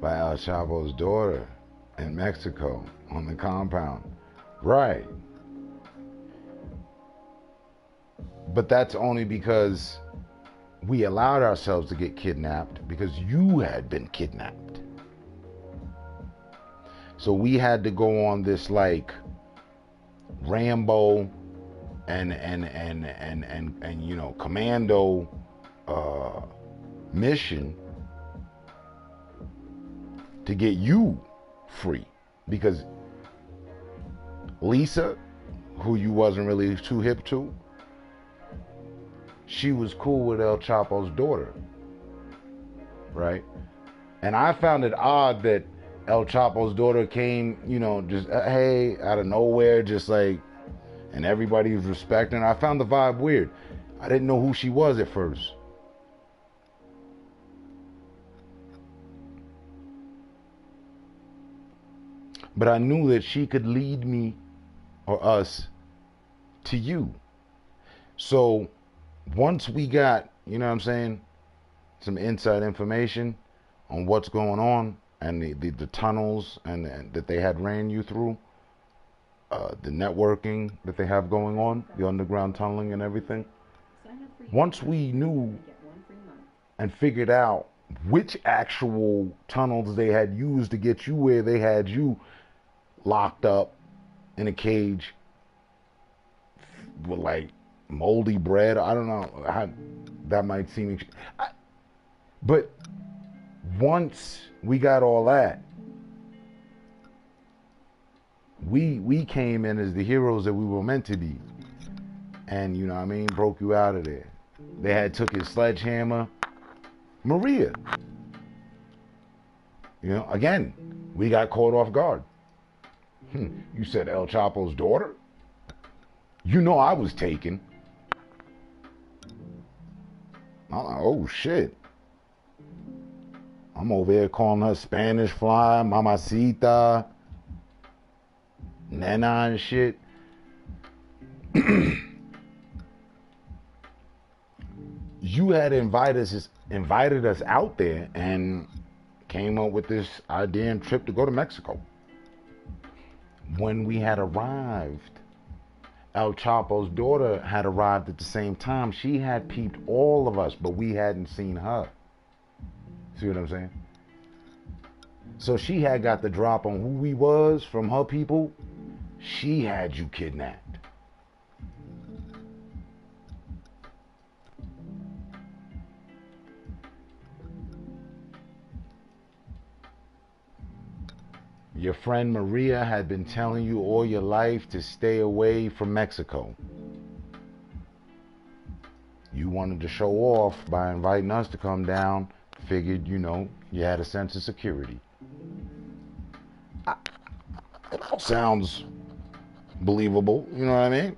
By El Chapo's daughter in Mexico on the compound. Right. But that's only because we allowed ourselves to get kidnapped because you had been kidnapped. So we had to go on this like Rambo and you know, commando mission to get you free, because Lisa, who you wasn't really too hip to, she was cool with El Chapo's daughter, right? And I found it odd that El Chapo's daughter came, you know, just hey, out of nowhere, just like, and everybody was respecting her. I found the vibe weird. I didn't know who she was at first. But I knew that she could lead me or us to you. So once we got, you know what I'm saying, some inside information on what's going on and the tunnels and that they had ran you through, the networking that they have going on, the underground tunneling and everything. Once we knew and figured out which actual tunnels they had used to get you where they had you locked up in a cage with like moldy bread. I don't know how that might seem. But once we got all that, we came in as the heroes that we were meant to be. And, you know what I mean, broke you out of there. They had took his sledgehammer. Maria. You know, again, we got caught off guard. You said El Chapo's daughter? You know I was taken. I'm like, oh shit. I'm over here calling her Spanish fly, mamacita, nena and shit. You had invited us out there and came up with this idea and trip to go to Mexico. When we had arrived, El Chapo's daughter had arrived at the same time. She had peeped all of us, but we hadn't seen her. See what I'm saying? So she had got the drop on who we was from her people. She had you kidnapped. Your friend Maria had been telling you all your life to stay away from Mexico. You wanted to show off by inviting us to come down. Figured, you know, you had a sense of security. It all sounds believable, you know what I mean?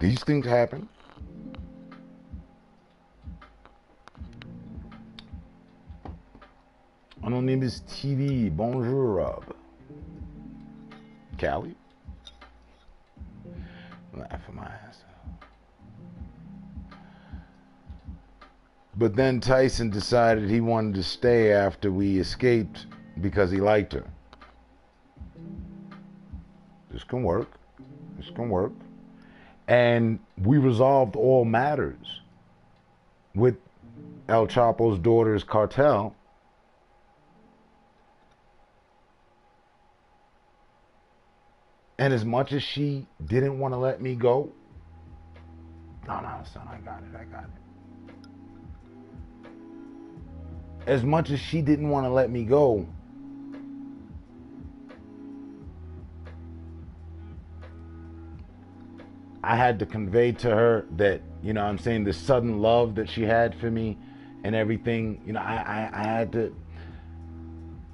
These things happen. Anonymous TV, bonjour, Rob. Callie? Laughing my ass off. But then Tyson decided he wanted to stay after we escaped because he liked her. This can work. This can work. And we resolved all matters with El Chapo's daughter's cartel. And as much as she didn't want to let me go, no, son, I got it. As much as she didn't want to let me go, I had to convey to her that, you know what I'm saying, the sudden love that she had for me and everything, you know, I had to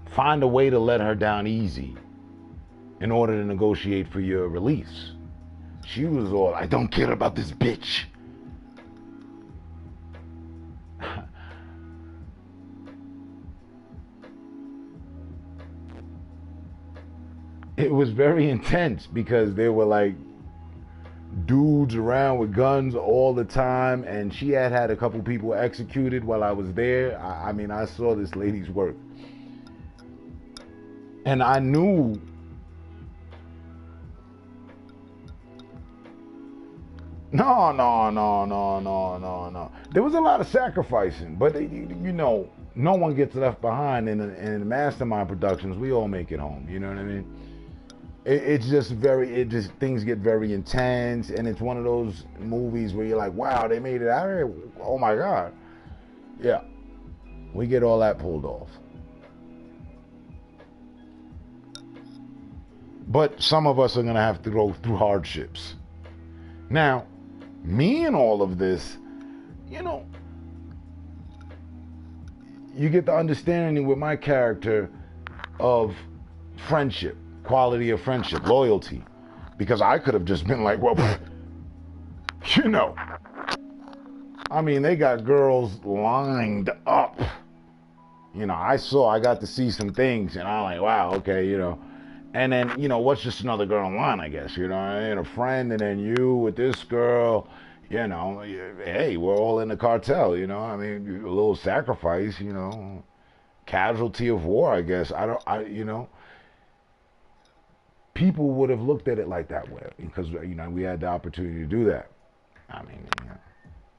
find a way to let her down easy in order to negotiate for your release. She was all, I don't care about this bitch. It was very intense because they were like dudes around with guns all the time, and she had a couple people executed while I was there. I mean, I saw this lady's work. And I knew No. There was a lot of sacrificing, but you know, no one gets left behind in the Mastermind Productions. We all make it home. You know what I mean? It's just things get very intense, and it's one of those movies where you're like, wow, they made it out of here. Oh my God. Yeah. We get all that pulled off. But some of us are going to have to go through hardships. Now, me and all of this, you know, you get the understanding with my character of friendship, quality of friendship, loyalty. Because I could have just been like, well, you know, I mean, they got girls lined up. You know, I got to see some things, and I'm like, wow, okay, you know. And then, you know, what's just another girl in line, I guess, you know, and a friend, and then you with this girl, you know, hey, we're all in the cartel, you know, I mean, a little sacrifice, you know, casualty of war, I guess. You know, people would have looked at it like that way because, you know, we had the opportunity to do that. I mean, you know,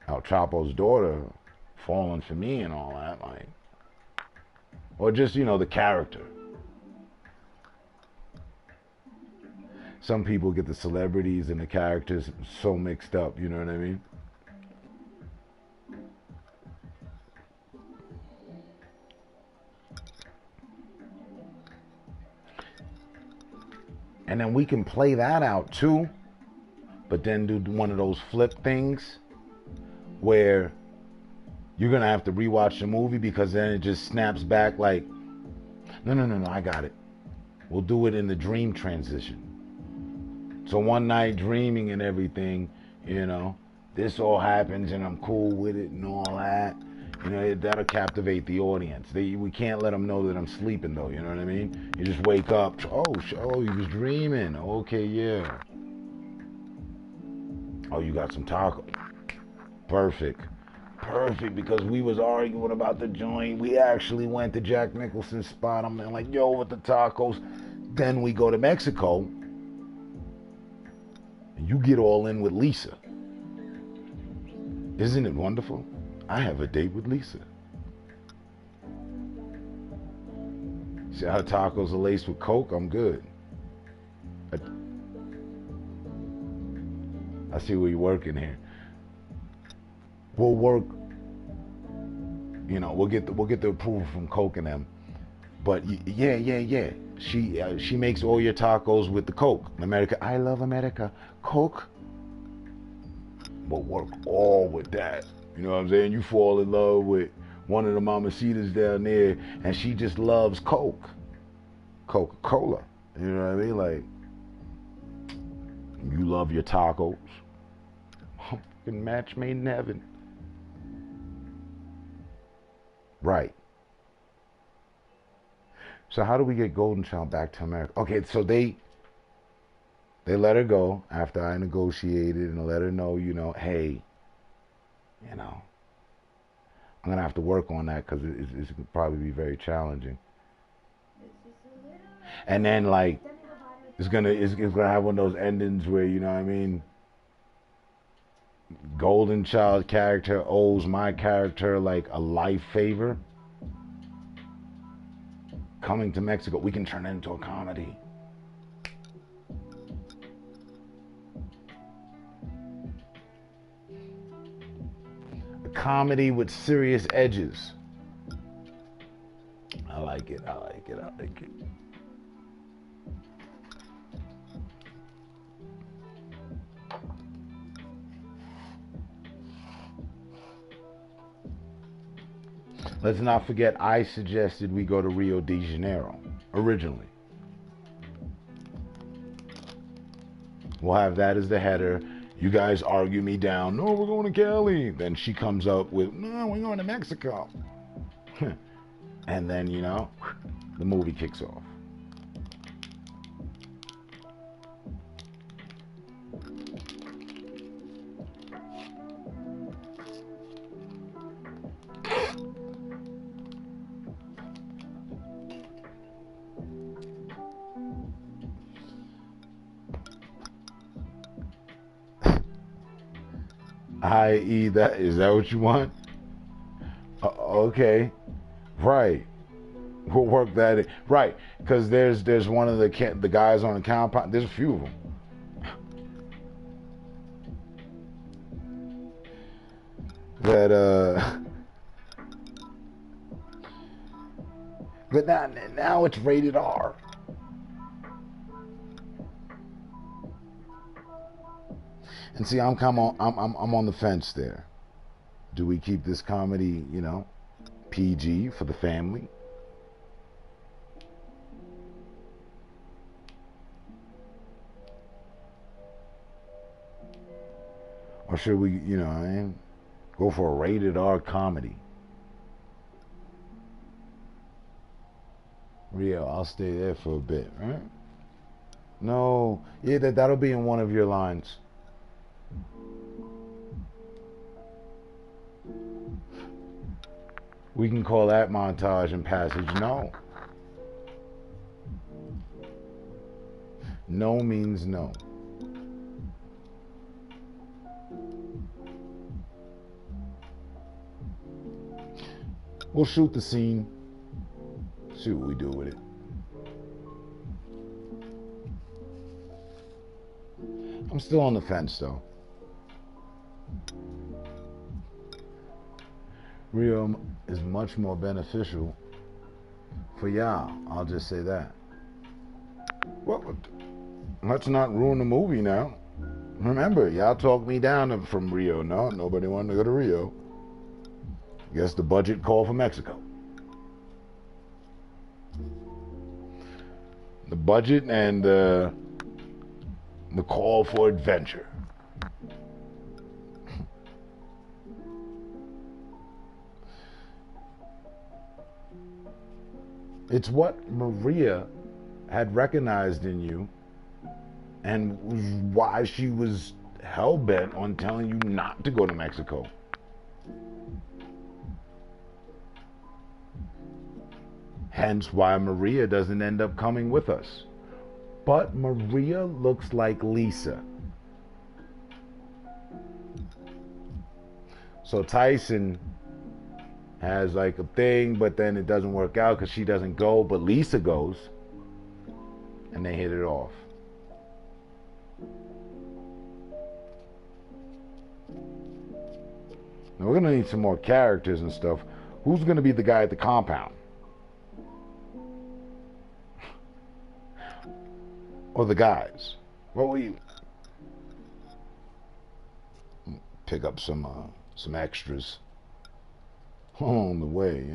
El Chapo's daughter falling for me and all that, like, or just, you know, the character. Some people get the celebrities and the characters so mixed up, you know what I mean? And then we can play that out too, but then do one of those flip things where you're going to have to rewatch the movie because then it just snaps back like, no, I got it. We'll do it in the dream transition. So one night dreaming and everything, you know, this all happens and I'm cool with it and all that. You know, that'll captivate the audience. We can't let them know that I'm sleeping though, you know what I mean? You just wake up, oh, you was dreaming. Okay, yeah. Oh, you got some taco. Perfect, because we was arguing about the joint. We actually went to Jack Nicholson's spot. I'm like, yo, with the tacos. Then we go to Mexico. You get all in with Lisa. Isn't it wonderful? I have a date with Lisa. See how tacos are laced with Coke? I'm good. I see where you're working here. We'll work. You know, we'll get the approval from Coke and them. But yeah. She makes all your tacos with the Coke. America, I love America. Coke. We'll work all with that. You know what I'm saying? You fall in love with one of the mamacitas down there, and she just loves Coke. Coca-Cola. You know what I mean? Like, you love your tacos. Fucking match made in heaven. Right. So how do we get Golden Child back to America? Okay, so they let her go after I negotiated and let her know, you know, hey, you know, I'm gonna have to work on that because it's gonna probably be very challenging. And then like it's gonna have one of those endings where, you know what I mean, Golden Child character owes my character like a life favor. Coming to Mexico, we can turn it into a comedy. A comedy with serious edges. I like it. Let's not forget, I suggested we go to Rio de Janeiro originally. We'll have that as the header. You guys argue me down. No, we're going to Cali. Then she comes up with, no, we're going to Mexico. And then, you know, the movie kicks off. I.e., is that what you want? Okay, right. We'll work that in. Right, because there's one of the guys on the compound. There's a few of them. That but now it's rated R. And see, I'm on the fence there. Do we keep this comedy, you know, PG for the family? Or should we, you know, I mean, go for a rated R comedy? Rio, I'll stay there for a bit, right? No, yeah, that'll be in one of your lines. We can call that montage and passage. No. No means no. We'll shoot the scene. See what we do with it. I'm still on the fence though. Rio is much more beneficial for y'all. I'll just say that. Well, let's not ruin the movie now. Remember, y'all talked me down from Rio. No, nobody wanted to go to Rio. Guess the budget called for Mexico. The budget and the call for adventure. It's what Maria had recognized in you and why she was hell-bent on telling you not to go to Mexico. Hence why Maria doesn't end up coming with us. But Maria looks like Lisa. So Tyson has like a thing, but then it doesn't work out because she doesn't go, but Lisa goes, and they hit it off. Now we're gonna need some more characters and stuff. Who's gonna be the guy at the compound? Or the guys? What will you pick up some extras on the way?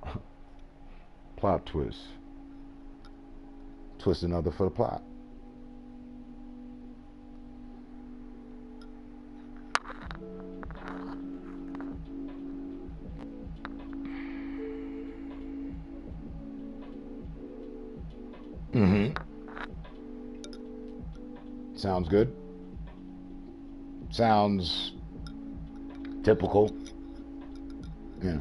Yeah. Plot twist. Twist another for the plot. Sounds good? Sounds typical? Yeah.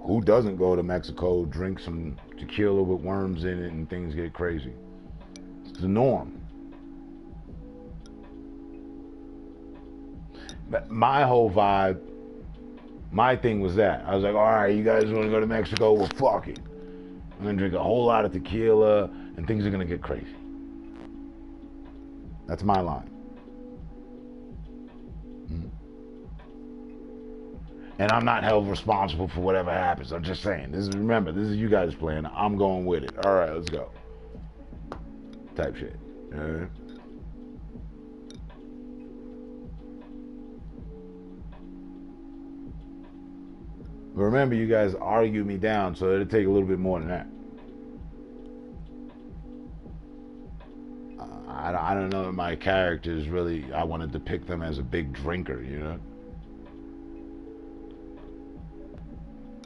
Who doesn't go to Mexico, drink some tequila with worms in it, and things get crazy? It's the norm. But my whole vibe, my thing was that. I was like, all right, you guys want to go to Mexico? Well, fuck it. I'm going to drink a whole lot of tequila, and things are going to get crazy. That's my line. And I'm not held responsible for whatever happens. I'm just saying. Remember, this is you guys playing. I'm going with it. All right, let's go. Type shit. But remember, you guys argued me down, so it'll take a little bit more than that. I don't know if my characters really, I want to depict them as a big drinker, you know?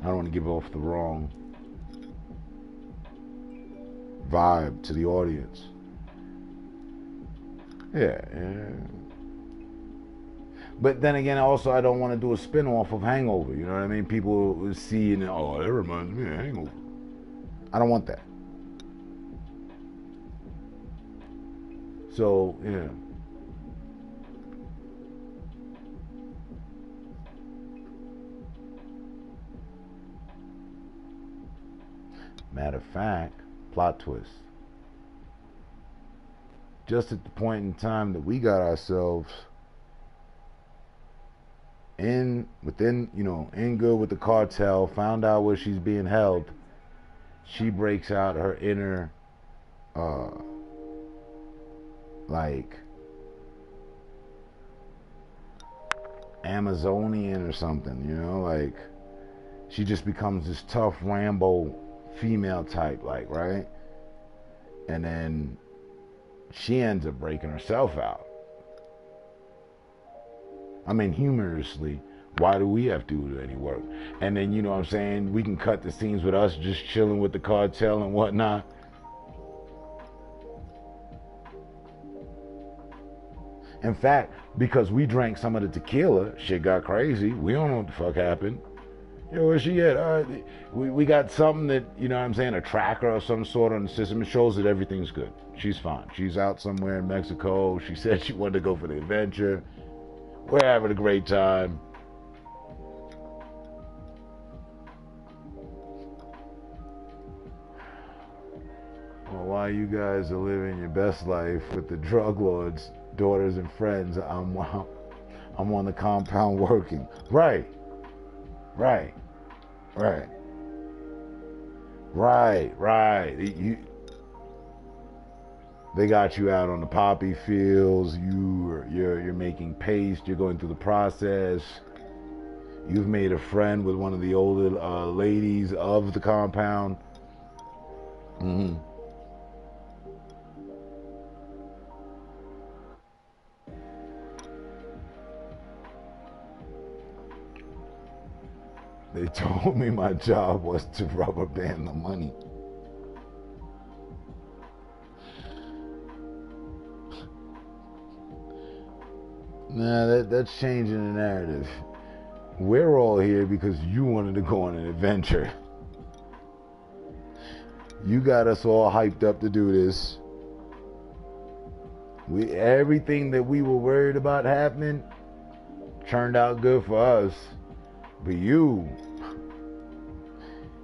I don't want to give off the wrong vibe to the audience. Yeah. But then again, also, I don't want to do a spin-off of Hangover, you know what I mean? People will see and, oh, that reminds me of Hangover. I don't want that. So, yeah. Matter of fact, plot twist. Just at the point in time that we got ourselves in good with the cartel, found out where she's being held, she breaks out her inner like Amazonian or something, you know, like she just becomes this tough Rambo female type, like, right? And then she ends up breaking herself out. I mean, humorously, why do we have to do any work? And then, you know what I'm saying, we can cut the scenes with us just chilling with the cartel and whatnot. In fact, because we drank some of the tequila, shit got crazy. We don't know what the fuck happened. Yo, where's she at? We got something that, you know what I'm saying, a tracker of some sort on the system. It shows that everything's good. She's fine. She's out somewhere in Mexico. She said she wanted to go for the adventure. We're having a great time. Well, while you guys are living your best life with the drug lords, daughters, and friends, I'm on the compound working. Right. They got you out on the poppy fields. You're making paste. You're going through the process. You've made a friend with one of the older ladies of the compound. Mm-hmm. They told me my job was to rubber band the money. Nah, that's changing the narrative. We're all here because you wanted to go on an adventure. You got us all hyped up to do this. Everything that we were worried about happening turned out good for us. But you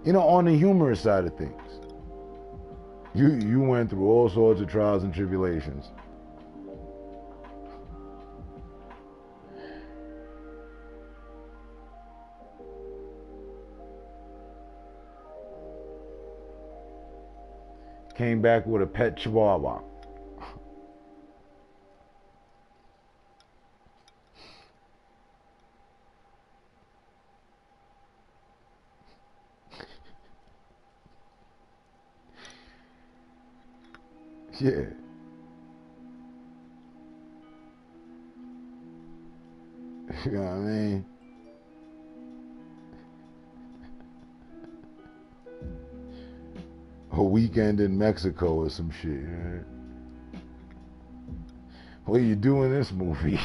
know, on the humorous side of things, you went through all sorts of trials and tribulations. Came back with a pet chihuahua. Yeah. You know what I mean? A weekend in Mexico or some shit, right? what do you do in this movie?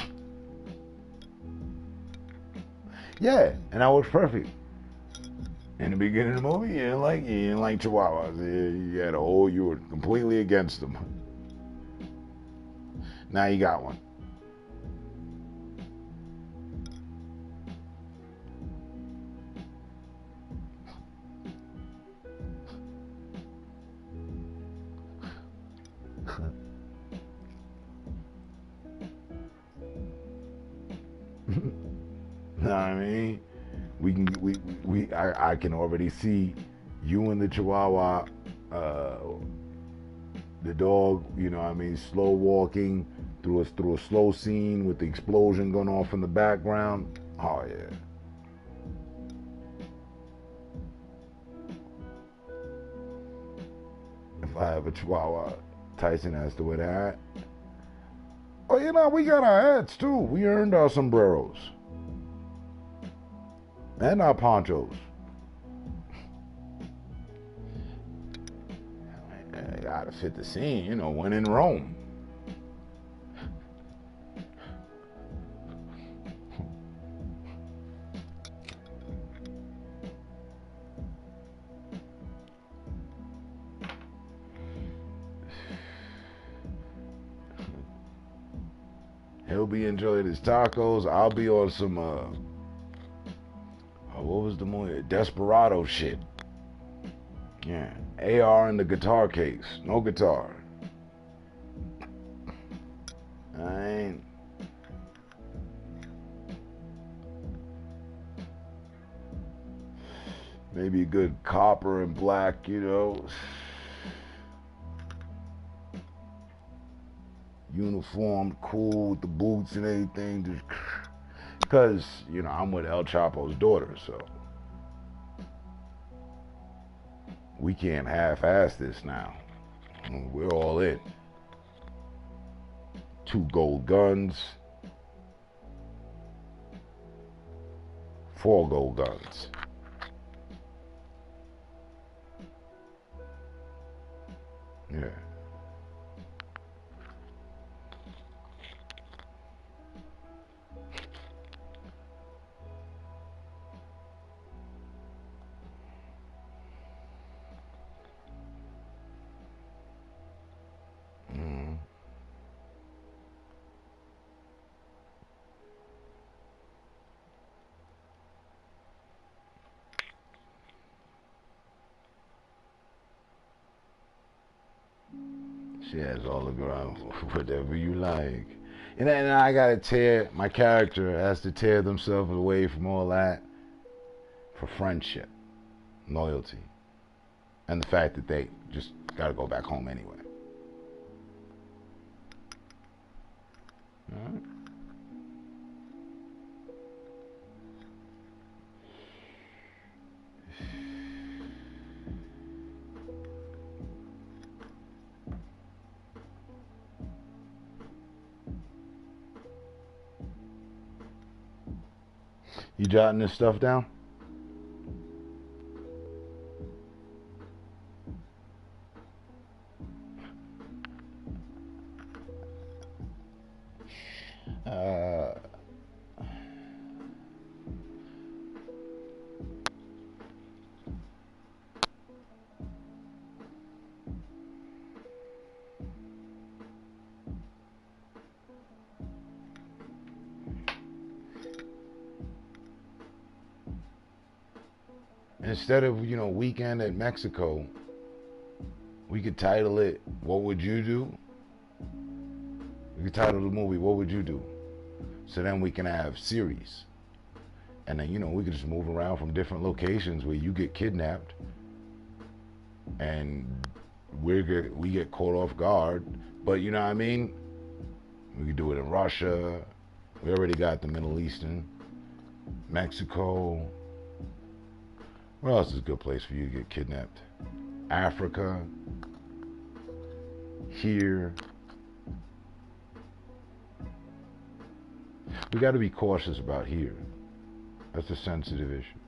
Yeah, and that was perfect. In the beginning of the movie, you didn't like Chihuahuas. You were completely against them. Now you got one. Know what I mean? I can already see you and the Chihuahua, the dog, you know what I mean, slow walking through a slow scene with the explosion going off in the background. Oh yeah. If I have a Chihuahua, Tyson has to wear the hat. Oh, you know, we got our hats too. We earned our sombreros. And our ponchos. I gotta fit the scene, you know, when in Rome. He'll be enjoying his tacos. I'll be on some, what was the movie? Desperado shit. Yeah. AR in the guitar case. No guitar. I ain't. Maybe a good copper and black, you know. Uniformed, cool with the boots and everything. Just because, you know, I'm with El Chapo's daughter, so we can't half-ass this now. We're all in. 2 gold guns. 4 gold guns. Yeah. She has all the ground, whatever you like. And then I gotta my character has to tear themselves away from all that for friendship, loyalty, and the fact that they just gotta go back home anyway. All right. You jotting this stuff down? Instead of, you know, Weekend at Mexico, we could title it, What Would You Do? We could title the movie, What Would You Do? So then we can have series. And then, you know, we could just move around from different locations where you get kidnapped and we get caught off guard. But, you know what I mean? We could do it in Russia. We already got the Middle Eastern, Mexico. Where else is a good place for you to get kidnapped? Africa. Here. We got to be cautious about here. That's a sensitive issue.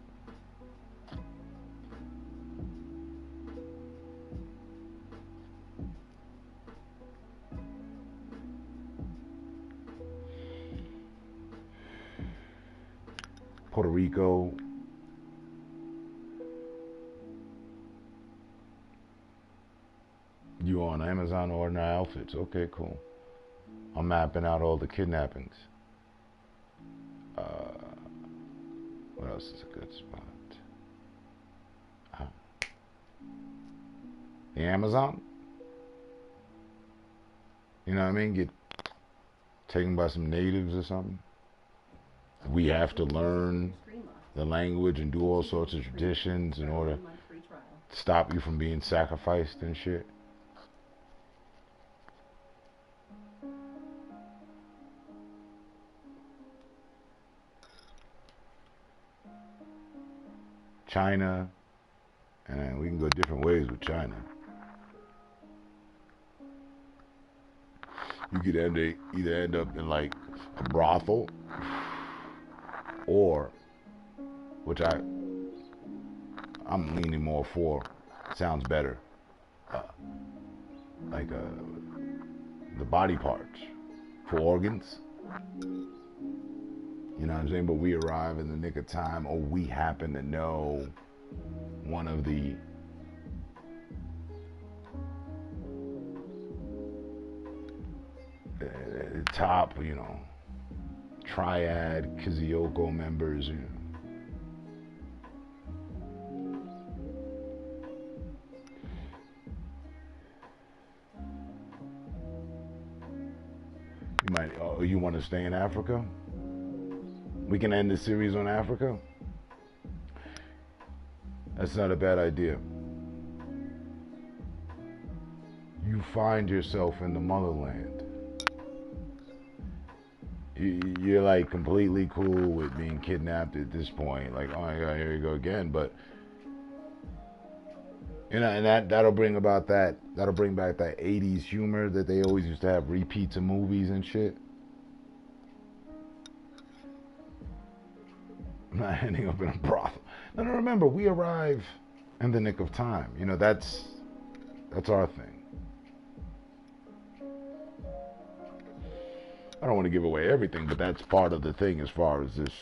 Puerto Rico. You on Amazon ordering outfits. Okay, cool. I'm mapping out all the kidnappings. What else is a good spot? The Amazon. You know what I mean? Get taken by some natives or something. We have to learn the language and do all sorts of traditions in order to stop you from being sacrificed and shit. China, and we can go different ways with China. You could either end up in like a brothel, or, which I'm leaning more for, sounds better, like the body parts for organs. You know what I'm saying? But we arrive in the nick of time, or we happen to know one of the top, triad Kizioco members. You want to stay in Africa? We can end the series on Africa. That's not a bad idea. You find yourself in the motherland. You're like completely cool with being kidnapped at this point. Like, oh my God, here you go again. But and that'll bring back that 80s humor that they always used to have repeats of movies and shit. I'm not ending up in a brothel. No, remember, we arrive in the nick of time. That's our thing. I don't want to give away everything, but that's part of the thing as far as this,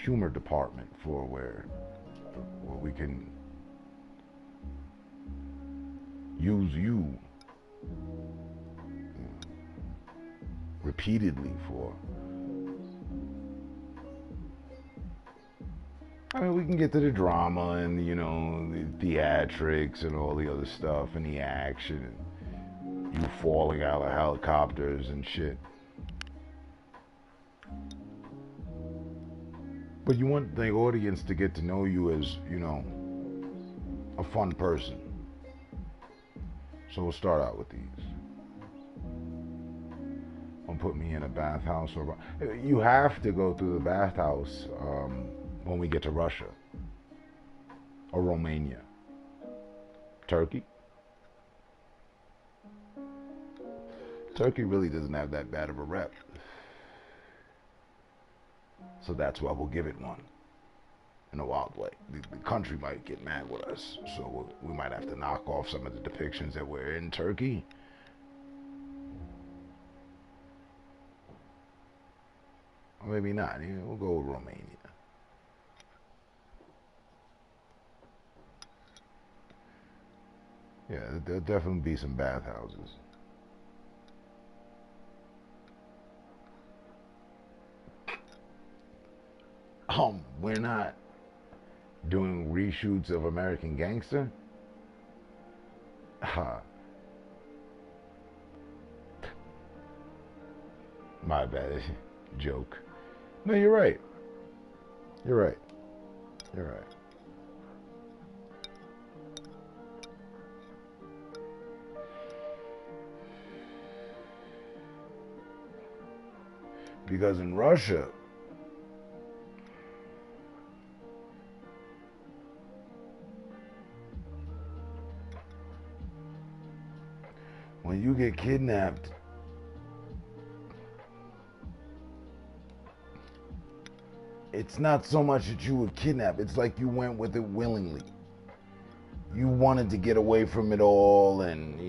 humor department for where we can use you repeatedly for. I mean, we can get to the drama and, the theatrics and all the other stuff and the action and you falling out of helicopters and shit. But you want the audience to get to know you as, a fun person. So we'll start out with these. Don't put me in a bathhouse or you have to go through the bathhouse when we get to Russia or Romania. Turkey really doesn't have that bad of a rep. So that's why we'll give it one in a wild way. The country might get mad with us, so we might have to knock off some of the depictions that were in Turkey. Or maybe not. We'll go with Romania. Yeah, there'll definitely be some bathhouses. We're not doing reshoots of American Gangster? My bad. Joke. No, you're right. You're right. Because in Russia, when you get kidnapped, it's not so much that you were kidnapped, it's like you went with it willingly. You wanted to get away from it all, and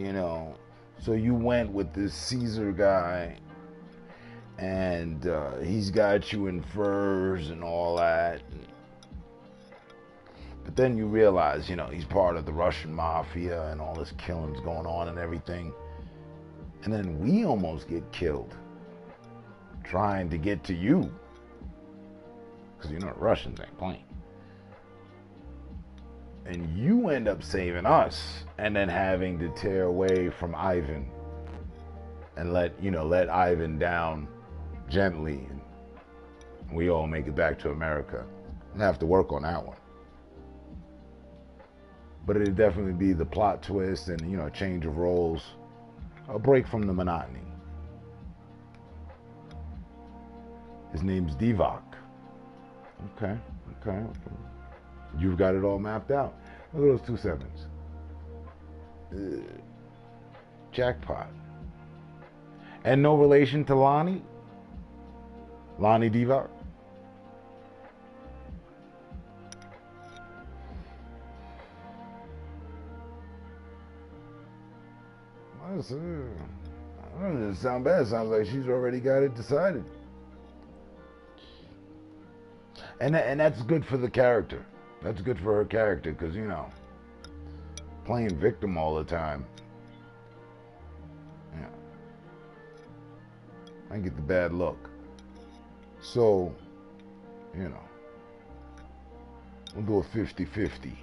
so you went with this Caesar guy, And he's got you in furs and all that. But then you realize, you know, he's part of the Russian mafia and all this killing's going on and everything. And then we almost get killed trying to get to you. Because you know the Russians ain't playing. And you end up saving us and then having to tear away from Ivan and let Ivan down gently. And we all make it back to America. And have to work on that one. But it'd definitely be the plot twist and, you know, a change of roles, a break from the monotony. His name's Divock. Okay. You've got it all mapped out. Look at those 2 sevens. Jackpot. And no relation to Lonnie Divock. That doesn't sound bad. It sounds like she's already got it decided. And that's good for the character. That's good for her character because, you know, playing victim all the time. Yeah. I get the bad look. So, you know, we'll do a 50-50.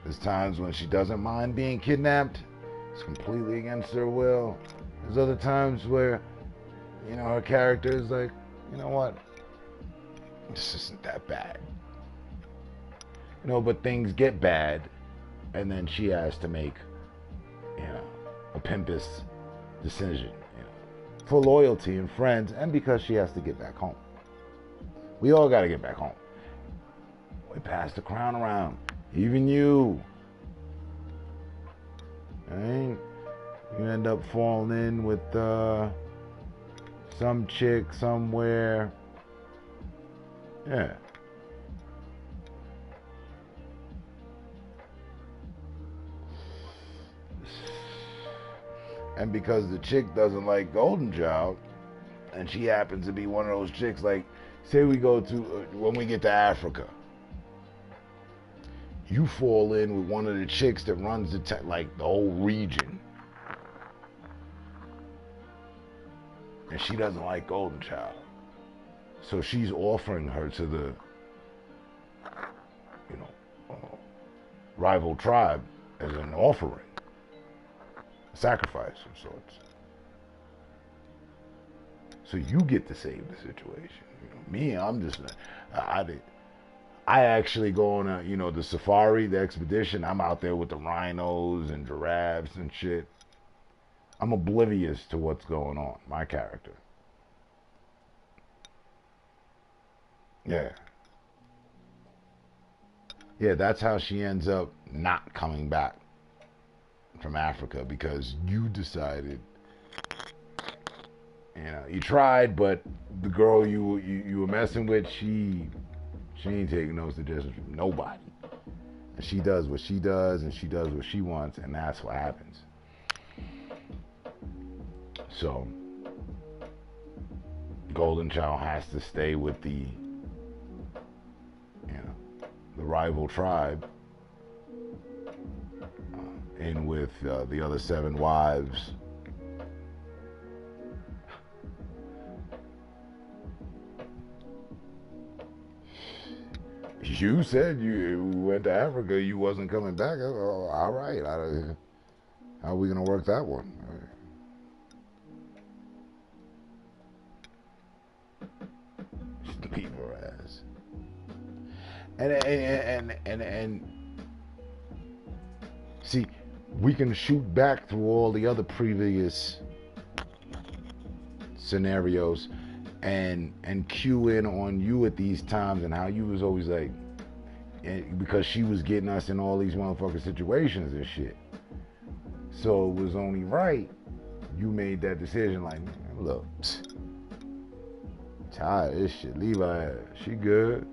There's times when she doesn't mind being kidnapped. It's completely against her will. There's other times where, you know, her character is like, you know what? This isn't that bad. You know, but things get bad, and then she has to make, you know, a pimpus decision, you know, for loyalty and friends, and because she has to get back home. We all got to get back home. We pass the crown around, even you. Right? You end up falling in with some chick somewhere. Yeah. And because the chick doesn't like Golden Child, and she happens to be one of those chicks, like, say we go to, when we get to Africa, you fall in with one of the chicks that runs the whole region. And she doesn't like Golden Child. So she's offering her to the, you know, rival tribe as an offering. A sacrifice of sorts. So you get to save the situation. You know, me, I'm just, I actually go on the safari, the expedition. I'm out there with the rhinos and giraffes and shit. I'm oblivious to what's going on, my character. Yeah. Yeah, that's how she ends up not coming back from Africa, because you decided, you know, you tried, but the girl you were messing with, she ain't taking no suggestions from nobody. And she does what she does, and she does what she wants, and that's what happens. So, Golden Child has to stay with the rival tribe, and with the other 7 wives. You said you went to Africa, you wasn't coming back. Oh, all right. How are we going to work that one? Leave her ass. And see, we can shoot back through all the other previous scenarios and cue in on you at these times, and how you was always like, because she was getting us in all these motherfucking situations and shit. So it was only right you made that decision, like, man, look, tired of this shit, leave her ass, she good.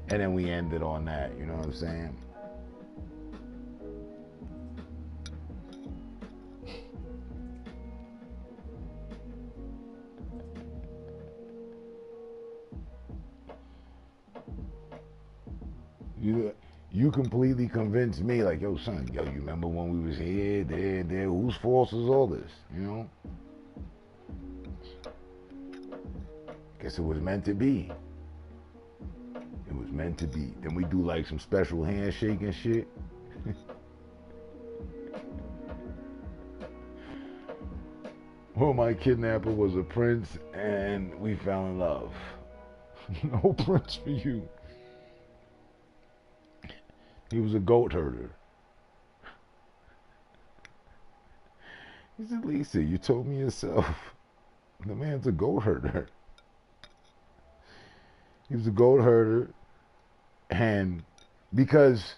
And then we ended on that, you know what I'm saying? You completely convinced me, like, yo, son, yo, you remember when we was here, there, whose fault is all this, you know? Guess it was meant to be. It was meant to be. Then we do like some special handshake and shit. Well, my kidnapper was a prince and we fell in love. No prince for you. He was a goat herder. He said, Lisa, you told me yourself. The man's a goat herder. He was a goat herder, and because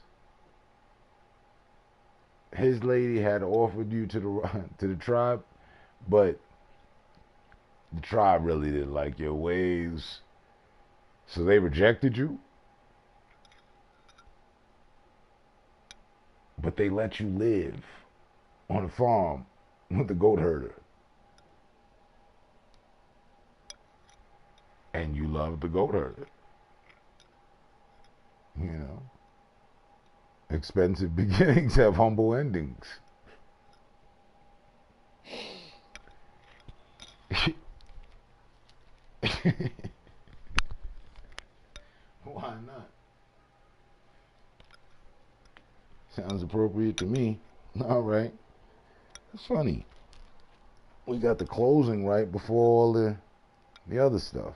his lady had offered you to the tribe, but the tribe really didn't like your ways, so they rejected you. But they let you live on a farm with the goat herder. And you love the goat herder. You know. Expensive beginnings have humble endings. Why not? Sounds appropriate to me. All right. It's funny. We got the closing right before all the other stuff.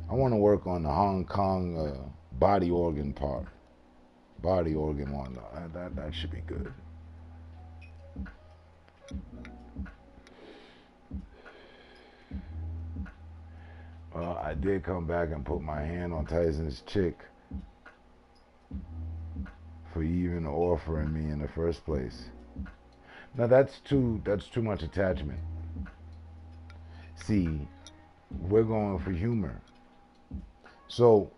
I want to work on the Hong Kong body organ part. Body organ one. That should be good. Well, I did come back and put my hand on Tyson's chick for even offering me in the first place. Now that's too much attachment. See, we're going for humor. So,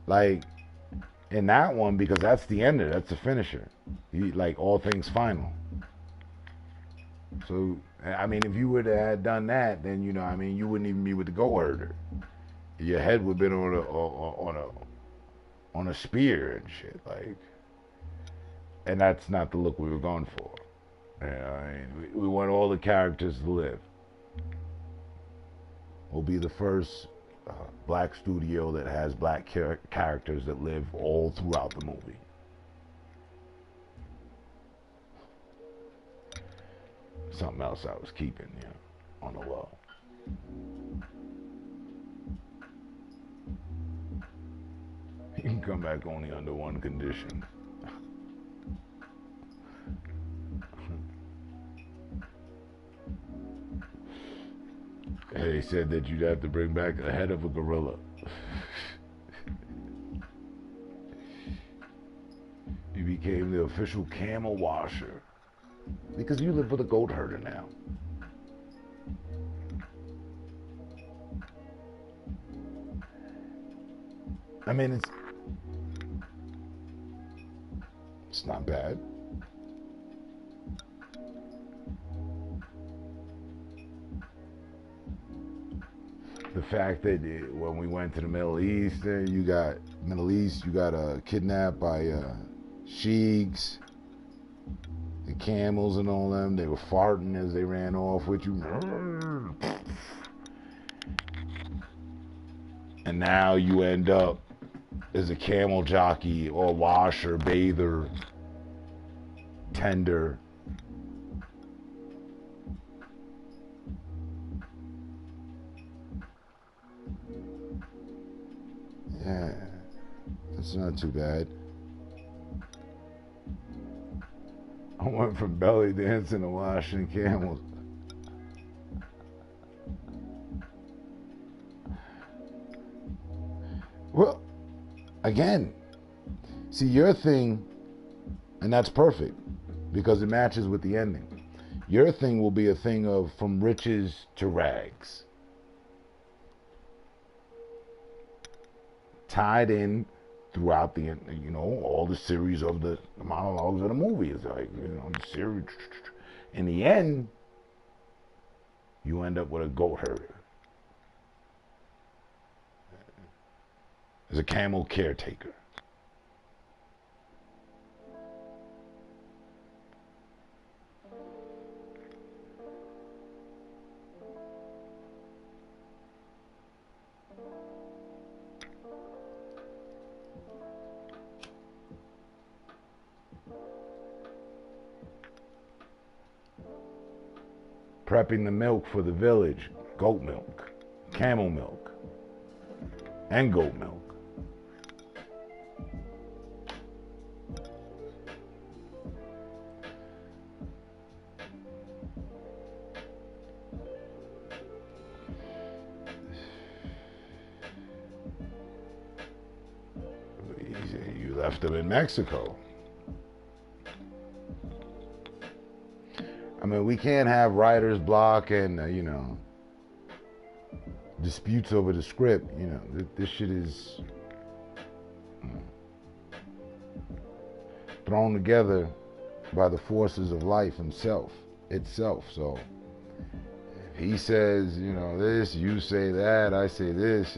like, in that one, because that's the ender, that's the finisher. Like, all things final. So, I mean, if you would have done that, then, you know, I mean, you wouldn't even be with the goat herder. Your head would have been on a spear and shit, like. And that's not the look we were going for. You know, I mean, we want all the characters to live. We'll be the first black studio that has black characters that live all throughout the movie. Something else I was keeping, you know, on the low. You can come back only under one condition. They said that you'd have to bring back the head of a gorilla. You became the official camel washer. Because you live with a goat herder now. I mean, it's not bad. The fact that when we went to the Middle East, you got kidnapped by sheiks, the camels and all them. They were farting as they ran off with you. And now you end up as a camel jockey or washer, bather, tender. Yeah, that's not too bad. I went from belly dancing to washing camels. Well, again, see your thing, and that's perfect because it matches with the ending. Your thing will be a thing of from riches to rags. Tied in throughout the, you know, all the series of the monologues of the movie. It's like, you know, the series. In the end, you end up with a goat herder. is a camel caretaker. Prepping the milk for the village, goat milk, camel milk, and goat milk. You left them in Mexico. I mean, we can't have writer's block and, disputes over the script. This shit is thrown together by the forces of life itself. So if he says, this, you say that, I say this,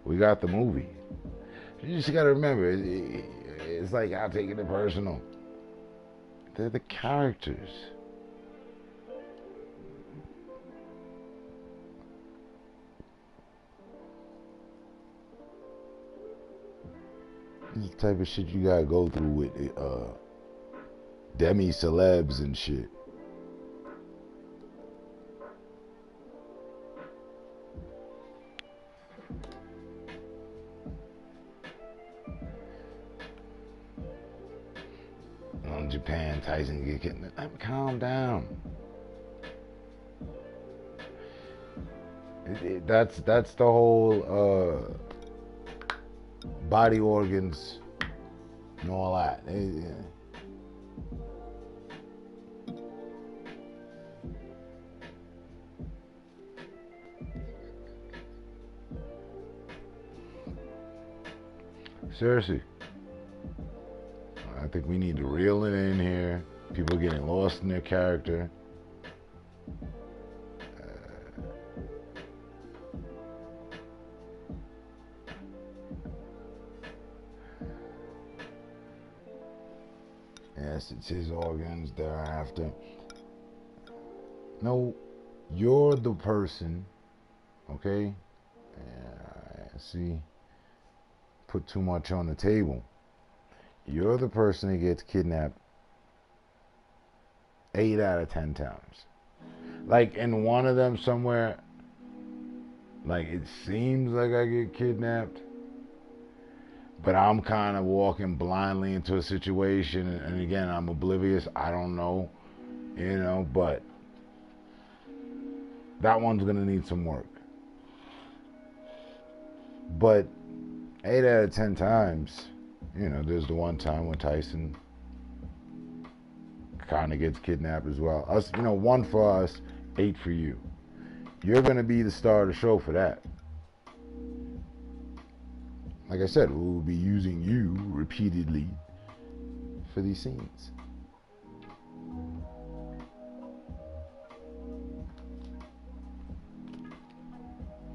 we got the movie. You just got to remember, it's like I'll take it personal. They're the characters. This is the type of shit you gotta go through with demi-celebs and shit. On Japan, Tyson get kidnapped. Calm down. That's the whole body organs and all that. Seriously, I think we need to reel it in here. People are getting lost in their character. Yes, it's his organs thereafter. No, you're the person, okay? See, put too much on the table. You're the person that gets kidnapped 8 out of 10 times. Like in one of them somewhere, like it seems like I get kidnapped, but I'm kind of walking blindly into a situation, and again, I'm oblivious. I don't know, but that one's gonna need some work. But 8 out of 10 times, there's the one time when Tyson kind of gets kidnapped as well. Us, 1 for us, 8 for you. You're gonna be the star of the show for that. Like I said, we'll be using you repeatedly for these scenes.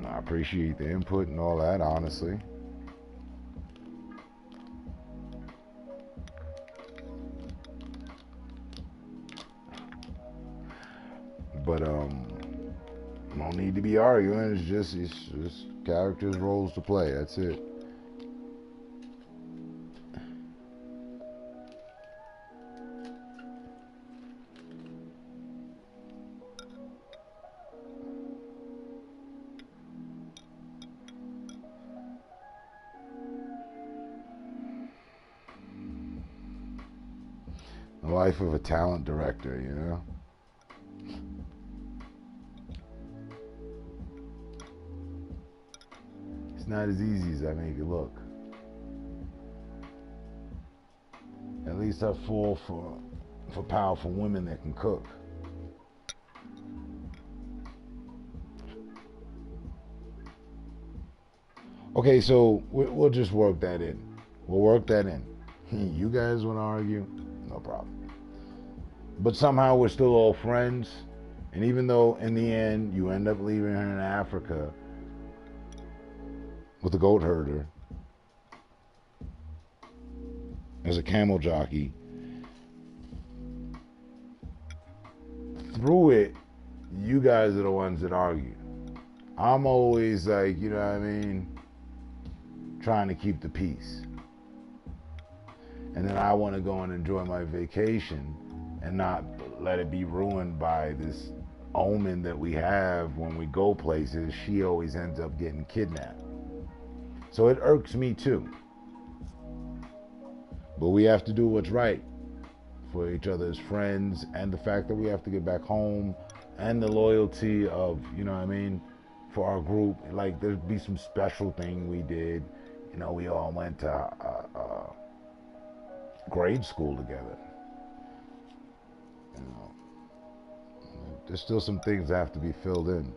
I appreciate the input and all that, honestly. But no need to be arguing. It's just characters, roles to play. That's it. The life of a talent director, It's not as easy as I make it look. At least I fall for powerful women that can cook. Okay, so we'll just work that in. We'll work that in. You guys want to argue? No problem. But somehow we're still all friends. And even though in the end you end up leaving her in Africa with a goat herder, as a camel jockey, through it, you guys are the ones that argue. I'm always like, you know what I mean, trying to keep the peace. And then I want to go and enjoy my vacation and not let it be ruined by this omen that we have when we go places. She always ends up getting kidnapped. So it irks me too. But we have to do what's right for each other as friends, and the fact that we have to get back home, and the loyalty of, you know what I mean, for our group. Like, there'd be some special thing we did. You know, we all went to grade school together. You know, there's still some things that have to be filled in.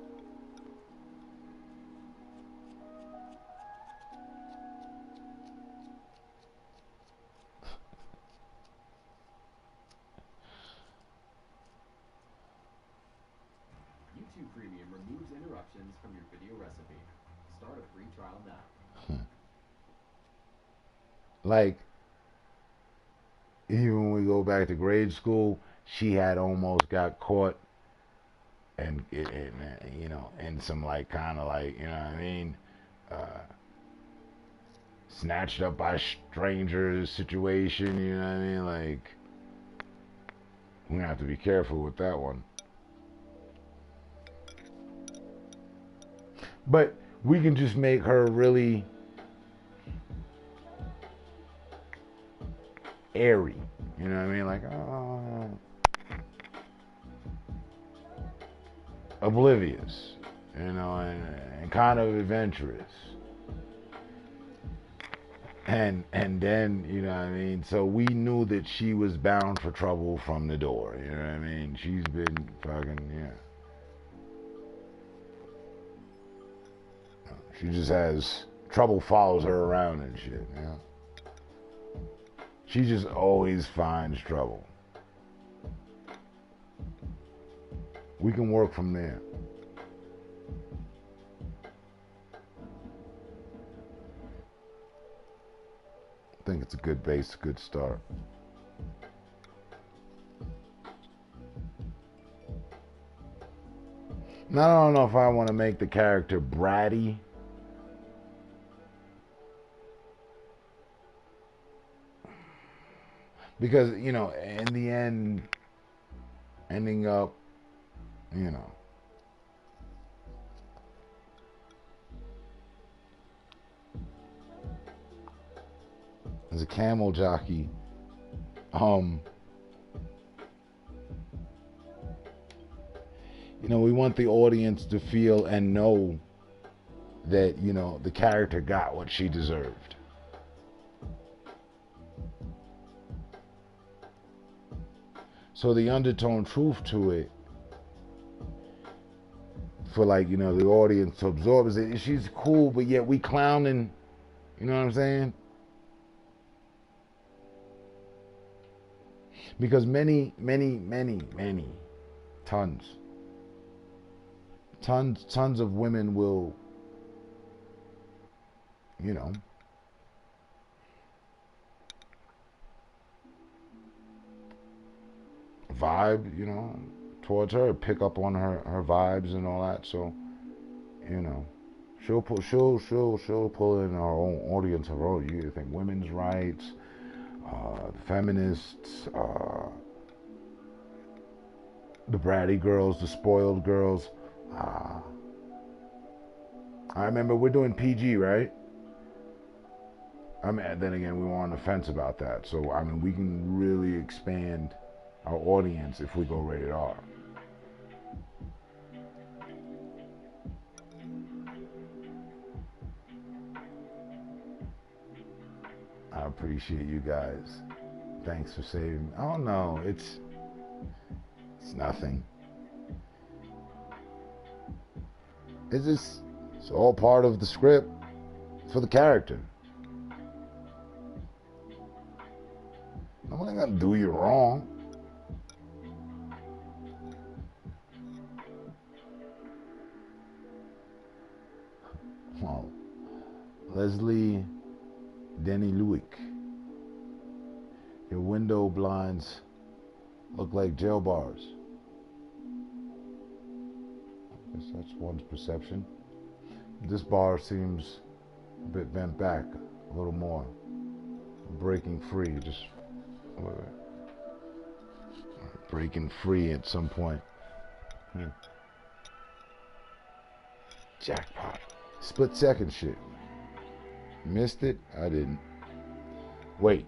YouTube Premium removes interruptions from your video recipe. Start a free trial now. Like, even when we go back to grade school, she had almost got caught and you know, in some like kind of like, you know what I mean, snatched up by strangers situation, you know what I mean? Like, we're gonna have to be careful with that one. But we can just make her really airy, you know what I mean? Like, oblivious, you know, and kind of adventurous. And then, you know what I mean? So we knew that she was bound for trouble from the door, you know what I mean? She's been fucking, yeah. She just has, trouble follows her around and shit, you know? She just always finds trouble. We can work from there. I think it's a good base, a good start. Now, I don't know if I want to make the character bratty. Because, you know, in the end, ending up, you know, as a camel jockey, you know, we want the audience to feel and know that, you know, the character got what she deserved. So the undertone truth to it, for like, you know, the audience to absorb, is that she's cool, but yet we clowning, you know what I'm saying? Because many, tons of women will, you know, vibe, you know, towards her, pick up on her vibes and all that. So, you know, she'll pull in her own audience, her own. You think women's rights, feminists, the bratty girls, the spoiled girls. I remember we're doing PG, right? I mean, then again, we were on the fence about that. So, I mean, we can really expand our audience if we go rated R. I appreciate you guys. Thanks for saving me. Oh no, it's nothing. It's all part of the script for the character. Nobody's gonna do you wrong. Well, Leslie Denny Lewick. Your window blinds look like jail bars. I guess that's one's perception. This bar seems a bit bent back, a little more. Breaking free, just breaking free at some point. Jackpot. Split second shit. Missed it? I didn't. Wait.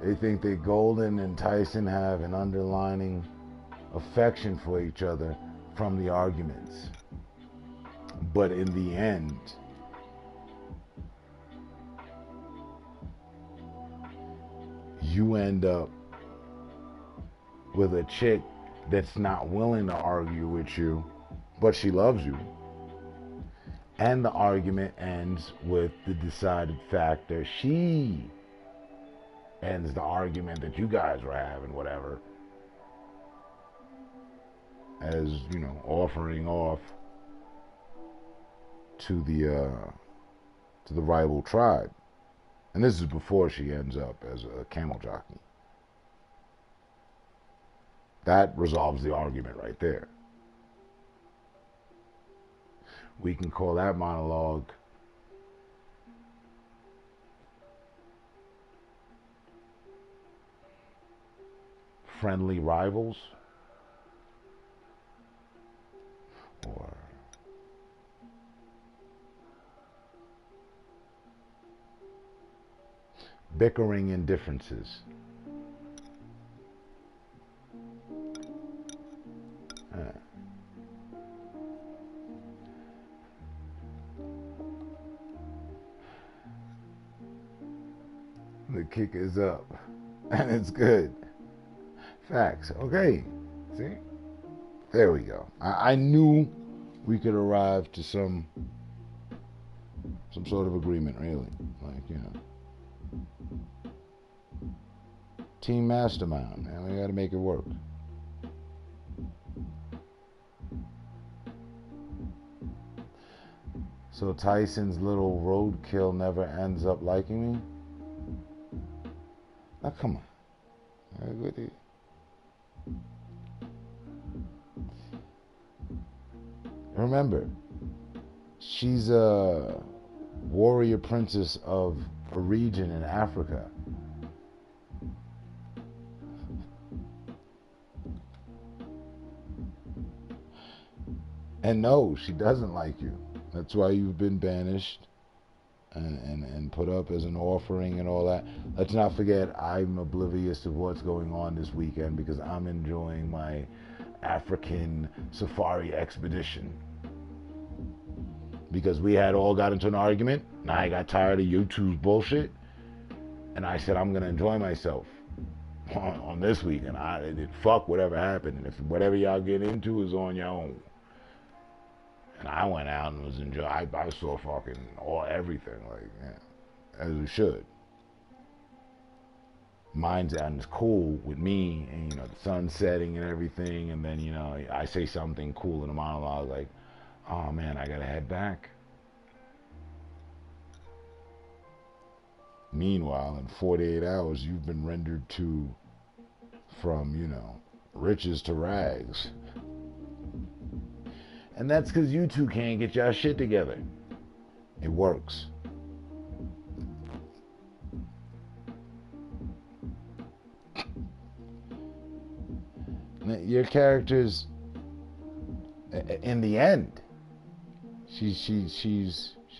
They think that Golden and Tyson have an underlining affection for each other from the arguments. But in the end, you end up with a chick that's not willing to argue with you, but she loves you. And the argument ends with the decided fact that she ends the argument that you guys were having, whatever, as, you know, offering off to the rival tribe. And this is before she ends up as a camel jockey. That resolves the argument right there. We can call that monologue Friendly Rivals, or Bickering Indifferences. The kick is up, and it's good. Facts. Okay. See? There we go. I knew we could arrive to some sort of agreement, really. Like, you know. Team mastermind, man. We gotta make it work. So Tyson's little roadkill never ends up liking me? Now come on. Remember, she's a warrior princess of a region in Africa. And no, she doesn't like you. That's why you've been banished and put up as an offering and all that. Let's not forget, I'm oblivious to what's going on this weekend because I'm enjoying my African safari expedition. Because we had all got into an argument, and I got tired of YouTube's bullshit, and I said I'm going to enjoy myself on this weekend. Fuck whatever happened, and if whatever y'all get into is on your own. And I went out and was enjoying. I saw fucking everything, like, yeah, as we should. Mine's out and it's cool with me, and, you know, the sun setting and everything, and then, you know, I say something cool in a monologue like, oh man, I gotta head back. Meanwhile, in 48 hours, you've been rendered from, you know, riches to rags. And that's because you two can't get y'all shit together. It works. Your characters, in the end, she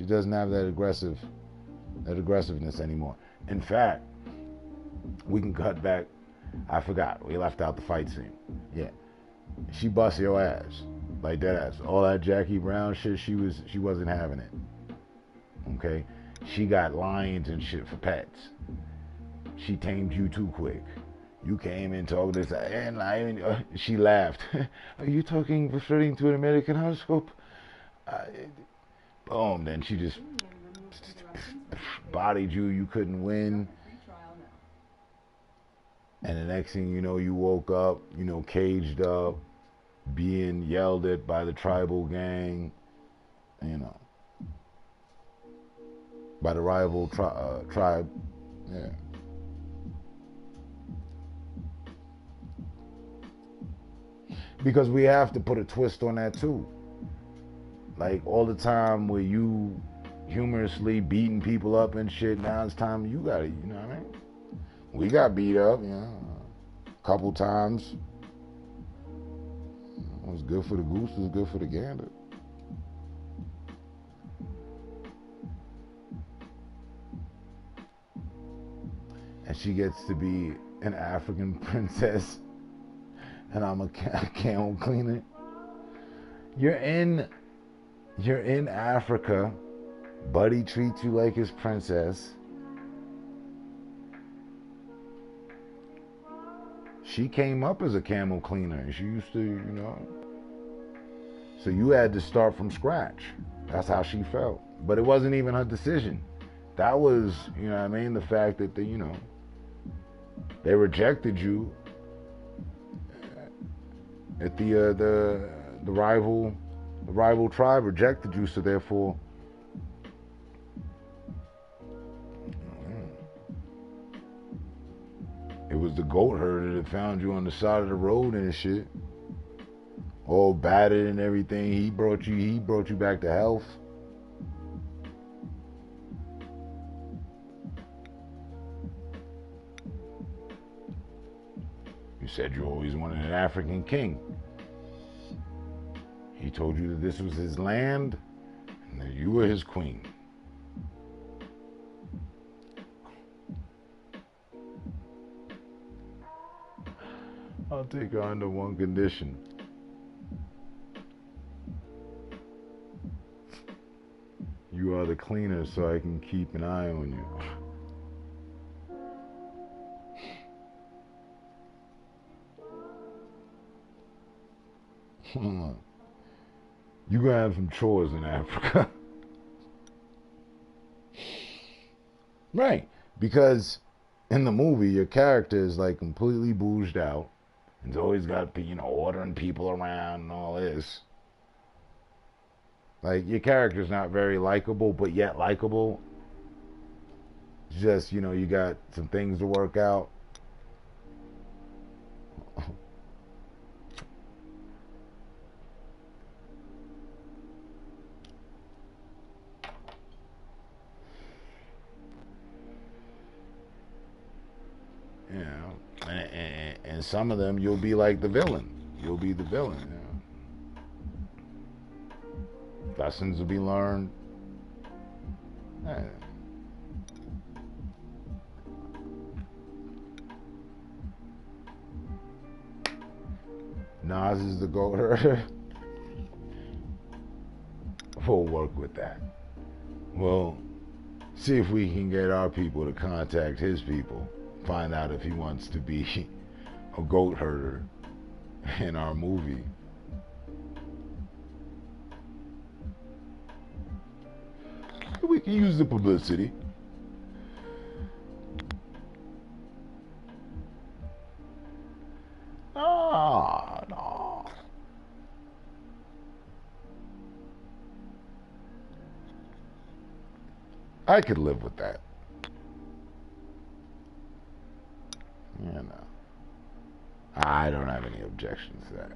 doesn't have that aggressiveness anymore. In fact, we can cut back. I forgot. We left out the fight scene. Yeah, she bust your ass. Like that ass. All that Jackie Brown shit, she wasn't having it. Okay? She got lions and shit for pets. She tamed you too quick. You came in talking this and she laughed. Are you referring to an American horoscope? Boom, then she just bodied you, you couldn't win. And the next thing you know, you woke up, you know, caged up, being yelled at by the tribal gang, you know. by the rival tribe. Yeah. Because we have to put a twist on that too. Like all the time where you humorously beating people up and shit, now it's time you gotta, you know what I mean? We got beat up, you know, a couple times. What's good for the goose is good for the gander. And she gets to be an African princess, and I'm a camel cleaner. You're in Africa. Buddy treats you like his princess. She came up as a camel cleaner, and she used to, you know. So you had to start from scratch. That's how she felt. But it wasn't even her decision. That was, you know what I mean, the fact that they, you know, they rejected you at the rival tribe rejected you, so therefore it was the goat herder that found you on the side of the road and shit, all battered and everything. He brought you back to health. You said you always wanted an African king. He told you that this was his land and that you were his queen. I'll take her under one condition. You are the cleaner, so I can keep an eye on you. You're gonna have some chores in Africa. Right. Because in the movie, your character is like completely bouged out. He's always got, you know, ordering people around and all this. Like, your character's not very likable, but yet likable. Just, you know, you got some things to work out. You know, and some of them you'll be like the villain. You'll be the villain. You know? Lessons will be learned. Yeah. Nas is the goat herder. We'll work with that. We'll see if we can get our people to contact his people. Find out if he wants to be a goat herder in our movie. We can use the publicity. No. I could live with that. You know, I don't have any objections there.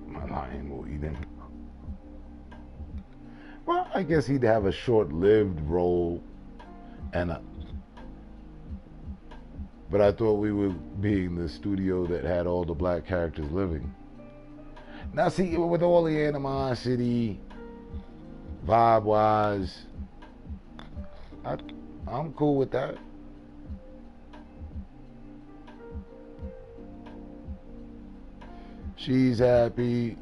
My lion will eat him. Well, I guess he'd have a short-lived role, but I thought we would be in the studio that had all the black characters living. Now, see, with all the animosity, vibe-wise, I'm cool with that. She's happy.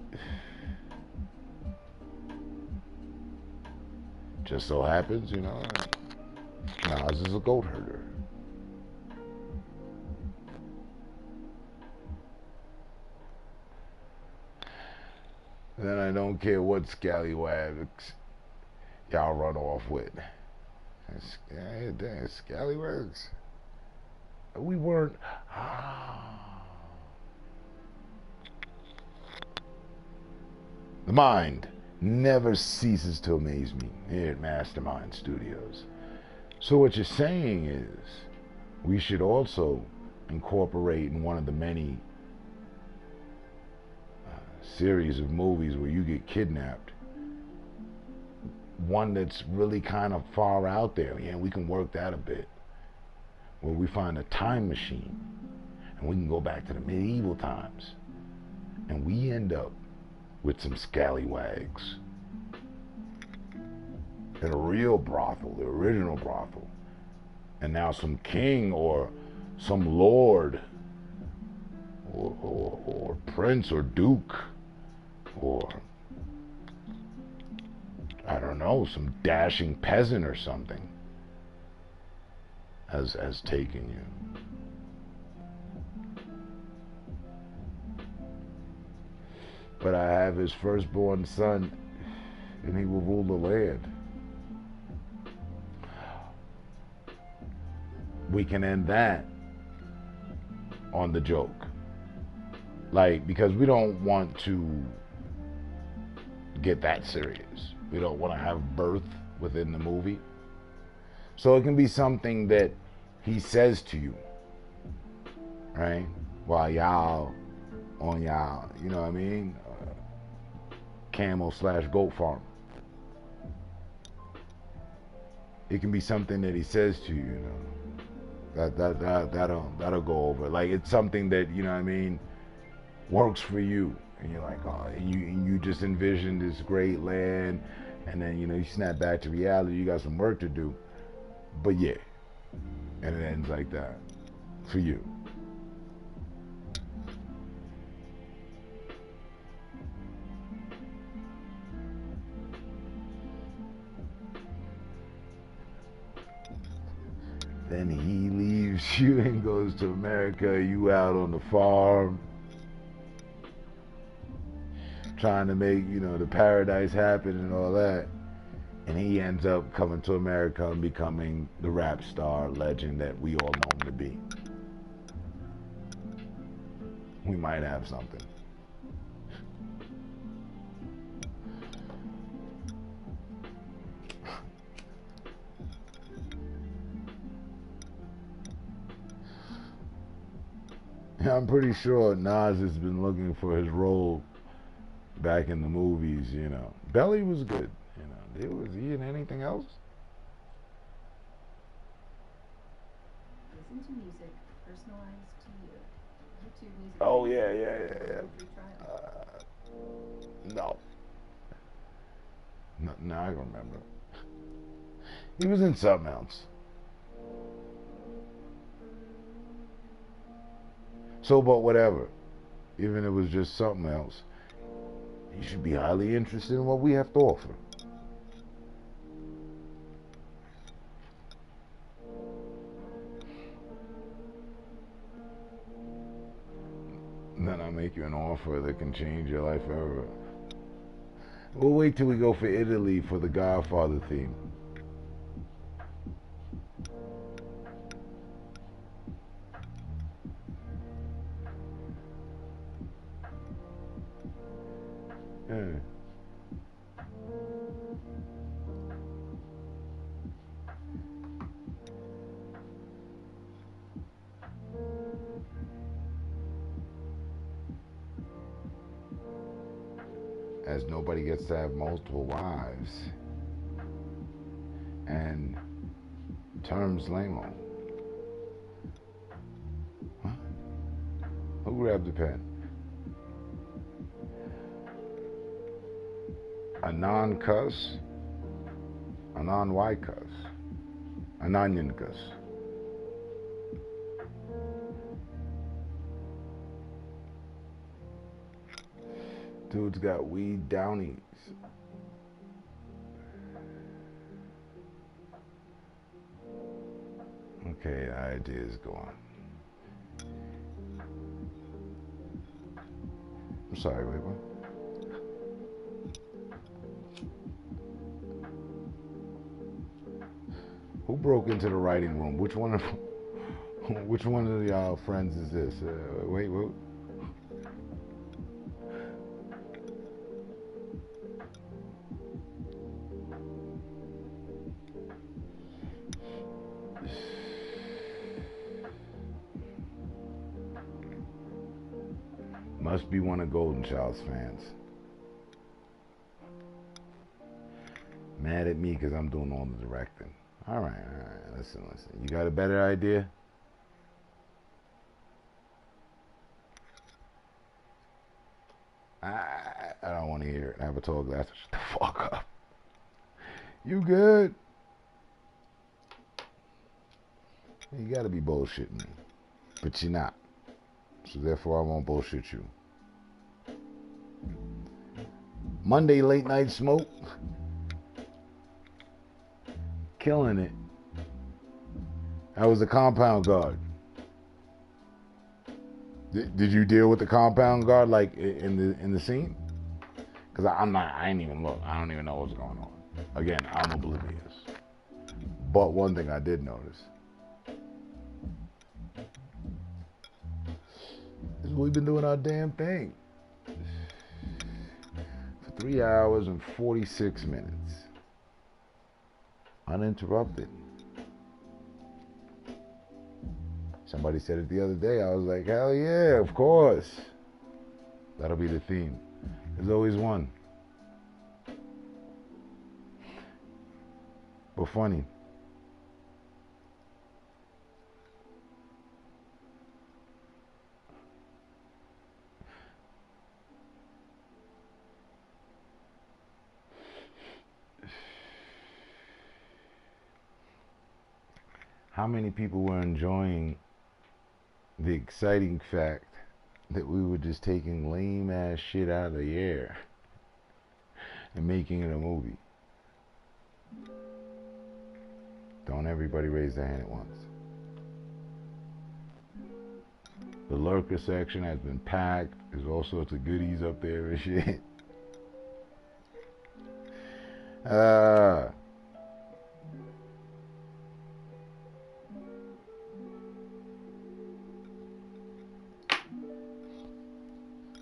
Just so happens, you know, Nas is a goat herder. Then I don't care what scallywags y'all run off with. Dang, scallywags. We weren't. The mind. never ceases to amaze me here at Mastermind Studios. So what you're saying is we should also incorporate in one of the many series of movies where you get kidnapped, one that's really kind of far out there. Yeah, we can work that a bit, where we find a time machine and we can go back to the medieval times and we end up with some scallywags in a real brothel, the original brothel, and now some king or some lord or prince or duke or I don't know, some dashing peasant or something has taken you. But I have his firstborn son, and he will rule the land. We can end that on the joke. Like, because we don't want to get that serious. We don't want to have birth within the movie. So it can be something that he says to you, right? While y'all on y'all, you know what I mean? Camel/goat farm. It can be something that he says to you, you know. That'll go over. Like, it's something that, you know what I mean, works for you. And you're like, oh, and you just envision this great land, and then, you know, you snap back to reality, you got some work to do. But yeah, and it ends like that for you. Then he leaves you and goes to America, you out on the farm, trying to make, you know, the paradise happen and all that. And he ends up coming to America and becoming the rap star legend that we all know him to be. We might have something. I'm pretty sure Nas has been looking for his role back in the movies, you know. Belly was good, you know. Was he in anything else? Listen to music personalized to you. YouTube music. Oh, yeah. No, I don't remember. He was in something else. So, but whatever. Even if it was just something else, you should be highly interested in what we have to offer. And then I'll make you an offer that can change your life forever. We'll wait till we go for Italy for the Godfather theme. Yeah. As nobody gets to have multiple wives. And terms lame. Huh? Who grabbed the pen? A non-cuss, a non-white cuss, an onion cuss. Dude's got weed downies. Okay, the idea is gone. I'm sorry, wait, what? Who broke into the writing room? Which one of y'all friends is this? Wait, what? must be one of Golden Child's fans. Mad at me because I'm doing all the directing. All right. Listen. You got a better idea? I don't want to hear it. Avatar Glass. Shut the fuck up. You good? You gotta be bullshitting me. But you're not. So therefore I won't bullshit you. Monday Late Night Smoke. Killing it. That was the compound guard. Did you deal with the compound guard like in the scene? Because I ain't even look. I don't even know what's going on. Again, I'm oblivious. But one thing I did notice is we've been doing our damn thing for 3 hours and 46 minutes. Uninterrupted. Somebody said it the other day. I was like, hell yeah, of course. That'll be the theme. There's always one. But funny. How many people were enjoying the exciting fact that we were just taking lame ass shit out of the air and making it a movie? Don't everybody raise their hand at once. The lurker section has been packed. There's all sorts of goodies up there and shit.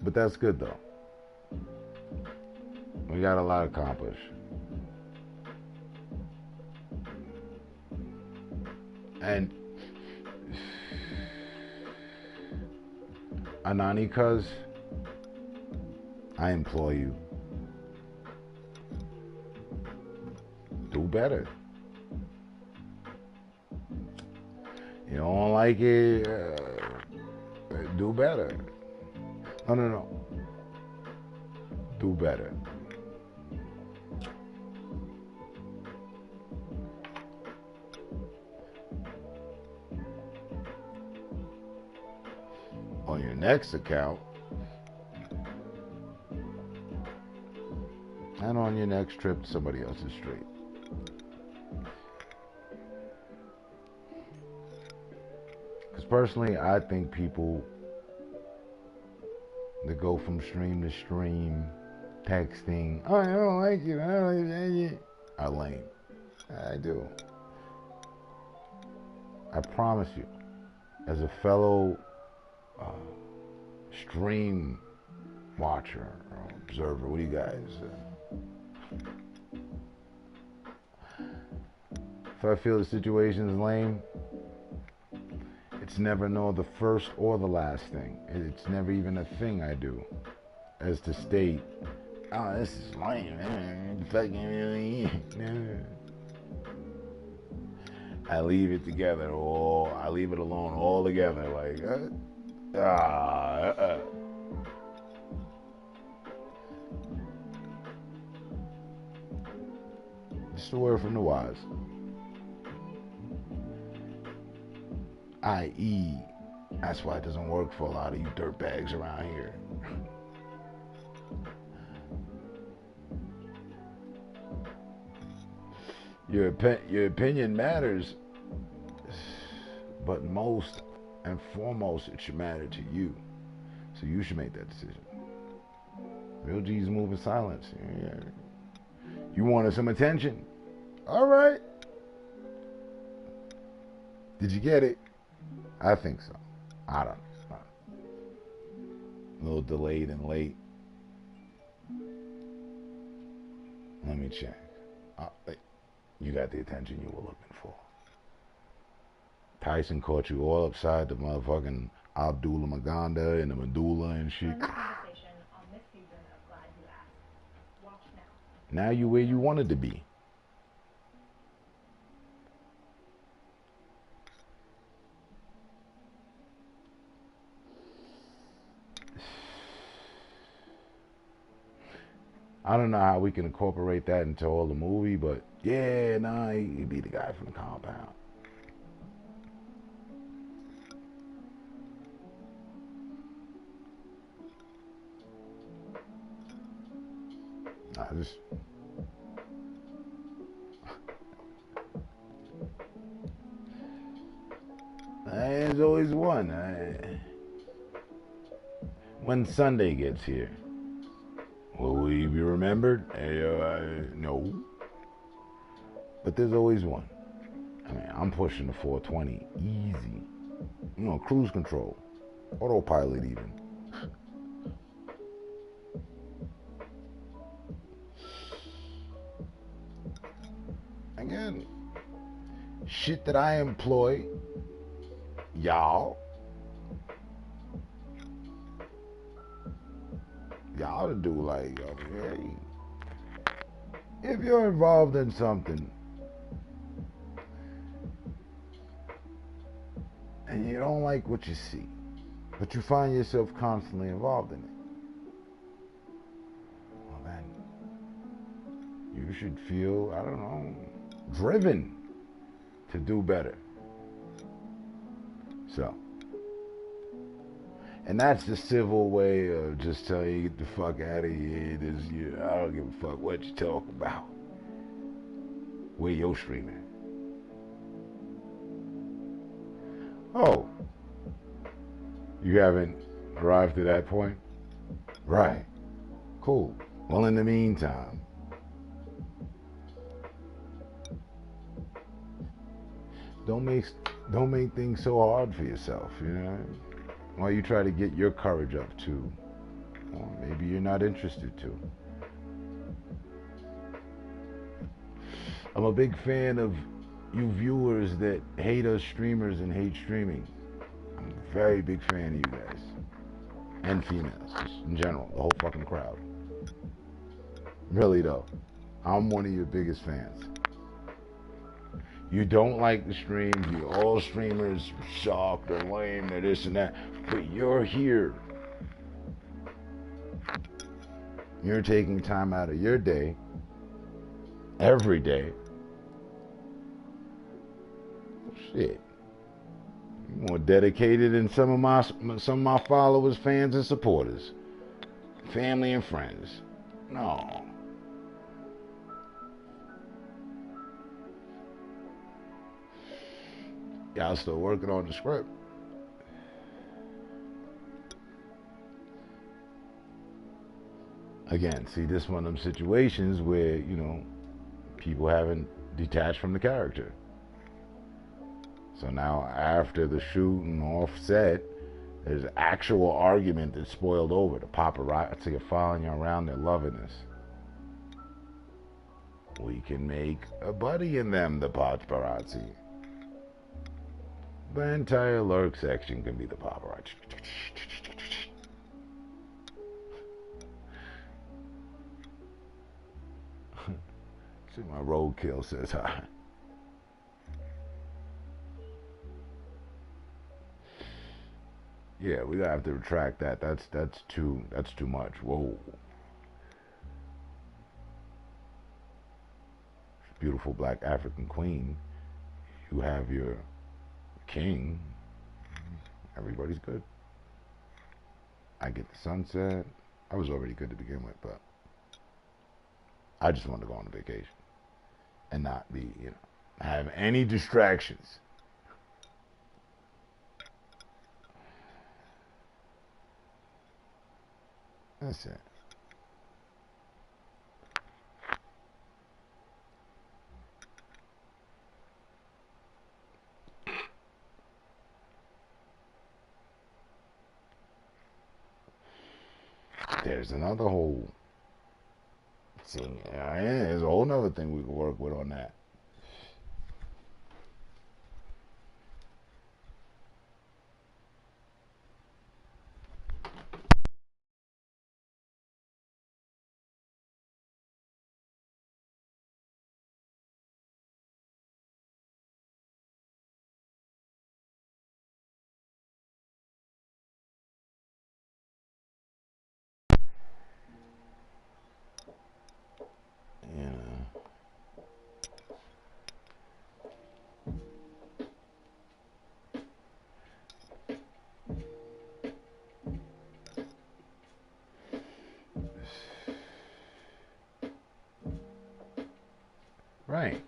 But that's good though. We got a lot accomplished. And Anani cuz, I implore you, do better. You don't like it, do better. No. Do better. On your next account, and on your next trip to somebody else's street. Because personally, I think people that go from stream to stream, texting, oh, I don't like you, I don't like you, are lame. I do. I promise you, as a fellow stream watcher or observer, what do you guys? If I feel the situation is lame, it's never nor the first or the last thing. It's never even a thing I do as to state, oh, this is lame. I leave it together, or I leave it alone altogether. Like, Just a word from the wise. I.e., that's why it doesn't work for a lot of you dirtbags around here. Your opinion matters, but most and foremost, it should matter to you. So you should make that decision. Real G's move in silence. Yeah. You wanted some attention? All right. Did you get it? I think so. I don't know. A little delayed and late. Let me check. You got the attention you were looking for. Tyson caught you all upside the motherfucking Abdullah Maganda and the medulla and shit. Fun conversation on this season of Glad You Asked. Watch now. Now you where you wanted to be. I don't know how we can incorporate that into all the movie, but yeah, nah, he'd be the guy from the compound. I just there's always one. When Sunday gets here, will we be remembered? No. But there's always one. I mean, I'm pushing the 420 easy. You know, cruise control, autopilot even. Again, shit that I employ, y'all to do, like, okay, if you're involved in something and you don't like what you see, but you find yourself constantly involved in it, well then, you should feel, I don't know, driven to do better. So, and that's the civil way of just telling you, get the fuck out of here. I don't give a fuck what you talk about. Where your streaming? Oh, you haven't arrived to that point? Right. Cool. Well, in the meantime, don't make things so hard for yourself, you know? While you try to get your courage up too. Or maybe you're not interested to. I'm a big fan of you viewers that hate us streamers and hate streaming. I'm a very big fan of you guys. And females, just in general, the whole fucking crowd. Really though, I'm one of your biggest fans. You don't like the streams, you all streamers suck, they're lame, they're this and that, but you're here. You're taking time out of your day, every day. Shit. You're more dedicated than some of my followers, fans, and supporters. Family and friends. No. Y'all still working on the script. Again, see, this is one of them situations where, you know, people haven't detached from the character. So now after the shoot and off set, there's actual argument that's spoiled over. The paparazzi are following you around, they're loving this. We can make a buddy in them, the paparazzi. The entire lurk section can be the paparazzi. See, my roadkill says hi. Yeah, we have to retract that. That's too much. Whoa. Beautiful black African queen. You have your king. Everybody's good. I get the sunset. I was already good to begin with, but I just wanted to go on a vacation and not be, you know, have any distractions. That's it. There's another whole thing. Yeah, there's a whole other thing we can work with on that. Right.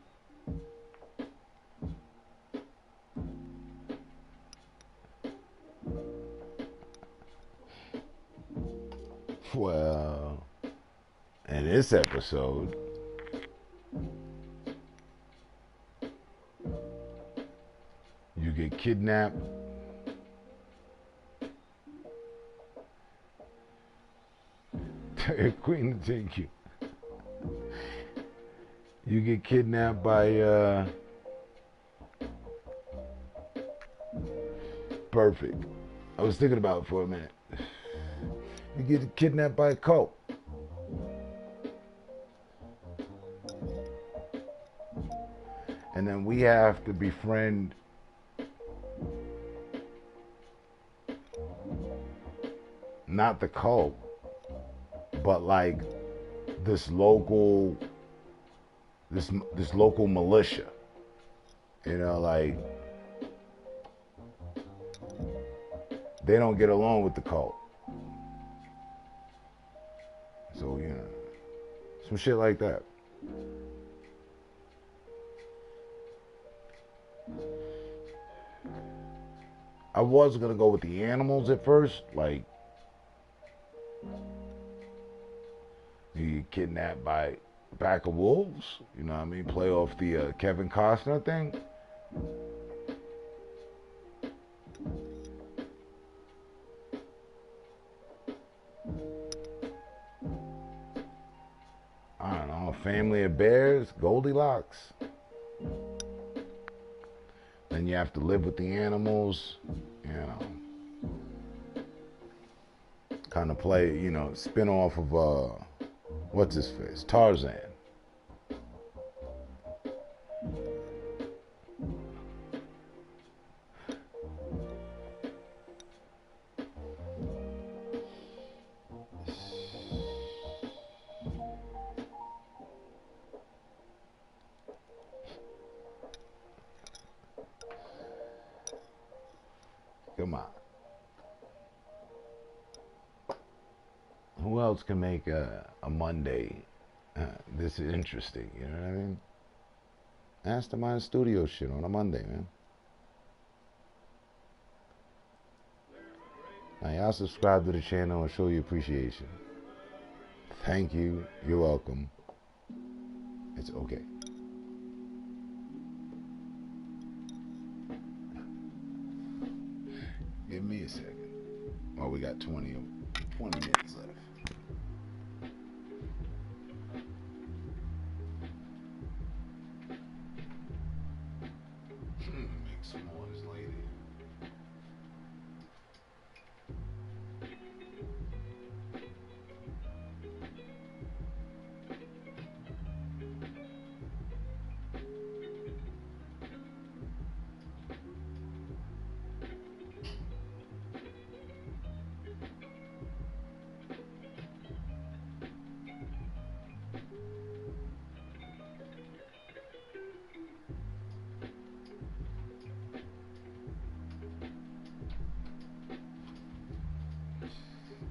Well, in this episode, you get kidnapped. Queen to take you. You get kidnapped by perfect. I was thinking about it for a minute. You get kidnapped by a cult. And then we have to befriend not the cult, but like this local militia. You know, like they don't get along with the cult. So, you know, some shit like that. I was gonna go with the animals at first, like you get kidnapped by a pack of wolves, you know what I mean? Play off the Kevin Costner thing. I don't know, a family of bears, Goldilocks. Then you have to live with the animals, you know. Kind of play, you know, spin off of, what's his face? Tarzan. Come on. Who else can make a Monday this interesting? You know what I mean? Mastermind Studio shit on a Monday, man. Now, y'all subscribe to the channel and show your appreciation. Thank you. You're welcome. It's okay. Give me a second. Well, we got 20 minutes left. Make some noise, lady.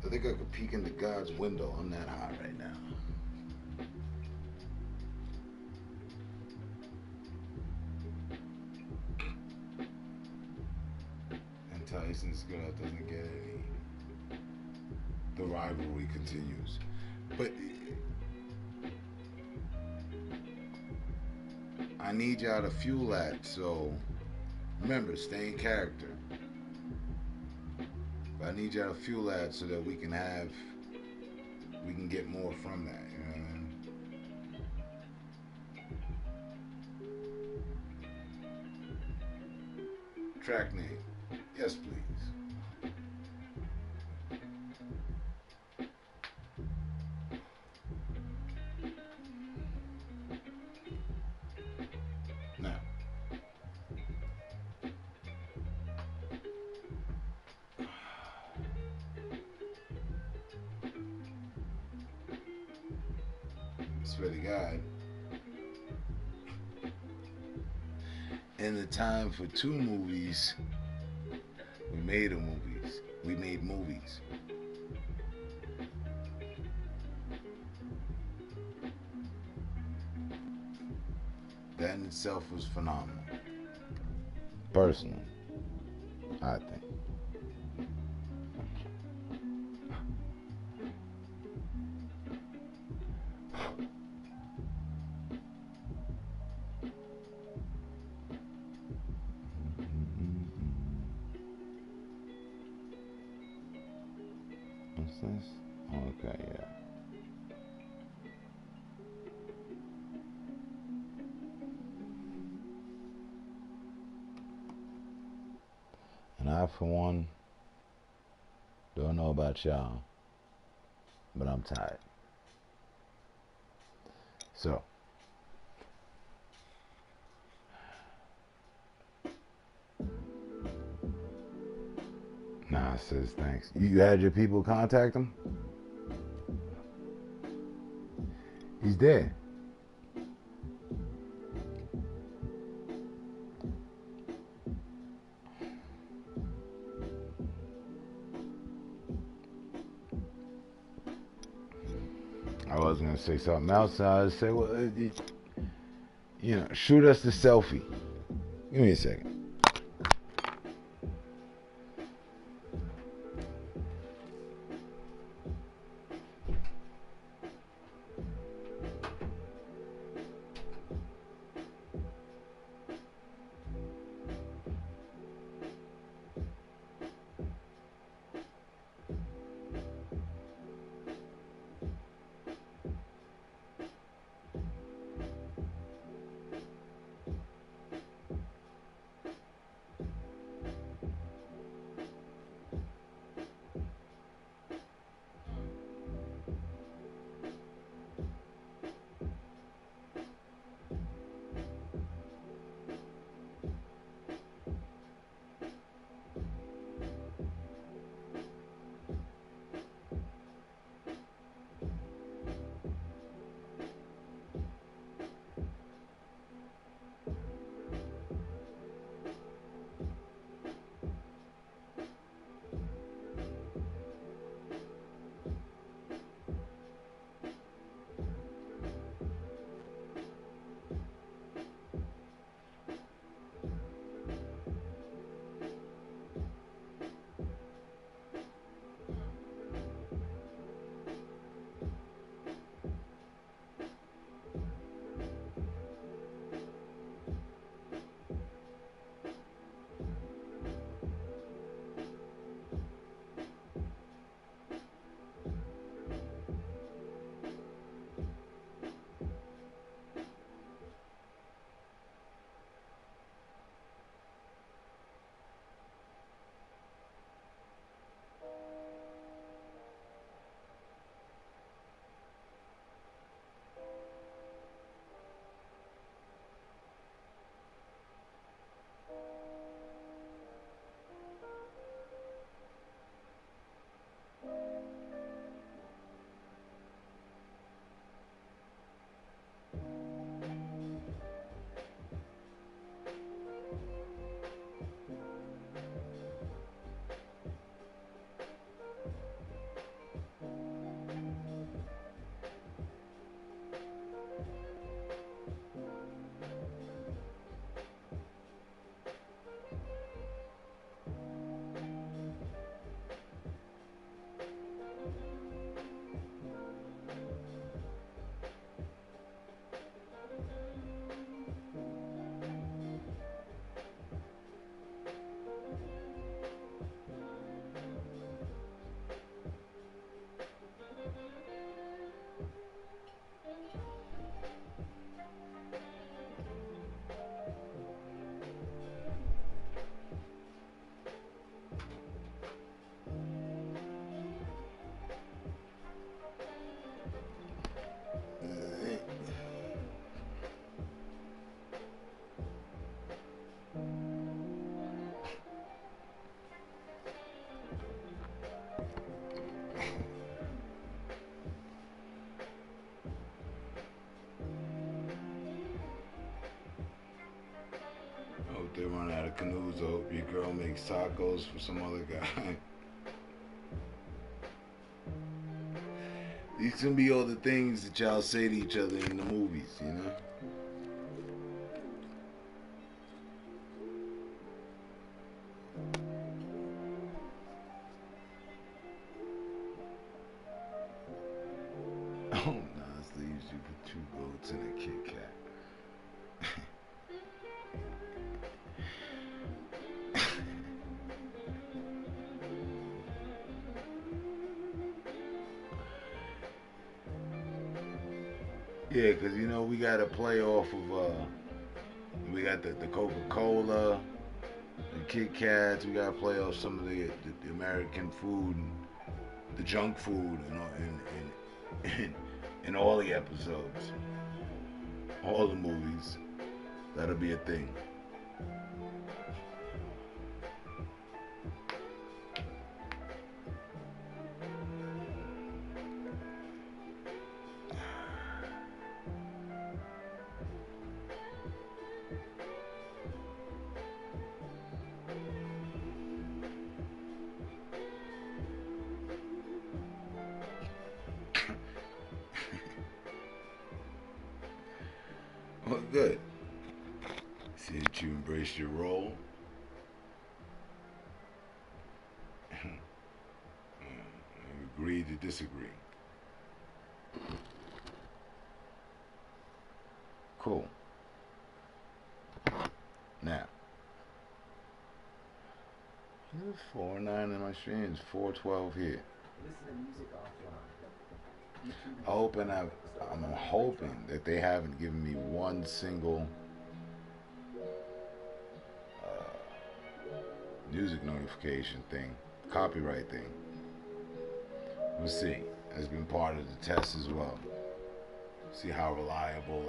I think I could peek into God's window. I'm that high right now. And Tyson Scott doesn't get any. The rivalry continues. But I need y'all to fuel that. So remember, stay in character. But I need y'all to fuel that so that we can get more from that, you know what I mean? Track name. Yes, please. Now. Swear to God. In the time for 2 movies, we made movies. We made movies. That in itself was phenomenal. Personally, I think. What's this? Okay, yeah. And I, for one, don't know about y'all, but I'm tired. So, Nah, says thanks. You had your people contact him? He's dead. I was gonna say something else. I would say, well, shoot us the selfie. Give me a second. They run out of canoes. I hope your girl makes tacos for some other guy. These can be all the things that y'all say to each other in the movies, Oh, Nas leaves you for 2 goats and a Kit Kat. Yeah, because you know we got to play off of we got the Coca-Cola, the Kit Kats. We got to play off some of the American food and the junk food in all the episodes, all the movies. That'll be a thing. Well, good. See that you embraced your role. You agreed to disagree. Cool. Now, it's 4:09 in my stream. It's 4:12 here. Listen to music offline. I'm hoping that they haven't given me one single music notification thing, copyright thing. We'll see. That's been part of the test as well. See how reliable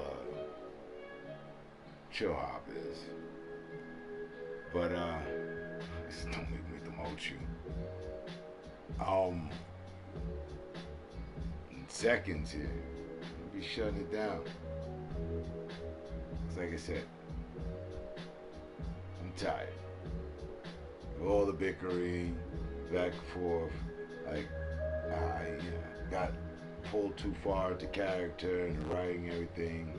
Chill Hop is. But don't make me demote you. In seconds here. I'll be shutting it down. Cause like I said, I'm tired of all the bickering, back and forth. Like I got pulled too far into character and writing everything.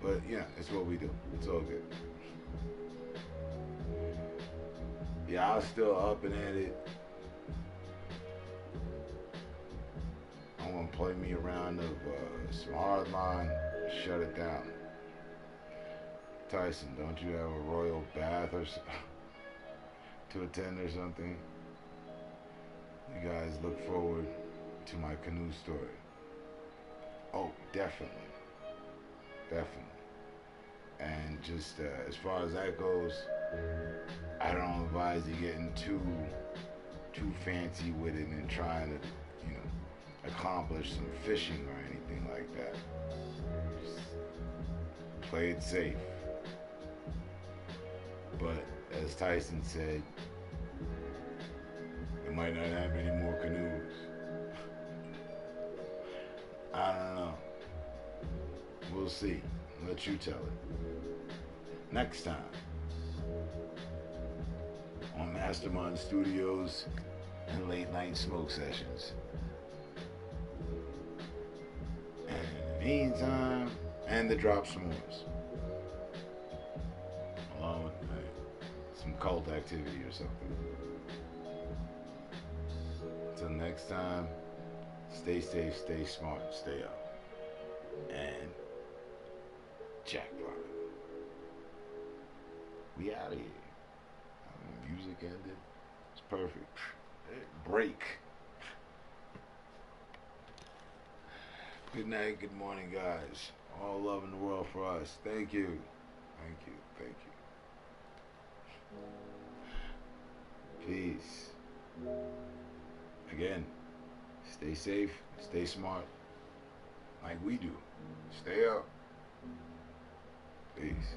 But yeah, it's what we do. It's all good. Yeah, I was still up and at it. I want to play me a round of some hardline, shut it down. Tyson, don't you have a royal bath or to attend or something? You guys look forward to my canoe story. Oh, definitely. Definitely. And just as far as that goes, I don't advise you getting too fancy with it and trying to, accomplish some fishing or anything like that. Just play it safe. But as Tyson said, they might not have any more canoes. I don't know. We'll see. I'll let you tell it. Next time on Mastermind Studios and Late Night Smoke Sessions. And in the meantime, and the Drop S'mores. Along with some cult activity or something. Until next time, stay safe, stay smart, stay up. And jackpot. We out of here. Music ended. It's perfect. Break. Good night, good morning, guys. All love in the world for us. Thank you. Thank you. Thank you. Peace. Again, stay safe, stay smart, like we do. Stay up. Peace.